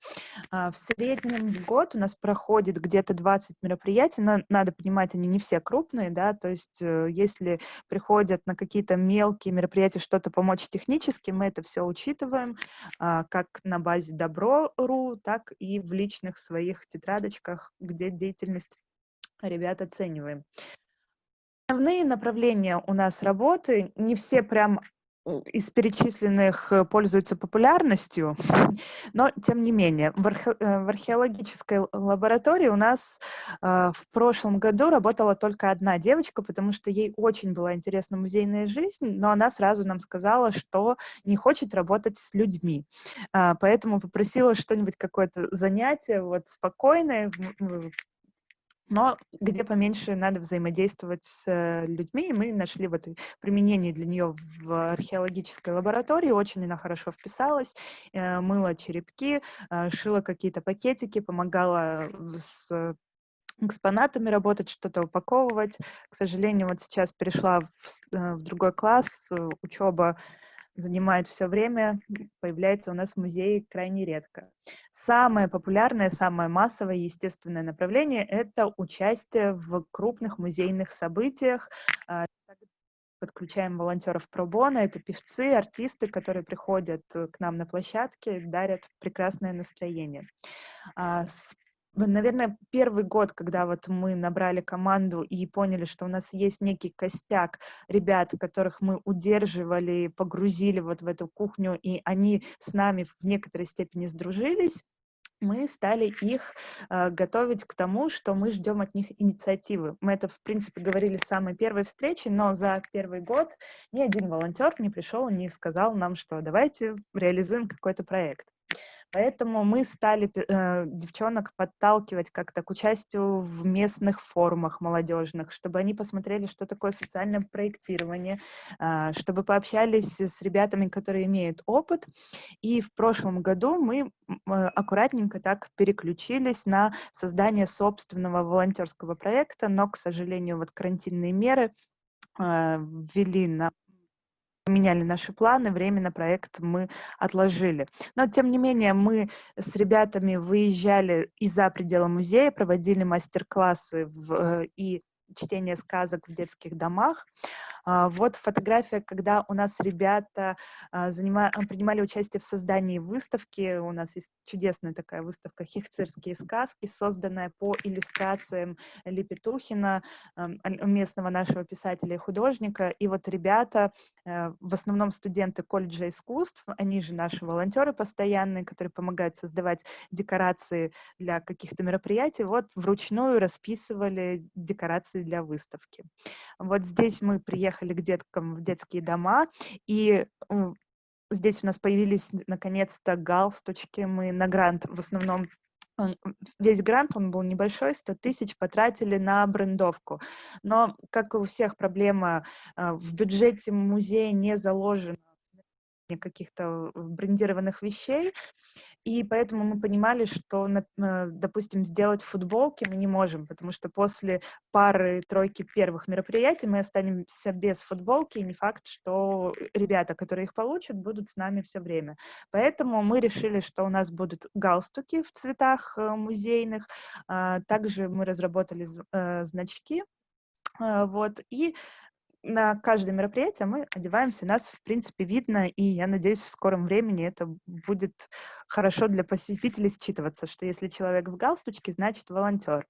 В среднем в год у нас проходит где-то 20 мероприятий, но надо понимать, они не все крупные, да, то есть если приходят на какие-то мелкие мероприятия что-то помочь технически, мы это все учитываем, как на базе Добро.ру, так и в личных своих тетрадочках, где деятельность ребят оцениваем. Основные направления у нас работы, не все прям из перечисленных пользуются популярностью, но тем не менее. В археологической лаборатории у нас в прошлом году работала только одна девочка, потому что ей очень была интересна музейная жизнь, но она сразу нам сказала, что не хочет работать с людьми. Поэтому попросила что-нибудь, какое-то занятие вот спокойное, но где поменьше надо взаимодействовать с людьми. И мы нашли вот применение для нее в археологической лаборатории. Очень она хорошо вписалась, мыла черепки, шила какие-то пакетики, помогала с экспонатами работать, что-то упаковывать. К сожалению, вот сейчас перешла в другой класс, учеба занимает все время, появляется у нас в музее крайне редко. Самое популярное, самое массовое, естественное направление — это участие в крупных музейных событиях. Подключаем волонтеров пробона, это певцы, артисты, которые приходят к нам на площадке, дарят прекрасное настроение. Наверное, первый год, когда вот мы набрали команду и поняли, что у нас есть некий костяк ребят, которых мы удерживали, погрузили вот в эту кухню, и они с нами в некоторой степени сдружились, мы стали их готовить к тому, что мы ждем от них инициативы. Мы это, в принципе, говорили с самой первой встречи, но за первый год ни один волонтер не пришел, не сказал нам, что давайте реализуем какой-то проект. Поэтому мы стали девчонок подталкивать как-то к участию в местных форумах молодежных, чтобы они посмотрели, что такое социальное проектирование, чтобы пообщались с ребятами, которые имеют опыт. И в прошлом году мы аккуратненько так переключились на создание собственного волонтерского проекта, но, к сожалению, вот карантинные меры поменяли наши планы, временно проект мы отложили. Но, тем не менее, мы с ребятами выезжали и за пределы музея, проводили мастер-классы и чтение сказок в детских домах. Вот фотография, когда у нас ребята принимали участие в создании выставки. У нас есть чудесная такая выставка «Хихцерские сказки», созданная по иллюстрациям Лепетухина, местного нашего писателя и художника. И вот ребята, в основном студенты колледжа искусств, они же наши волонтеры постоянные, которые помогают создавать декорации для каких-то мероприятий, вот вручную расписывали декорации для выставки. Вот здесь мы приехали к деткам в детские дома, и здесь у нас появились наконец-то галстучки. Мы на грант в основном, весь грант, он был небольшой, 100 тысяч потратили на брендовку. Но, как и у всех, проблема в бюджете музея не заложена каких-то брендированных вещей, и поэтому мы понимали, что, допустим, сделать футболки мы не можем, потому что после пары-тройки первых мероприятий мы останемся без футболки, и не факт, что ребята, которые их получат, будут с нами все время. Поэтому мы решили, что у нас будут галстуки в цветах музейных, также мы разработали значки, вот, и на каждое мероприятие мы одеваемся, нас, в принципе, видно, и я надеюсь, в скором времени это будет хорошо для посетителей считываться, что если человек в галстучке, значит волонтер.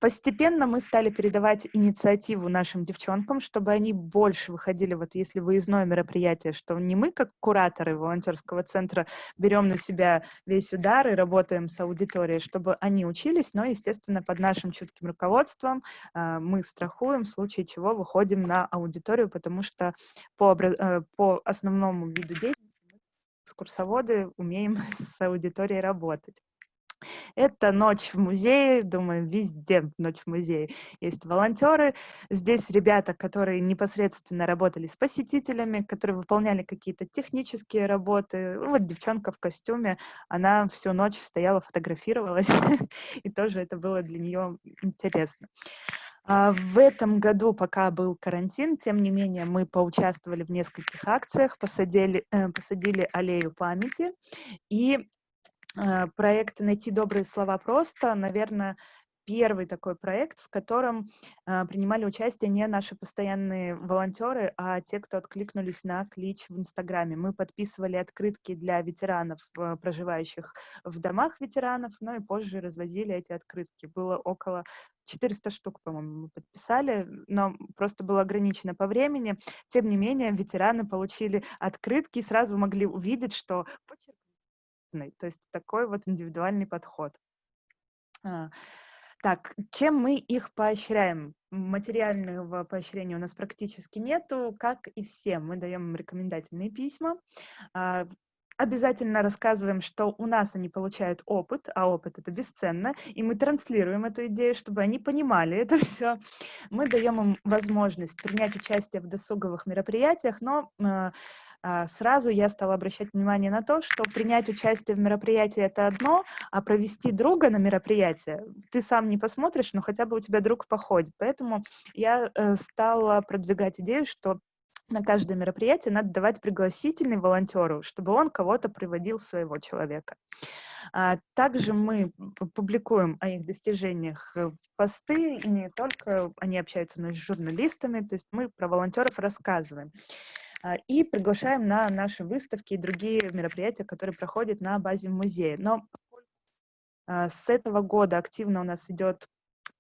Постепенно мы стали передавать инициативу нашим девчонкам, чтобы они больше выходили, вот если выездное мероприятие, что не мы, как кураторы волонтерского центра, берем на себя весь удар и работаем с аудиторией, чтобы они учились, но, естественно, под нашим чутким руководством мы страхуем, в случае чего выходим на аудиторию, потому что по основному виду деятельности экскурсоводы умеем с аудиторией работать. Это ночь в музее, думаю, везде ночь в музее есть волонтеры. Здесь ребята, которые непосредственно работали с посетителями, которые выполняли какие-то технические работы. Вот девчонка в костюме, она всю ночь стояла, фотографировалась, и тоже это было для нее интересно. В этом году, пока был карантин, тем не менее, мы поучаствовали в нескольких акциях, посадили аллею памяти, и проект «Найти добрые слова просто», наверное, первый такой проект, в котором принимали участие не наши постоянные волонтеры, а те, кто откликнулись на клич в Инстаграме. Мы подписывали открытки для ветеранов, проживающих в домах ветеранов, ну и позже развозили эти открытки. Было около 400 штук, по-моему, мы подписали, но просто было ограничено по времени. Тем не менее, ветераны получили открытки и сразу могли увидеть, что то есть такой вот индивидуальный подход. Так, чем мы их поощряем? Материального поощрения у нас практически нету, как и всем. Мы даем им рекомендательные письма. Обязательно рассказываем, что у нас они получают опыт, а опыт — это бесценно, и мы транслируем эту идею, чтобы они понимали это все. Мы даем им возможность принять участие в досуговых мероприятиях, но сразу я стала обращать внимание на то, что принять участие в мероприятии — это одно, а провести друга на мероприятие ты сам не посмотришь, но хотя бы у тебя друг походит. Поэтому я стала продвигать идею, что на каждое мероприятие надо давать пригласительный волонтеру, чтобы он кого-то приводил своего человека. Также мы публикуем о их достижениях посты, и не только они общаются, но и с журналистами, то есть мы про волонтеров рассказываем. И приглашаем на наши выставки и другие мероприятия, которые проходят на базе музея. Но с этого года активно у нас идет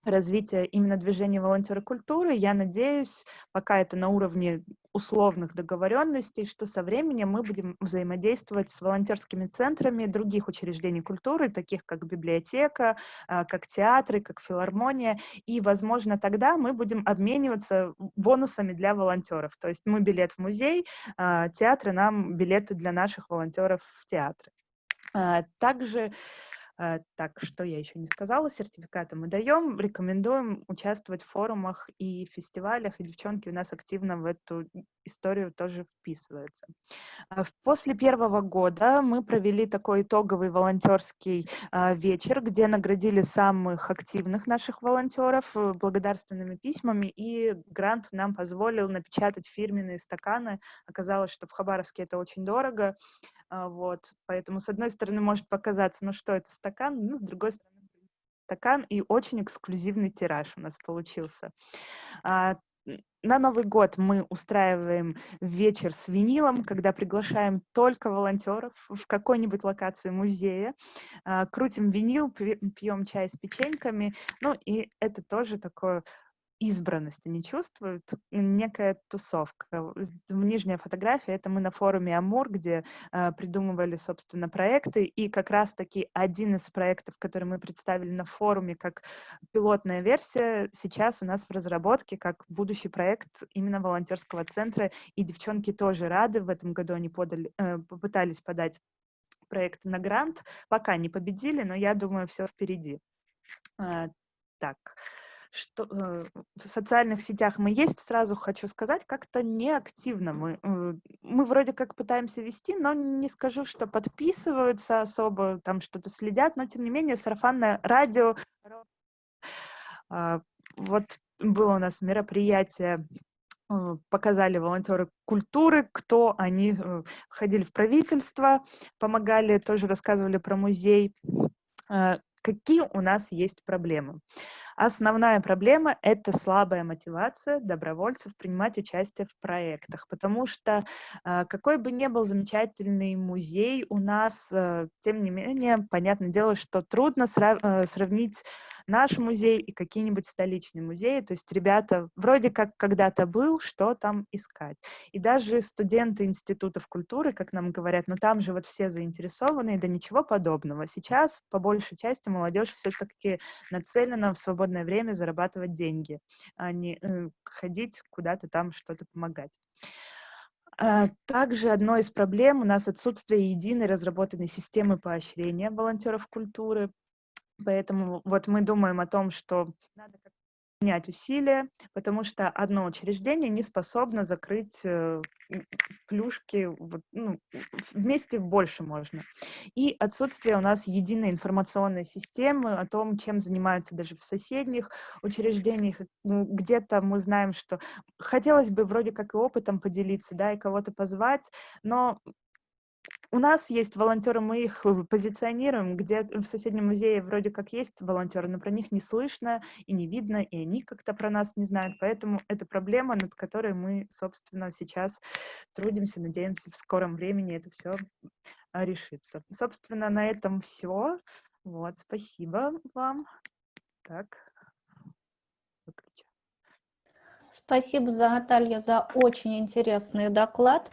развитие именно движения волонтеры культуры. Я надеюсь, пока это на уровне условных договоренностей, что со временем мы будем взаимодействовать с волонтерскими центрами других учреждений культуры, таких как библиотека, как театры, как филармония, и, возможно, тогда мы будем обмениваться бонусами для волонтеров. То есть мы билет в музей, театры нам билеты для наших волонтеров в театры. Также так, что я еще не сказала, сертификаты мы даем, рекомендуем участвовать в форумах и фестивалях, и девчонки у нас активно в эту историю тоже вписываются. После первого года мы провели такой итоговый волонтерский вечер, где наградили самых активных наших волонтеров благодарственными письмами, и грант нам позволил напечатать фирменные стаканы. Оказалось, что в Хабаровске это очень дорого. Вот, поэтому, с одной стороны, может показаться, ну что это стакан, ну, с другой стороны, стакан, и очень эксклюзивный тираж у нас получился. На Новый год мы устраиваем вечер с винилом, когда приглашаем только волонтеров в какой-нибудь локации музея, крутим винил, пьем чай с печеньками, ну и это тоже такое избранность они чувствуют, некая тусовка. Нижняя фотография — это мы на форуме «Амур», где придумывали, собственно, проекты, и как раз-таки один из проектов, который мы представили на форуме как пилотная версия, сейчас у нас в разработке как будущий проект именно волонтерского центра, и девчонки тоже рады. В этом году они попытались подать проект на грант, пока не победили, но я думаю, все впереди. Так. Что в социальных сетях мы есть, сразу хочу сказать, как-то неактивно. Мы вроде как пытаемся вести, но не скажу, что подписываются особо, там что-то следят, но тем не менее сарафанное радио. Вот было у нас мероприятие, показали волонтеры культуры, кто они, ходили в правительство, помогали, тоже рассказывали про музей. какие у нас есть проблемы? Основная проблема — это слабая мотивация добровольцев принимать участие в проектах, потому что какой бы ни был замечательный музей у нас, тем не менее, понятное дело, что трудно сравнить наш музей и какие-нибудь столичные музеи. То есть ребята вроде как когда-то был, что там искать. И даже студенты институтов культуры, как нам говорят, ну там же вот все заинтересованы, да ничего подобного. Сейчас по большей части молодежь все-таки нацелена в свободное время зарабатывать деньги, а не ходить куда-то там что-то помогать. Также одной из проблем у нас отсутствие единой разработанной системы поощрения волонтеров культуры. Поэтому вот мы думаем о том, что надо принять усилия, потому что одно учреждение не способно закрыть плюшки, вот, ну, вместе больше можно. И отсутствие у нас единой информационной системы о том, чем занимаются даже в соседних учреждениях. Ну, где-то мы знаем, что хотелось бы вроде как и опытом поделиться, да, и кого-то позвать, но у нас есть волонтеры, мы их позиционируем, где в соседнем музее вроде как есть волонтеры, но про них не слышно и не видно, и они как-то про нас не знают. Поэтому это проблема, над которой мы, собственно, сейчас трудимся, надеемся, в скором времени это все решится. Собственно, на этом все. Вот, спасибо вам. Так, выключу. Спасибо, Наталья, за очень интересный доклад.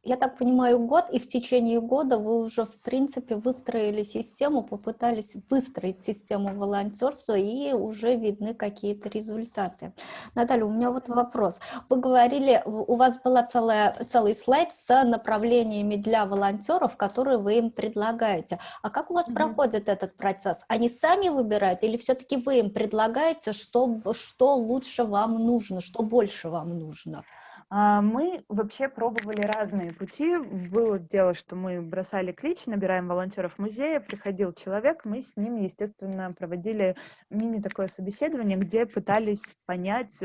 Я так понимаю, год, и в течение года вы уже, в принципе, выстроили систему, попытались выстроить систему волонтерства, и уже видны какие-то результаты. Наталья, у меня вот вопрос. Вы говорили, у вас был целый слайд с направлениями для волонтеров, которые вы им предлагаете. А как у вас проходит этот процесс? Они сами выбирают или все-таки вы им предлагаете, что лучше вам нужно, что больше вам нужно? Мы вообще пробовали разные пути. Было дело, что мы бросали клич, набираем волонтеров музея, приходил человек, мы с ним, естественно, проводили мини-такое собеседование, где пытались понять,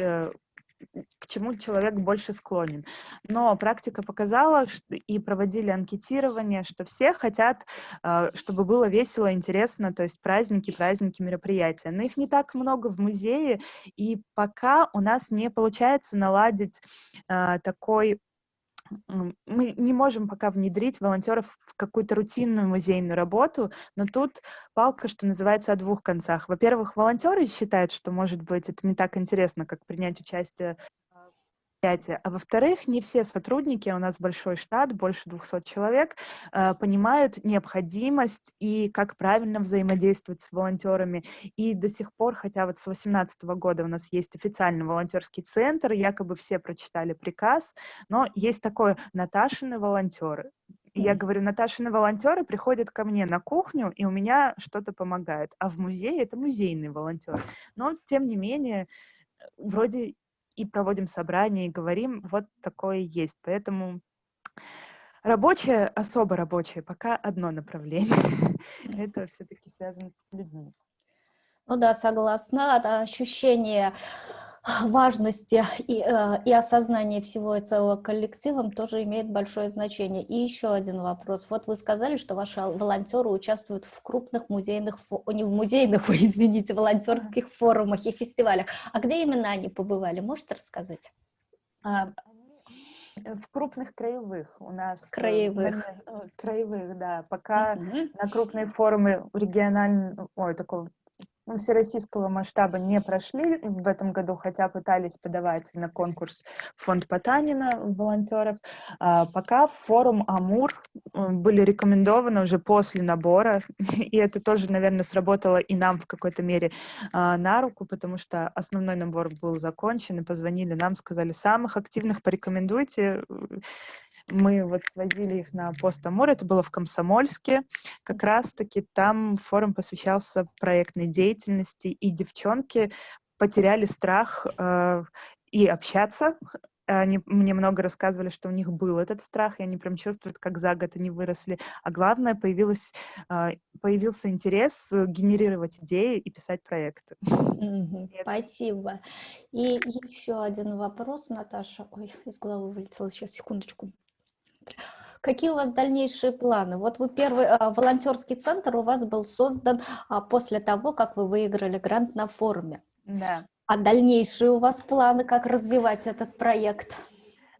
к чему человек больше склонен. Но практика показала, и проводили анкетирование, что все хотят, чтобы было весело, интересно, то есть праздники, мероприятия. Но их не так много в музее, и пока у нас не получается наладить такой... Мы не можем пока внедрить волонтеров в какую-то рутинную музейную работу, но тут палка, что называется, о двух концах. Во-первых, волонтеры считают, что, может быть, это не так интересно, как принять участие в мероприятии, а во-вторых, не все сотрудники, у нас большой штат, больше 200 человек, понимают необходимость и как правильно взаимодействовать с волонтерами. И до сих пор, хотя вот с 2018 года у нас есть официальный волонтерский центр, якобы все прочитали приказ, но есть такое Наташины волонтеры. И я говорю, Наташины волонтеры приходят ко мне на кухню, и у меня что-то помогает. А в музее это музейные волонтеры. Но, тем не менее, вроде и проводим собрания, и говорим, вот такое есть. Поэтому рабочее, особо рабочее, пока одно направление. Это все-таки связано с людьми. Ну да, согласна. Это ощущение важности и осознания всего этого коллективом тоже имеет большое значение. И еще один вопрос. Вот вы сказали, что ваши волонтеры участвуют в крупных музейных, не в музейных, извините, волонтерских форумах и фестивалях. А где именно они побывали? Можете рассказать? В крупных краевых у нас. Краевых. Краевых, да. Пока на крупные форумы регионального, такого всероссийского масштаба не прошли в этом году, хотя пытались подавать на конкурс фонд Потанина волонтеров. Пока в форум Амур были рекомендованы уже после набора, и это тоже, наверное, сработало и нам в какой-то мере на руку, потому что основной набор был закончен, и позвонили нам, сказали, самых активных порекомендуйте. Мы вот свозили их на пост Амур, это было в Комсомольске. Как раз-таки там форум посвящался проектной деятельности, и девчонки потеряли страх и общаться. Они мне много рассказывали, что у них был этот страх, и они прям чувствуют, как за год они выросли. А главное, появился интерес генерировать идеи и писать проекты. Спасибо. И еще один вопрос, Наташа. Ой, из головы вылетело, сейчас, секундочку. Какие у вас дальнейшие планы? Вот вы первый волонтерский центр у вас был создан после того, как вы выиграли грант на форуме. Да. А дальнейшие у вас планы, как развивать этот проект?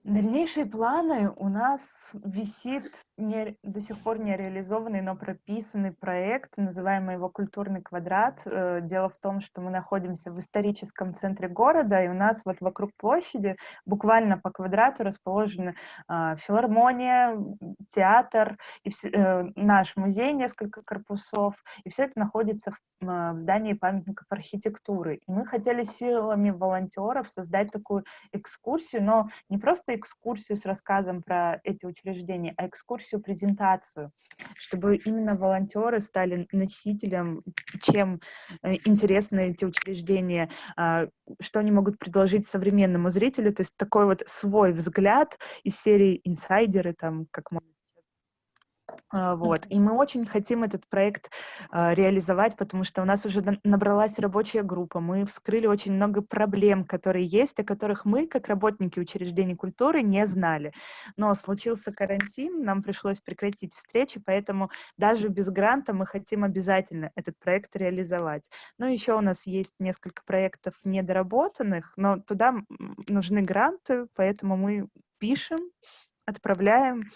Дальнейшие планы у нас висит до сих пор не реализованный, но прописанный проект, называемый его «Культурный квадрат». Дело в том, что мы находимся в историческом центре города, и у нас вот вокруг площади буквально по квадрату расположены филармония, театр, и наш музей, несколько корпусов, и все это находится в здании памятников архитектуры. И мы хотели силами волонтеров создать такую экскурсию, но не просто экскурсию с рассказом про эти учреждения, а экскурсию-презентацию, чтобы именно волонтеры стали носителем, чем интересны эти учреждения, что они могут предложить современному зрителю, то есть такой вот свой взгляд из серии «Инсайдеры», там, как мы. Вот. И мы очень хотим этот проект реализовать, потому что у нас уже набралась рабочая группа, мы вскрыли очень много проблем, которые есть, о которых мы, как работники учреждений культуры, не знали. Но случился карантин, нам пришлось прекратить встречи, поэтому даже без гранта мы хотим обязательно этот проект реализовать. Ну, еще у нас есть несколько проектов недоработанных, но туда нужны гранты, поэтому мы пишем, отправляем.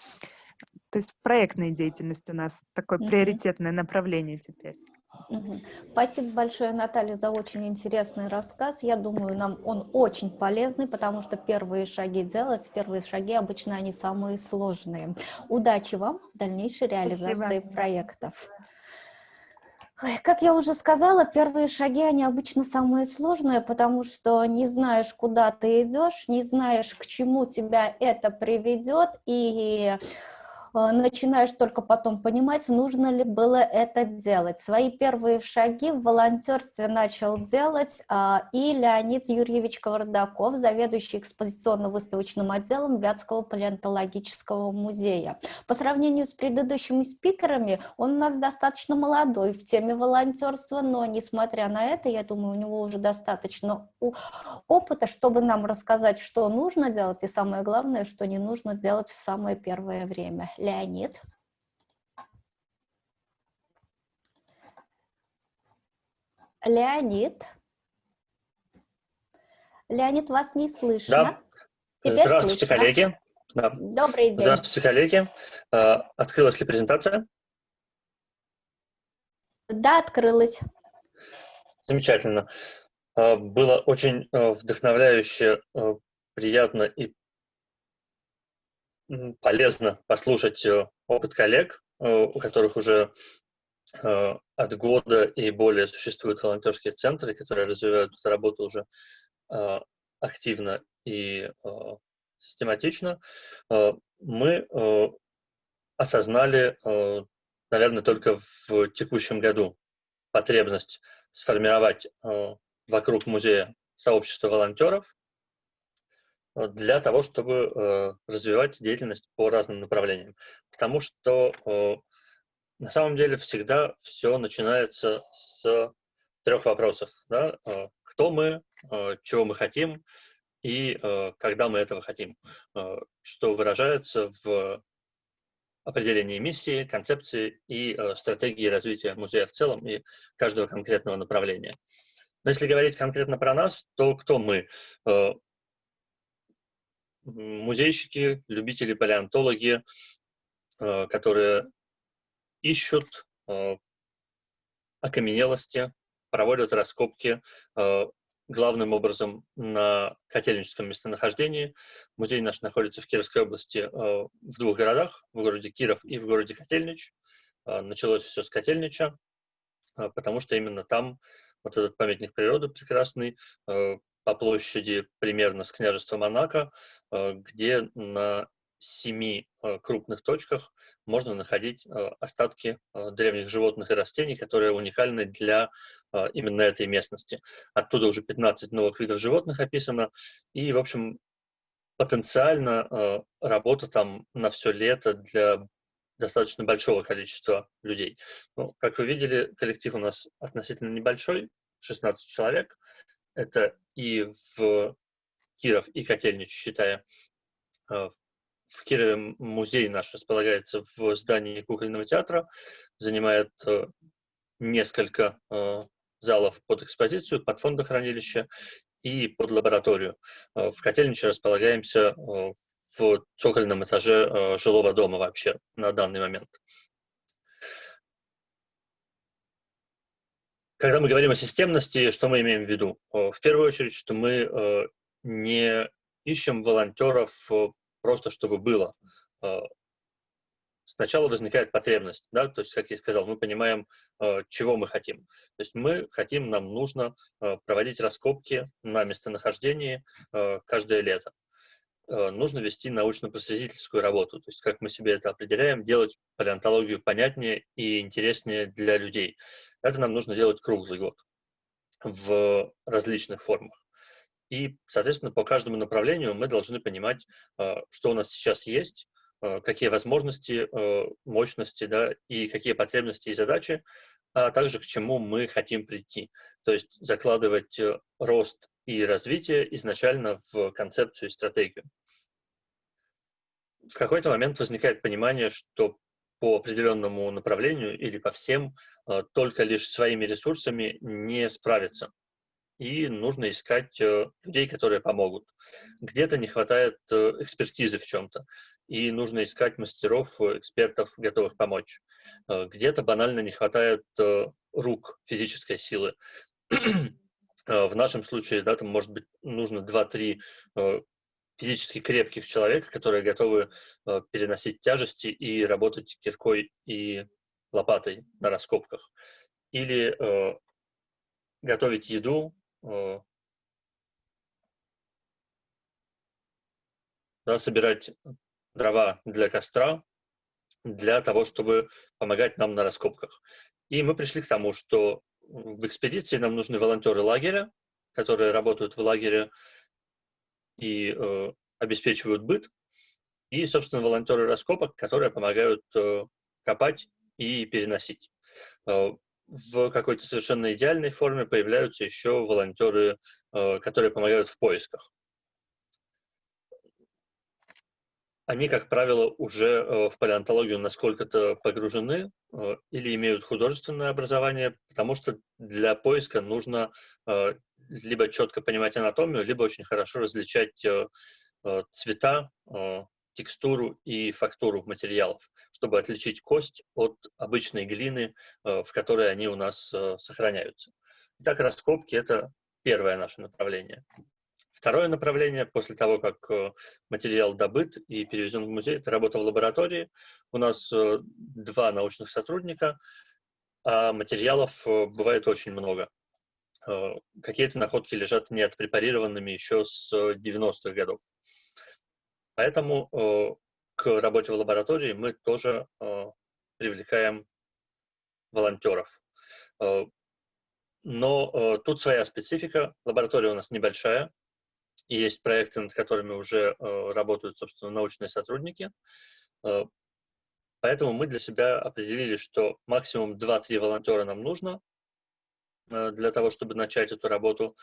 То есть проектная деятельность у нас такое приоритетное направление теперь. Спасибо большое, Наталья, за очень интересный рассказ. Я думаю, нам он очень полезный, потому что первые шаги обычно они самые сложные. Удачи вам в дальнейшей реализации проектов. Как я уже сказала, первые шаги, они обычно самые сложные, потому что не знаешь, куда ты идешь, не знаешь, к чему тебя это приведет, и начинаешь только потом понимать, нужно ли было это делать. Свои первые шаги в волонтерстве начал делать и Леонид Юрьевич Кавардаков, заведующий экспозиционно-выставочным отделом Вятского палеонтологического музея. По сравнению с предыдущими спикерами, он у нас достаточно молодой в теме волонтерства, но несмотря на это, я думаю, у него уже достаточно опыта, чтобы нам рассказать, что нужно делать, и самое главное, что не нужно делать в самое первое время. Леонид. Леонид, вас не слышно. Да. Теперь Здравствуйте, слышно. коллеги. Да. Добрый день. Здравствуйте, коллеги. Открылась ли презентация? Да, открылась. Замечательно. Было очень вдохновляюще, приятно и полезно послушать опыт коллег, у которых уже от года и более существуют волонтерские центры, которые развивают эту работу уже активно и систематично. Мы осознали, наверное, только в текущем году потребность сформировать вокруг музея сообщество волонтеров для того, чтобы развивать деятельность по разным направлениям. Потому что на самом деле всегда все начинается с 3 вопросов. Да? Кто мы, чего мы хотим и когда мы этого хотим. Что выражается в определении миссии, концепции и стратегии развития музея в целом и каждого конкретного направления. Но если говорить конкретно про нас, то кто мы? Музейщики, любители, палеонтологи, которые ищут окаменелости, проводят раскопки главным образом на Котельническом местонахождении. Музей наш находится в Кировской области в 2 городах, в городе Киров и в городе Котельнич. Началось все с Котельнича, потому что именно там вот этот памятник природы прекрасный, по площади примерно с княжества Монако, где на 7 крупных точках можно находить остатки древних животных и растений, которые уникальны для именно этой местности. Оттуда уже 15 новых видов животных описано, и, в общем, потенциально работа там на все лето для достаточно большого количества людей. Ну, как вы видели, коллектив у нас относительно небольшой, 16 человек. Это и в Киров, и Котельнич, считая В Кирове музей наш располагается в здании кукольного театра, занимает несколько залов под экспозицию, под фондохранилище и под лабораторию. В Котельниче располагаемся в цокольном этаже жилого дома вообще на данный момент. Когда мы говорим о системности, что мы имеем в виду? В первую очередь, что мы не ищем волонтеров просто чтобы было. Сначала возникает потребность, да, то есть, как я сказал, мы понимаем, чего мы хотим. То есть мы хотим, нам нужно проводить раскопки на местонахождении каждое лето. Нужно вести научно-просветительскую работу, то есть, как мы себе это определяем, делать палеонтологию понятнее и интереснее для людей. Это нам нужно делать круглый год в различных формах. И, соответственно, по каждому направлению мы должны понимать, что у нас сейчас есть, какие возможности, мощности, да, и какие потребности и задачи, а также к чему мы хотим прийти. То есть закладывать рост и развитие изначально в концепцию и стратегию. В какой-то момент возникает понимание, что по определенному направлению или по всем только лишь своими ресурсами не справиться. И нужно искать людей, которые помогут. Где-то не хватает экспертизы в чем-то, и нужно искать мастеров, экспертов, готовых помочь. Где-то банально не хватает рук, физической силы. В нашем случае, да, там может быть нужно 2-3 физически крепких человека, которые готовы переносить тяжести и работать киркой и лопатой на раскопках. Или готовить еду, да, собирать дрова для костра, для того, чтобы помогать нам на раскопках. И мы пришли к тому, что в экспедиции нам нужны волонтеры лагеря, которые работают в лагере и обеспечивают быт, и, собственно, волонтеры раскопок, которые помогают копать и переносить. В какой-то совершенно идеальной форме появляются еще волонтеры, которые помогают в поисках. Они, как правило, уже в палеонтологию насколько-то погружены или имеют художественное образование, потому что для поиска нужно либо четко понимать анатомию, либо очень хорошо различать цвета, текстуру и фактуру материалов, чтобы отличить кость от обычной глины, в которой они у нас сохраняются. Итак, раскопки — это первое наше направление. Второе направление, после того, как материал добыт и перевезен в музей, это работа в лаборатории. У нас 2 научных сотрудника, а материалов бывает очень много. Какие-то находки лежат неотпрепарированными еще с 90-х годов. Поэтому к работе в лаборатории мы тоже привлекаем волонтеров. Но тут своя специфика. Лаборатория у нас небольшая, и есть проекты, над которыми уже работают, собственно, научные сотрудники. Поэтому мы для себя определили, что максимум 2-3 волонтера нам нужно для того, чтобы начать эту работу.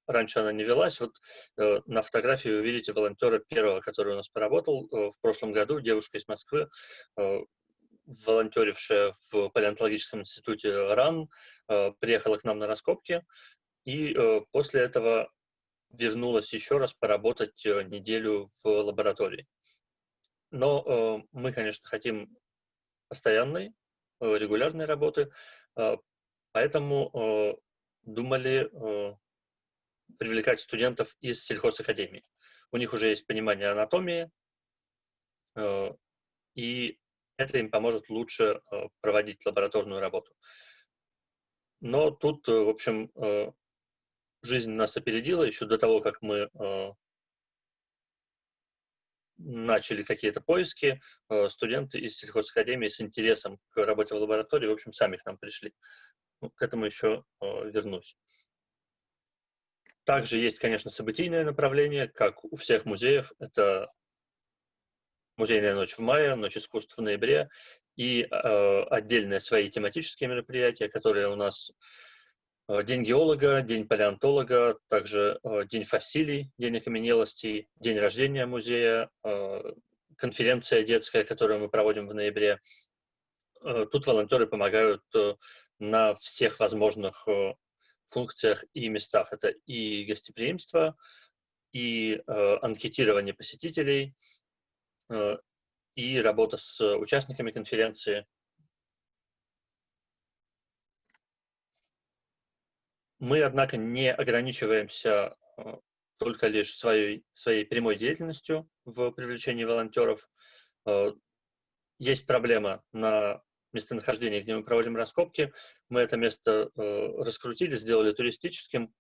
Раньше она не велась. Вот на фотографии вы видите волонтера первого, который у нас поработал в прошлом году, девушка из Москвы, волонтерившая в палеонтологическом институте РАН, приехала к нам на раскопки и после этого вернулась еще раз поработать неделю в лаборатории. Но мы, конечно, хотим постоянной, регулярной работы, поэтому думали привлекать студентов из сельхозакадемии. У них уже есть понимание анатомии, и это им поможет лучше проводить лабораторную работу. Но тут, в общем, жизнь нас опередила еще до того, как мы начали какие-то поиски. Студенты из сельхозакадемии с интересом к работе в лаборатории, в общем, сами к нам пришли. К этому еще вернусь. Также есть, конечно, событийное направление, как у всех музеев. Это музейная ночь в мае, ночь искусств в ноябре и отдельные свои тематические мероприятия, которые у нас День геолога, День палеонтолога, также День фасилий, День окаменелостей, День рождения музея, конференция детская, которую мы проводим в ноябре. Тут волонтеры помогают на всех возможных функциях и местах. Это и гостеприимство, и анкетирование посетителей, и работа с участниками конференции. Мы, однако, не ограничиваемся только лишь своей прямой деятельностью в привлечении волонтеров. Есть проблема на местонахождении, где мы проводим раскопки. Мы это место раскрутили, сделали туристическим.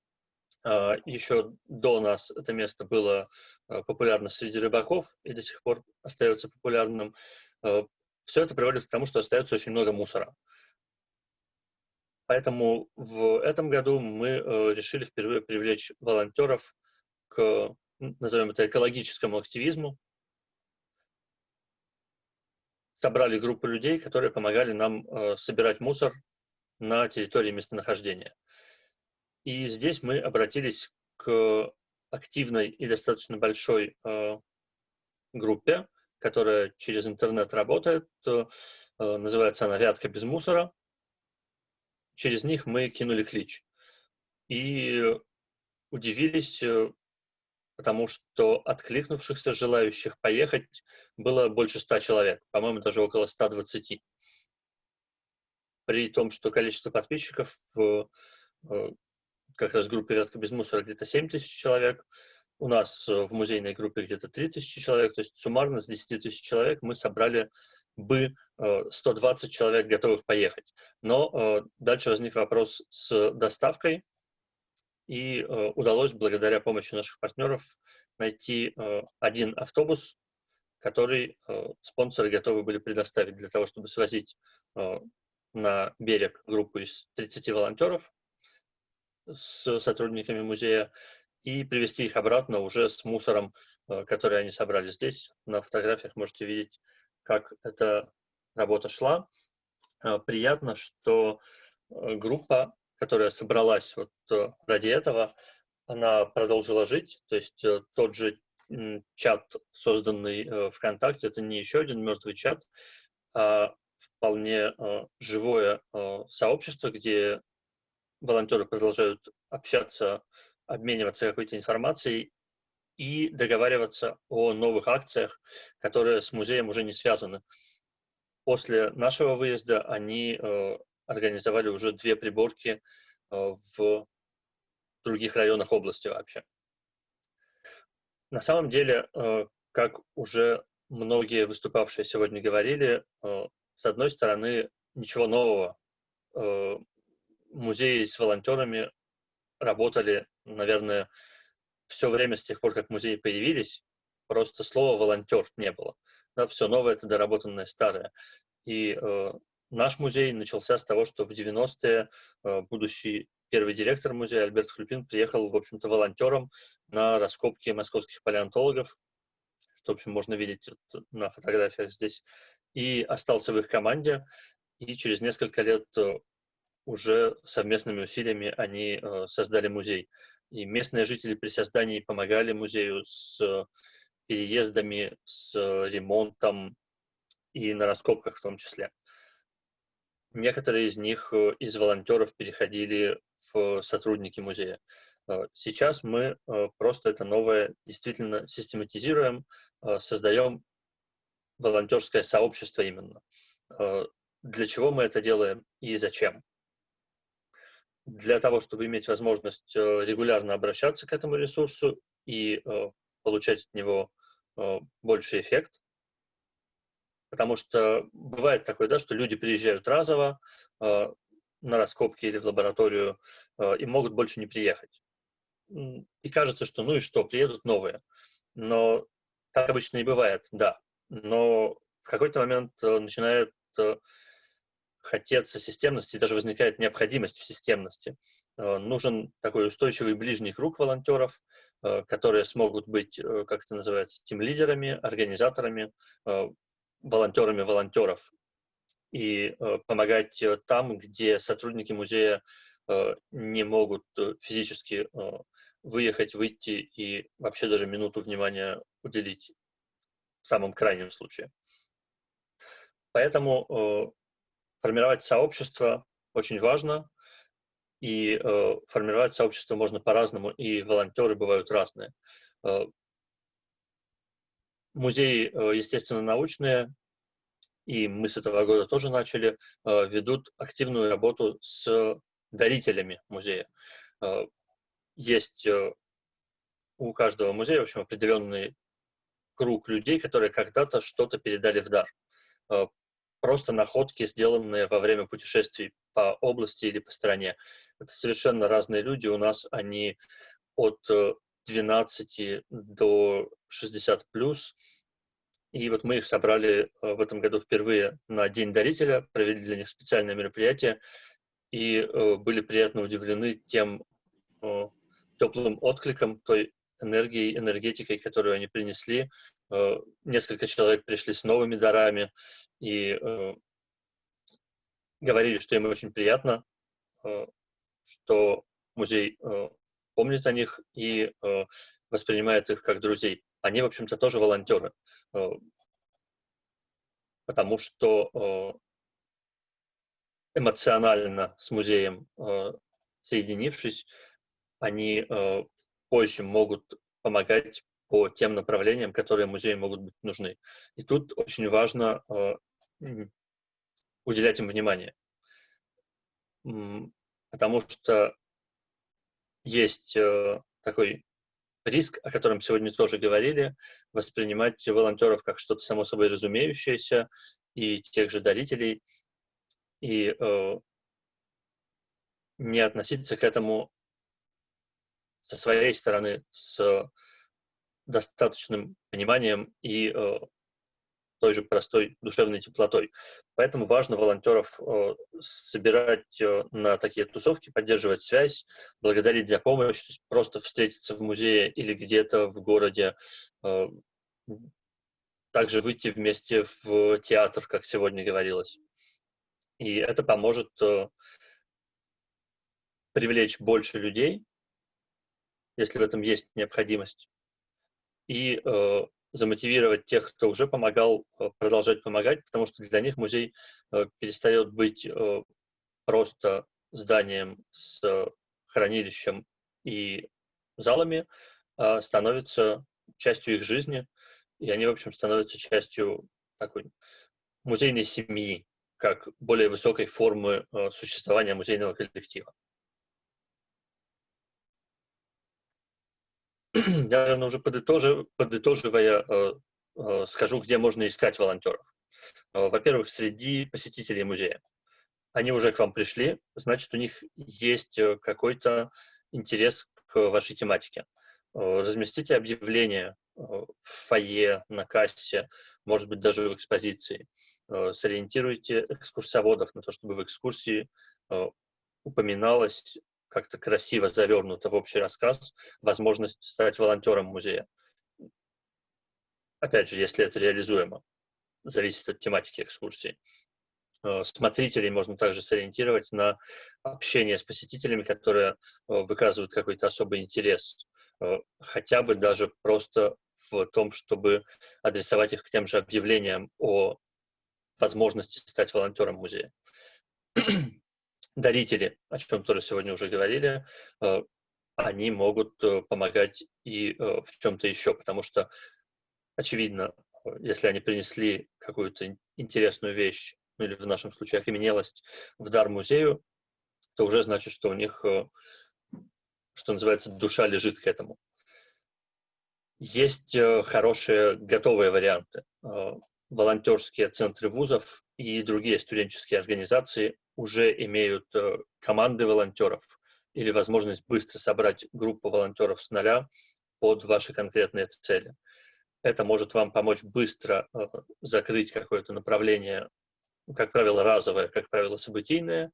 Еще до нас это место было популярно среди рыбаков и до сих пор остается популярным. Все это приводит к тому, что остается очень много мусора. Поэтому в этом году мы решили впервые привлечь волонтеров к, назовем это, экологическому активизму. Собрали группу людей, которые помогали нам собирать мусор на территории местонахождения. И здесь мы обратились к активной и достаточно большой группе, которая через интернет работает. Называется она «Вятка без мусора». Через них мы кинули клич. И удивились, потому что откликнувшихся, желающих поехать, было больше 100 человек, по-моему, даже около 120. При том, что количество подписчиков в как раз в группе «Вятка без мусора» где-то 7 тысяч человек, у нас в музейной группе где-то 3 тысячи человек, то есть суммарно с 10 тысяч человек мы собрали бы 120 человек, готовых поехать. Но дальше возник вопрос с доставкой, и удалось, благодаря помощи наших партнеров, найти один автобус, который спонсоры готовы были предоставить для того, чтобы свозить на берег группу из 30 волонтеров с сотрудниками музея и привезти их обратно уже с мусором, который они собрали здесь. На фотографиях можете видеть, как эта работа шла. Приятно, что группа, которая собралась вот ради этого, она продолжила жить. То есть тот же чат, созданный ВКонтакте, это не еще один мертвый чат, а вполне живое сообщество, где волонтеры продолжают общаться, обмениваться какой-то информацией и договариваться о новых акциях, которые с музеем уже не связаны. После нашего выезда они организовали уже 2 приборки в других районах области вообще. На самом деле, как уже многие выступавшие сегодня говорили, с одной стороны, ничего нового. Музеи с волонтерами работали, наверное, все время с тех пор, как музеи появились, просто слова «волонтер» не было. Да, все новое — это доработанное старое. И наш музей начался с того, что в 90-е будущий первый директор музея Альберт Хлюпин приехал, в общем-то, волонтером на раскопки московских палеонтологов, что, в общем, можно видеть на фотографиях здесь, и остался в их команде. И через несколько лет уже совместными усилиями они создали музей. И местные жители при создании помогали музею с переездами, с ремонтом и на раскопках в том числе. Некоторые из них, из волонтеров, переходили в сотрудники музея. Сейчас мы просто это новое действительно систематизируем, создаем волонтерское сообщество именно. Для чего мы это делаем и зачем? Для того, чтобы иметь возможность регулярно обращаться к этому ресурсу и получать от него больший эффект. Потому что бывает такое, да, что люди приезжают разово на раскопки или в лабораторию и могут больше не приехать. И кажется, что ну и что, приедут новые. Но так обычно и бывает, да. Но в какой-то момент начинает хотеться системности, и даже возникает необходимость в системности. Нужен такой устойчивый ближний круг волонтеров, которые смогут быть, как это называется, тимлидерами, организаторами, волонтерами волонтеров и помогать там, где сотрудники музея не могут физически выехать, выйти и вообще даже минуту внимания уделить в самом крайнем случае. Поэтому формировать сообщество очень важно, и формировать сообщество можно по-разному, и волонтеры бывают разные. Музеи естественно-научные, и мы с этого года тоже начали, ведут активную работу с дарителями музея. Есть у каждого музея, в общем, определенный круг людей, которые когда-то что-то передали в дар. Просто находки, сделанные во время путешествий по области или по стране. Это совершенно разные люди. У нас они от 12 до 60 плюс. И вот мы их собрали в этом году впервые на День дарителя, провели для них специальное мероприятие и были приятно удивлены тем теплым откликом, той энергией, энергетикой, которую они принесли. Несколько человек пришли с новыми дарами и говорили, что им очень приятно, что музей помнит о них и воспринимает их как друзей. Они, в общем-то, тоже волонтеры, потому что эмоционально с музеем соединившись, они позже могут помогать по тем направлениям, которые музею могут быть нужны. И тут очень важно уделять им внимание, потому что есть такой риск, о котором сегодня тоже говорили, воспринимать волонтеров как что-то само собой разумеющееся, и тех же дарителей, и не относиться к этому со своей стороны с достаточным пониманием и той же простой душевной теплотой. Поэтому важно волонтеров собирать на такие тусовки, поддерживать связь, благодарить за помощь, то есть просто встретиться в музее или где-то в городе, также выйти вместе в театр, как сегодня говорилось. И это поможет привлечь больше людей, если в этом есть необходимость, и замотивировать тех, кто уже помогал, продолжать помогать, потому что для них музей перестает быть просто зданием с хранилищем и залами, а становится частью их жизни, и они, в общем, становятся частью такой музейной семьи, как более высокой формы существования музейного коллектива. Я, наверное, уже подытоживая, скажу, где можно искать волонтеров. Во-первых, среди посетителей музея. Они уже к вам пришли, значит, у них есть какой-то интерес к вашей тематике. Разместите объявление в фойе, на кассе, может быть, даже в экспозиции. Сориентируйте экскурсоводов на то, чтобы в экскурсии упоминалось как-то красиво завернуто в общий рассказ возможность стать волонтером музея. Опять же, если это реализуемо, зависит от тематики экскурсии. Смотрителей можно также сориентировать на общение с посетителями, которые выказывают какой-то особый интерес, хотя бы даже просто в том, чтобы адресовать их к тем же объявлениям о возможности стать волонтером музея. Дарители, о чем тоже сегодня уже говорили, они могут помогать и в чем-то еще, потому что, очевидно, если они принесли какую-то интересную вещь, ну или в нашем случае окаменелость, в дар музею, то уже значит, что у них, что называется, душа лежит к этому. Есть хорошие готовые варианты. Волонтерские центры вузов и другие студенческие организации уже имеют команды волонтеров или возможность быстро собрать группу волонтеров с нуля под ваши конкретные цели. Это может вам помочь быстро закрыть какое-то направление, как правило, разовое, как правило, событийное,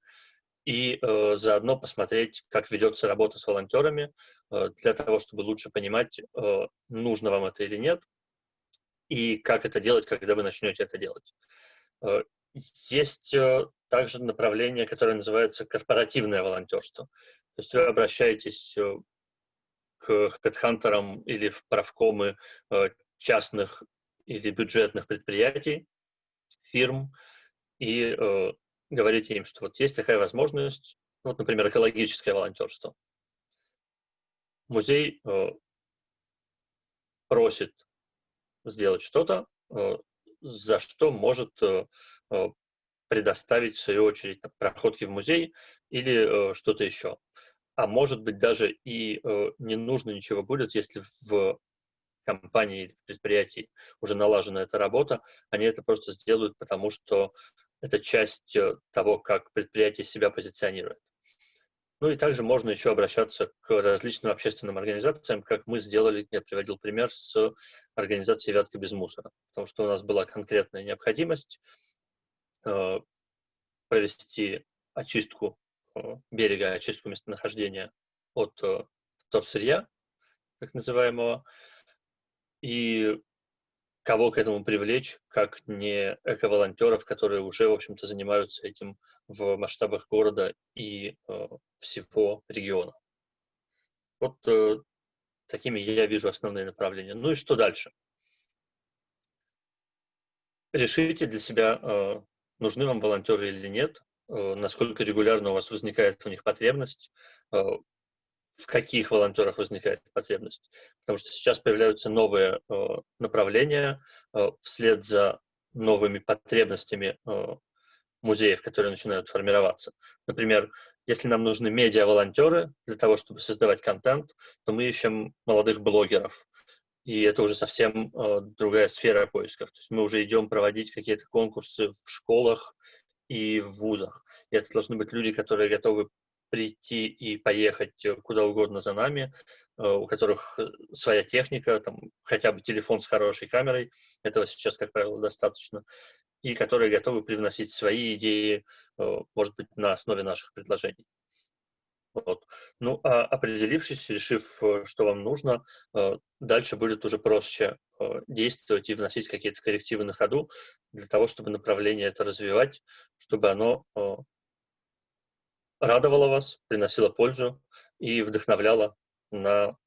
и заодно посмотреть, как ведется работа с волонтерами, для того, чтобы лучше понимать, нужно вам это или нет, и как это делать, когда вы начнете это делать. Есть также направление, которое называется корпоративное волонтерство. То есть вы обращаетесь к хедхантерам или в правкомы частных или бюджетных предприятий, фирм, и говорите им, что вот есть такая возможность, вот, например, экологическое волонтерство. Музей просит сделать что-то, за что может предоставить, в свою очередь, проходки в музей или что-то еще. А может быть, даже и не нужно ничего будет, если в компании, в предприятии уже налажена эта работа, они это просто сделают, потому что это часть того, как предприятие себя позиционирует. Ну и также можно еще обращаться к различным общественным организациям, как мы сделали, я приводил пример с организацией «Вятка без мусора», потому что у нас была конкретная необходимость провести очистку берега, очистку местонахождения от вторсырья, так называемого, и кого к этому привлечь, как не эко-волонтеров, которые уже, в общем-то, занимаются этим в масштабах города и всего региона. Вот такими я вижу основные направления. Ну и что дальше? Решите для себя, нужны вам волонтеры или нет, насколько регулярно у вас возникает в них потребность, в каких волонтерах возникает потребность. Потому что сейчас появляются новые направления вслед за новыми потребностями музеев, которые начинают формироваться. Например, если нам нужны медиа-волонтеры для того, чтобы создавать контент, то мы ищем молодых блогеров. И это уже совсем другая сфера поисков. То есть мы уже идем проводить какие-то конкурсы в школах и в вузах. И это должны быть люди, которые готовы прийти и поехать куда угодно за нами, у которых своя техника, там, хотя бы телефон с хорошей камерой, этого сейчас, как правило, достаточно, и которые готовы привносить свои идеи, может быть, на основе наших предложений. Вот. Ну, а определившись, решив, что вам нужно, дальше будет уже проще действовать и вносить какие-то коррективы на ходу для того, чтобы направление это развивать, чтобы оно радовало вас, приносило пользу и вдохновляло на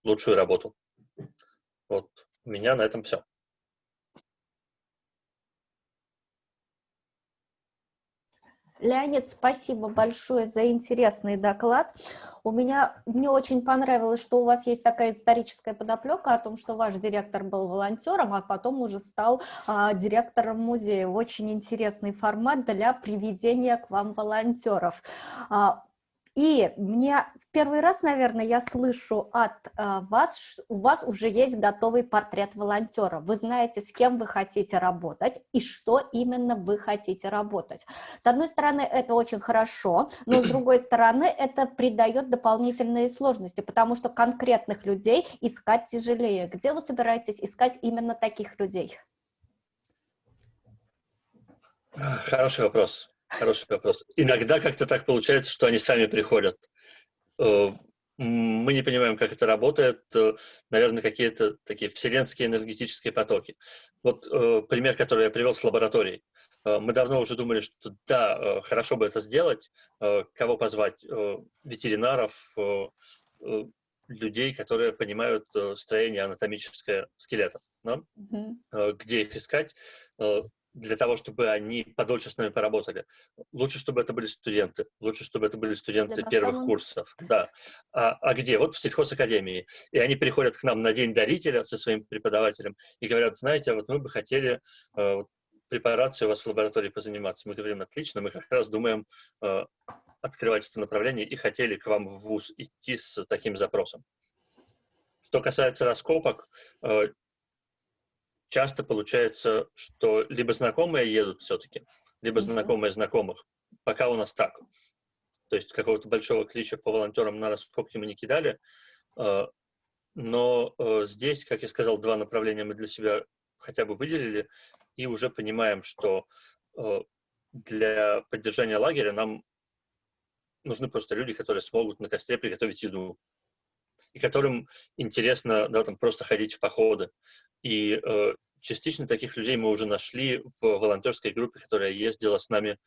лучшую работу. Вот у меня на этом все. Леонид, спасибо большое за интересный доклад. Мне очень понравилось, что у вас есть такая историческая подоплека о том, что ваш директор был волонтером, а потом уже стал директором музея. Очень интересный формат для приведения к вам волонтеров. И мне в первый раз, наверное, я слышу от вас, у вас уже есть готовый портрет волонтера. Вы знаете, с кем вы хотите работать и что именно вы хотите работать. С одной стороны, это очень хорошо, но с другой стороны, это придает дополнительные сложности, потому что конкретных людей искать тяжелее. Где вы собираетесь искать именно таких людей? Хороший вопрос. Хороший вопрос. Иногда как-то так получается, что они сами приходят. Мы не понимаем, как это работает. Наверное, какие-то такие вселенские энергетические потоки. Вот пример, который я привел с лабораторией. Мы давно уже думали, что да, хорошо бы это сделать. Кого позвать? Ветеринаров, людей, которые понимают строение анатомическое скелетов. Да? Где их искать? Для того, чтобы они подольше с нами поработали. Лучше, чтобы это были студенты. Лучше, чтобы это были студенты первых курсов. Да. А где? Вот в сельхозакадемии. И они приходят к нам на день дарителя со своим преподавателем и говорят, знаете, вот мы бы хотели препарацией у вас в лаборатории позаниматься. Мы говорим, отлично, мы как раз думаем открывать это направление и хотели к вам в вуз идти с таким запросом. Что касается раскопок, часто получается, что либо знакомые едут все-таки, либо знакомые знакомых. Пока у нас так. То есть какого-то большого клича по волонтерам на раскопки мы не кидали. Но здесь, как я сказал, два направления мы для себя хотя бы выделили и уже понимаем, что для поддержания лагеря нам нужны просто люди, которые смогут на костре приготовить еду. И которым интересно, да, там, просто ходить в походы. И частично таких людей мы уже нашли в волонтерской группе, которая ездила с нами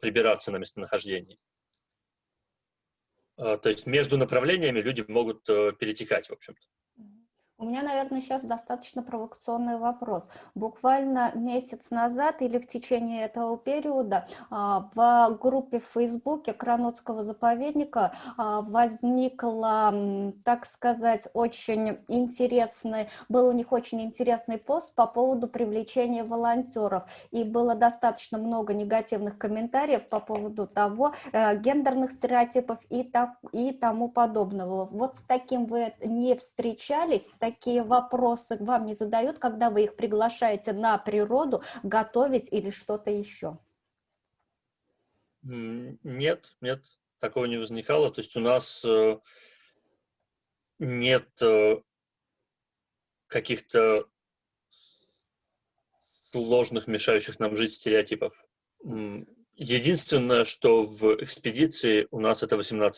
прибираться на местонахождении. То есть между направлениями люди могут перетекать, в общем-то. У меня, наверное, сейчас достаточно провокационный вопрос. Буквально месяц назад или в течение этого периода в группе в Фейсбуке Кранотского заповедника возникла, так сказать, был у них очень интересный пост по поводу привлечения волонтеров. И было достаточно много негативных комментариев по поводу того, гендерных стереотипов и тому подобного. Вот с таким вы не встречались? Такие вопросы вам не задают, когда вы их приглашаете на природу готовить или что-то еще? Нет, такого не возникало. То есть у нас нет каких-то сложных, мешающих нам жить стереотипов. Единственное, что в экспедиции у нас это 18+.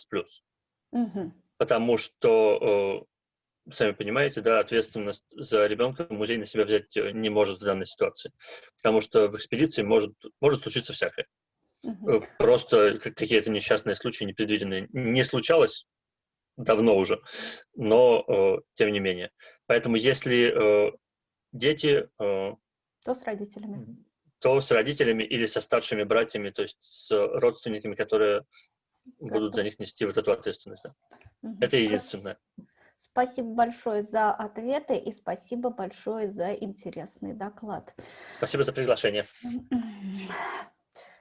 Угу. Потому что сами понимаете, да, ответственность за ребенка музей на себя взять не может в данной ситуации. Потому что в экспедиции может случиться всякое. Просто какие-то несчастные случаи непредвиденные. Не случалось давно уже, но тем не менее. Поэтому если дети... То с родителями. То с родителями или со старшими братьями, то есть с родственниками, которые будут за них нести вот эту ответственность. Да. Это единственное. Спасибо большое за ответы и спасибо большое за интересный доклад. Спасибо за приглашение.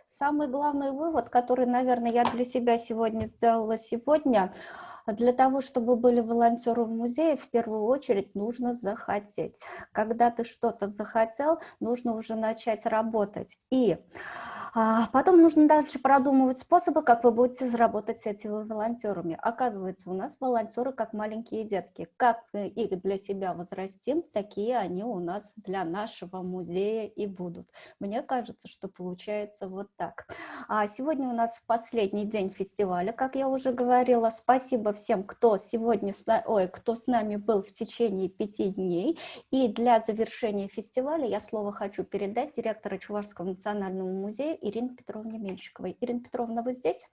Самый главный вывод, который, наверное, я для себя сделала сегодня, для того, чтобы были волонтеры в музее, в первую очередь нужно захотеть. Когда ты что-то захотел, нужно уже начать работать. И потом нужно дальше продумывать способы, как вы будете заработать с этими волонтерами. Оказывается, у нас волонтеры как маленькие детки. Как их для себя возрастим, такие они у нас для нашего музея и будут. Мне кажется, что получается вот так. Сегодня у нас последний день фестиваля, как я уже говорила. Спасибо всем, кто сегодня кто с нами был в течение 5 дней. И для завершения фестиваля я слово хочу передать директору Чувашского национального музея Ирине Петровне Меньшиковой. Ирина Петровна, вы здесь?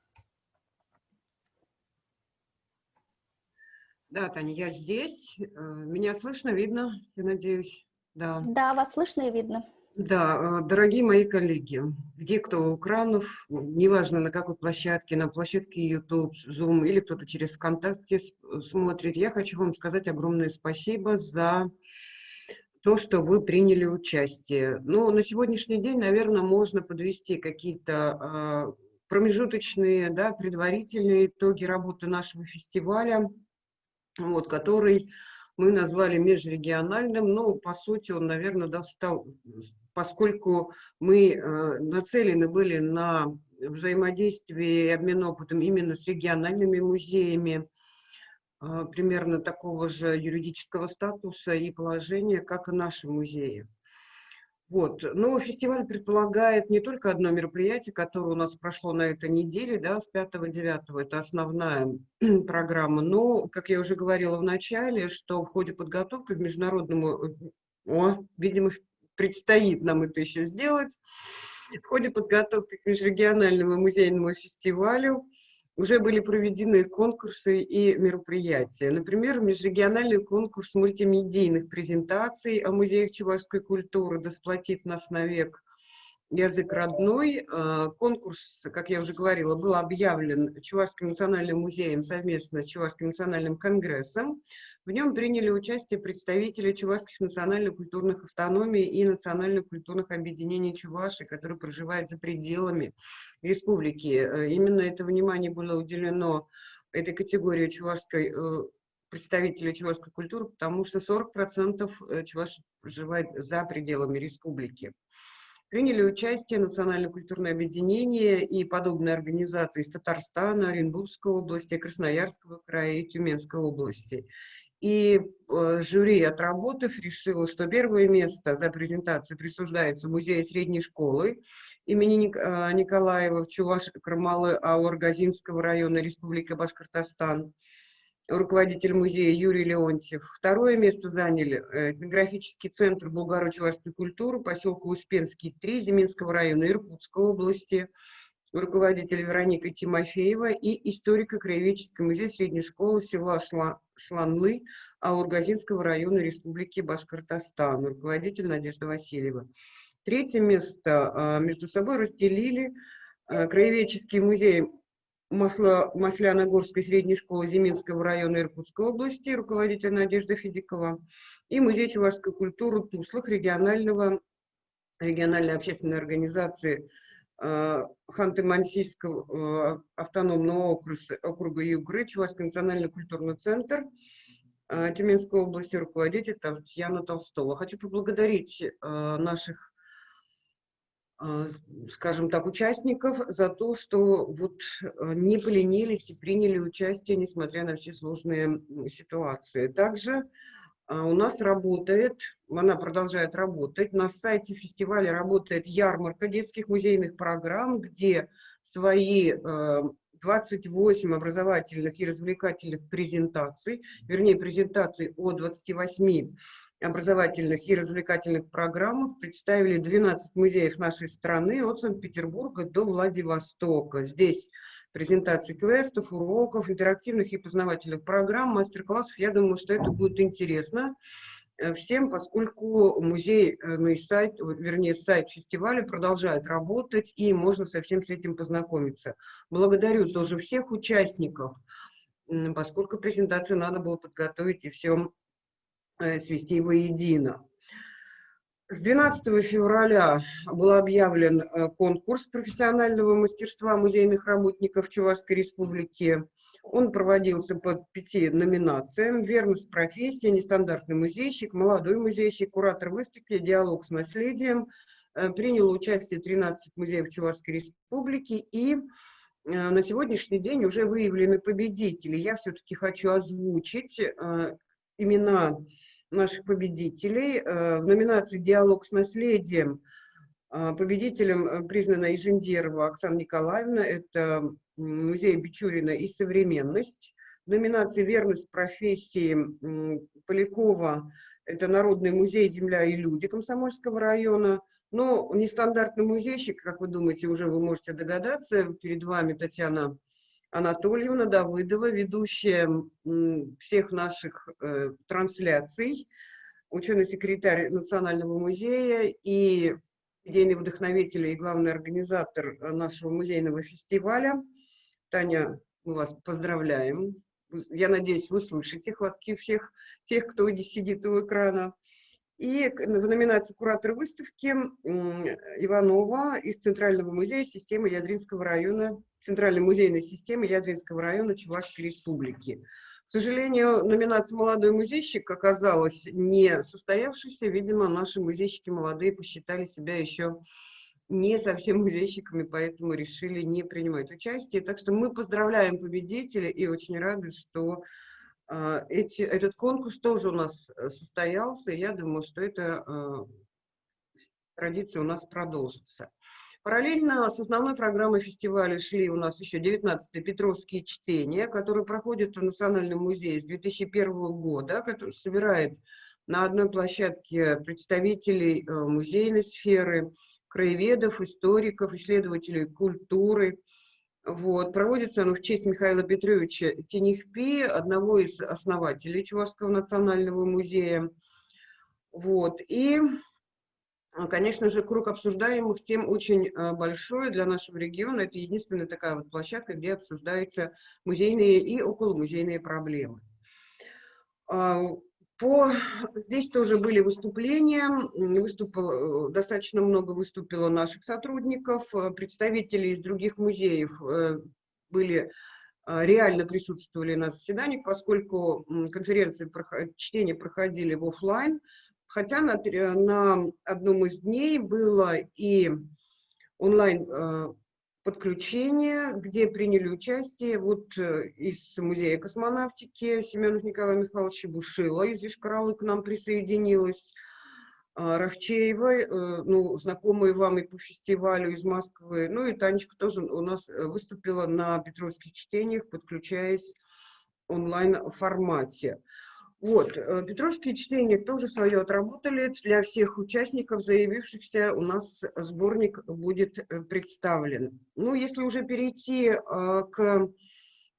Да, Таня, я здесь. Меня слышно, видно, я надеюсь. Да, Да, вас слышно и видно. Да, дорогие мои коллеги, где кто у экранов, неважно на какой площадке, на площадке YouTube, Zoom или кто-то через ВКонтакте смотрит, я хочу вам сказать огромное спасибо за то, что вы приняли участие. Ну, на сегодняшний день, наверное, можно подвести какие-то промежуточные, да, предварительные итоги работы нашего фестиваля, вот, который мы назвали межрегиональным, но по сути он, наверное, стал, поскольку мы нацелены были на взаимодействие и обмен опытом именно с региональными музеями, примерно такого же юридического статуса и положения, как и наши музеи. Вот. Но фестиваль предполагает не только одно мероприятие, которое у нас прошло на этой неделе, да, с 5-9, это основная программа, но, как я уже говорила в начале, что в ходе подготовки к международному, видимо, предстоит нам это еще сделать, в ходе подготовки к межрегиональному музейному фестивалю уже были проведены конкурсы и мероприятия. Например, межрегиональный конкурс мультимедийных презентаций о музеях чувашской культуры «Да сплотит нас навек язык родной». Конкурс, как я уже говорила, был объявлен Чувашским национальным музеем совместно с Чувашским национальным конгрессом. В нем приняли участие представители чувашских национально-культурных автономий и национально-культурных объединений Чувашии, которые проживают за пределами республики. Именно это внимание было уделено этой категории представителей чувашской культуры, потому что 40% чувашей проживает за пределами республики. Приняли участие национально-культурные объединения и подобные организации из Татарстана, Оренбургской области, Красноярского края и Тюменской области. И жюри, отработав, решило, что первое место за презентацию присуждается музею средней школы имени Николаева в Чуваш-Кармалы Аур-Газинского района Республики Башкортостан, руководитель музея Юрий Леонтьев. Второе место заняли этнографический центр булгаро-чувашской культуры, поселка Успенский, 3, Зиминского района Иркутской области, руководитель Вероника Тимофеева и историко-краеведческий музей средней школы села Шланлы Аургазинского района Республики Башкортостан, руководитель Надежда Васильева. Третье место между собой разделили краеведческий музей Масляногорской средней школы Зиминского района Иркутской области, руководитель Надежда Федикова, и музей чувашской культуры Туслах региональной общественной организации Ханты-Мансийского автономного округа Югры, Чувашский национальный культурный центр Тюменской области, руководитель Татьяна Толстова. Хочу поблагодарить наших, скажем так, участников за то, что вот не поленились и приняли участие, несмотря на все сложные ситуации. Также у нас работает, она продолжает работать, на сайте фестиваля работает ярмарка детских музейных программ, где свои 28 образовательных и развлекательных презентаций, вернее, презентаций о 28 образовательных и развлекательных программах представили 12 музеев нашей страны от Санкт-Петербурга до Владивостока. Здесь презентации квестов, уроков, интерактивных и познавательных программ, мастер-классов. Я думаю, что это будет интересно всем, поскольку музейный сайт, вернее, сайт фестиваля продолжает работать, и можно со всем с этим познакомиться. Благодарю тоже всех участников, поскольку презентацию надо было подготовить и все свести воедино. С 12 февраля был объявлен конкурс профессионального мастерства музейных работников Чувашской Республики. Он проводился под 5 номинациям: верность профессии, нестандартный музейщик, молодой музейщик, куратор выставки, диалог с наследием. Приняло участие 13 музеев Чувашской Республики, и на сегодняшний день уже выявлены победители. Я все-таки хочу озвучить имена наших победителей. В номинации «Диалог с наследием» победителем признана Ижендерова Оксана Николаевна, это музей Бичурина и современность. В номинации «Верность профессии» Полякова, это Народный музей «Земля и люди» Комсомольского района. Но нестандартный музейщик, как вы думаете, уже вы можете догадаться, перед вами Татьяна Анатольевна Давыдова, ведущая всех наших трансляций, ученый-секретарь Национального музея и идейный вдохновитель и главный организатор нашего музейного фестиваля. Таня, мы вас поздравляем. Я надеюсь, вы слышите хлопки всех тех, кто сидит у экрана. И в номинации «Куратор выставки» Иванова из Центрального музея системы Ядринского района, Центральной музейной системы Ядринского района Чувашской Республики. К сожалению, номинация «Молодой музейщик» оказалась не состоявшейся. Видимо, наши музейщики молодые посчитали себя еще не совсем музейщиками, поэтому решили не принимать участие. Так что мы поздравляем победителей и очень рады, что этот конкурс тоже у нас состоялся, и я думаю, что эта традиция у нас продолжится. Параллельно с основной программой фестиваля шли у нас еще 19-е Петровские чтения, которые проходят в Национальном музее с 2001 года, который собирает на одной площадке представителей музейной сферы, краеведов, историков, исследователей культуры. Вот. Проводится оно в честь Михаила Петровича Тенихпи, одного из основателей Чувашского национального музея. Вот. И, конечно же, круг обсуждаемых тем очень большой для нашего региона. Это единственная такая вот площадка, где обсуждаются музейные и околомузейные проблемы. Здесь тоже были выступления, достаточно много выступило наших сотрудников, представители из других музеев реально присутствовали на заседаниях, поскольку конференции, чтения проходили в офлайн, хотя на одном из дней было и онлайн подключение, где приняли участие вот из Музея космонавтики Семенов Николай Михайлович, Бушила из Йошкар-Олы к нам присоединилась, Равчеева, ну, знакомые вам и по фестивалю из Москвы, ну и Танечка тоже у нас выступила на Петровских чтениях, подключаясь в онлайн-формате. Вот, Петровские чтения тоже свое отработали. Для всех участников, заявившихся, у нас сборник будет представлен. Ну, если уже перейти к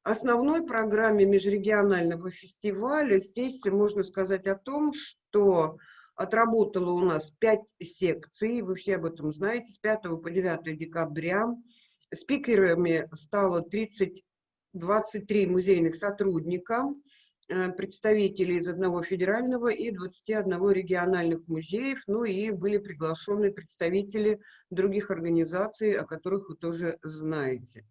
основной программе межрегионального фестиваля, здесь можно сказать о том, что отработало у нас 5 секций, вы все об этом знаете, с 5 по 9 декабря. Спикерами стало 23 музейных сотрудника, представителей из одного федерального и 21 региональных музеев, ну и были приглашены представители других организаций, о которых вы тоже знаете.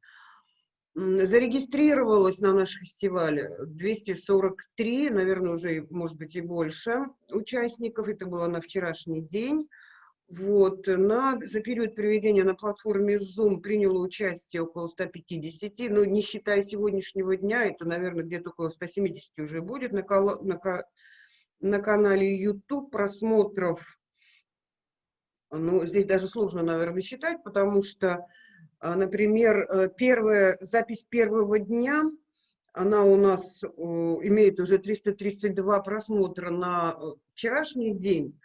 Зарегистрировалось на наш фестиваль 243, наверное, уже, может быть, и больше участников. Это было на вчерашний день. Вот. За период проведения на платформе Zoom приняло участие около 150, но не считая сегодняшнего дня, это, наверное, где-то около 170 уже будет на канале YouTube просмотров. Ну, здесь даже сложно, наверное, считать, потому что, например, запись первого дня, она у нас имеет уже 332 просмотра на вчерашний день.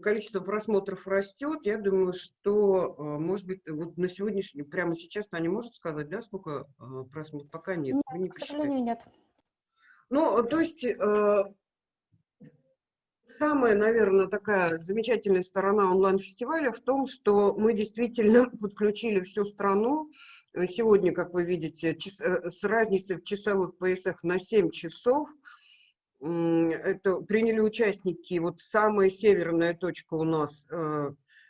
Количество просмотров растет. Я думаю, что, может быть, вот на сегодняшний, прямо сейчас Таня может сказать, да, сколько просмотров? Пока нет. Нет, Вы не к сожалению, нет. Ну, то есть, самая, наверное, такая замечательная сторона онлайн-фестиваля в том, что мы действительно подключили всю страну. Сегодня, как вы видите, с разницей в часовых поясах на 7 часов. Это приняли участники, вот самая северная точка у нас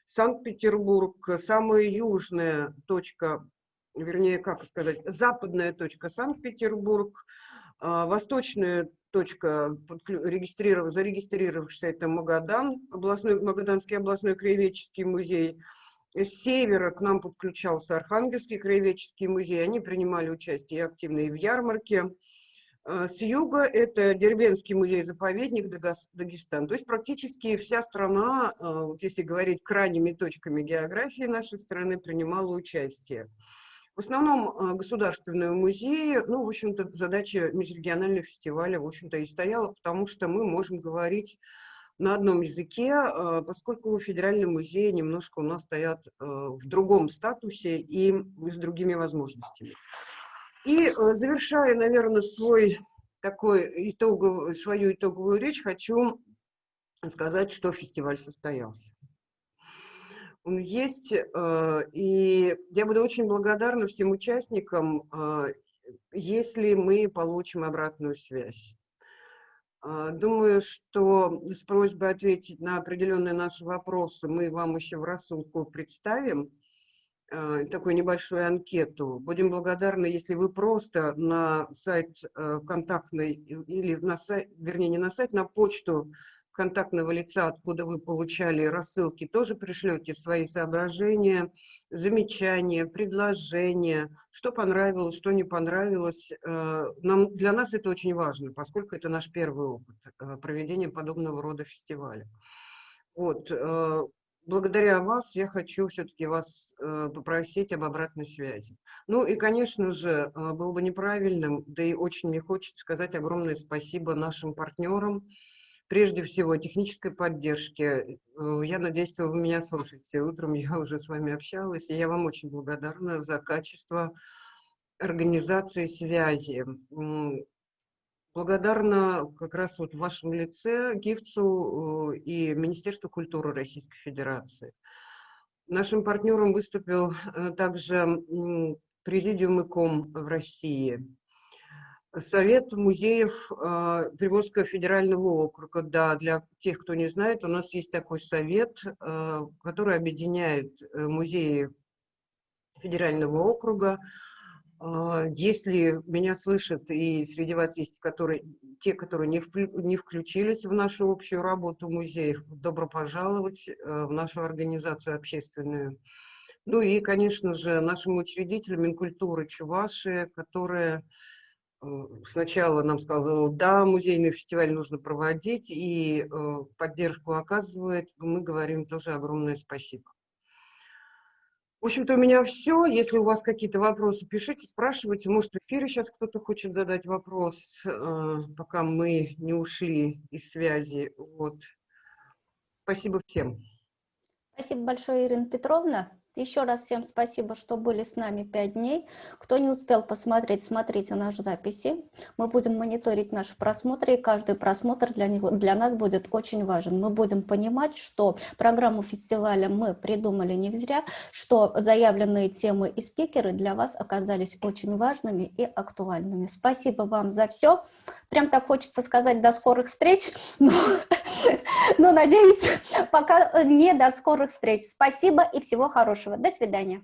Санкт-Петербург, самая южная точка, вернее, как сказать, западная точка Санкт-Петербург, восточная точка, зарегистрировавшаяся, это Магадан, Магаданский областной краеведческий музей. С севера к нам подключался Архангельский краеведческий музей, они принимали участие активно и в ярмарке. С юга это Дербентский музей-заповедник Дагестан. То есть практически вся страна, вот если говорить крайними точками географии нашей страны, принимала участие. В основном государственные музеи, ну, в общем-то, задача межрегионального фестиваля, в общем-то, и стояла, потому что мы можем говорить на одном языке, поскольку федеральные музеи немножко у нас стоят в другом статусе и с другими возможностями. И завершая, наверное, свою итоговую речь, хочу сказать, что фестиваль состоялся. Он есть, и я буду очень благодарна всем участникам, если мы получим обратную связь. Думаю, что с просьбой ответить на определенные наши вопросы мы вам еще в рассылку представим такую небольшую анкету. Будем благодарны, если вы просто на сайт контактный или на сайт, вернее, не на сайт, на почту контактного лица, откуда вы получали рассылки, тоже пришлете свои соображения, замечания, предложения, что понравилось, что не понравилось. Для нас это очень важно, поскольку это наш первый опыт проведения подобного рода фестиваля. Вот. Благодаря вас я хочу все-таки вас попросить об обратной связи. Ну и, конечно же, было бы неправильным, да и очень мне хочется сказать огромное спасибо нашим партнерам, прежде всего технической поддержке. Я надеюсь, что вы меня слушаете. Утром я уже с вами общалась, и я вам очень благодарна за качество организации связи. Благодарна как раз вот в вашем лице ГИФЦу и Министерству культуры Российской Федерации. Нашим партнером выступил также Президиум ИКОМ в России, Совет музеев Приморского федерального округа. Да, для тех, кто не знает, у нас есть такой совет, который объединяет музеи федерального округа. Если меня слышат, и среди вас есть те, которые не включились в нашу общую работу музеев, добро пожаловать в нашу организацию общественную. Ну и, конечно же, нашему учредителю Минкультуры Чувашии, которая сначала нам сказала, да, музейный фестиваль нужно проводить, и поддержку оказывает. Мы говорим тоже огромное спасибо. В общем-то, у меня все. Если у вас какие-то вопросы, пишите, спрашивайте. Может, в эфире сейчас кто-то хочет задать вопрос, пока мы не ушли из связи. Вот. Спасибо всем. Спасибо большое, Ирина Петровна. Еще раз всем спасибо, что были с нами 5 дней. Кто не успел посмотреть, смотрите наши записи. Мы будем мониторить наши просмотры, и каждый просмотр для нас будет очень важен. Мы будем понимать, что программу фестиваля мы придумали не зря, что заявленные темы и спикеры для вас оказались очень важными и актуальными. Спасибо вам за все. Прям так хочется сказать до скорых встреч, но надеюсь, пока не до скорых встреч. Спасибо и всего хорошего. До свидания.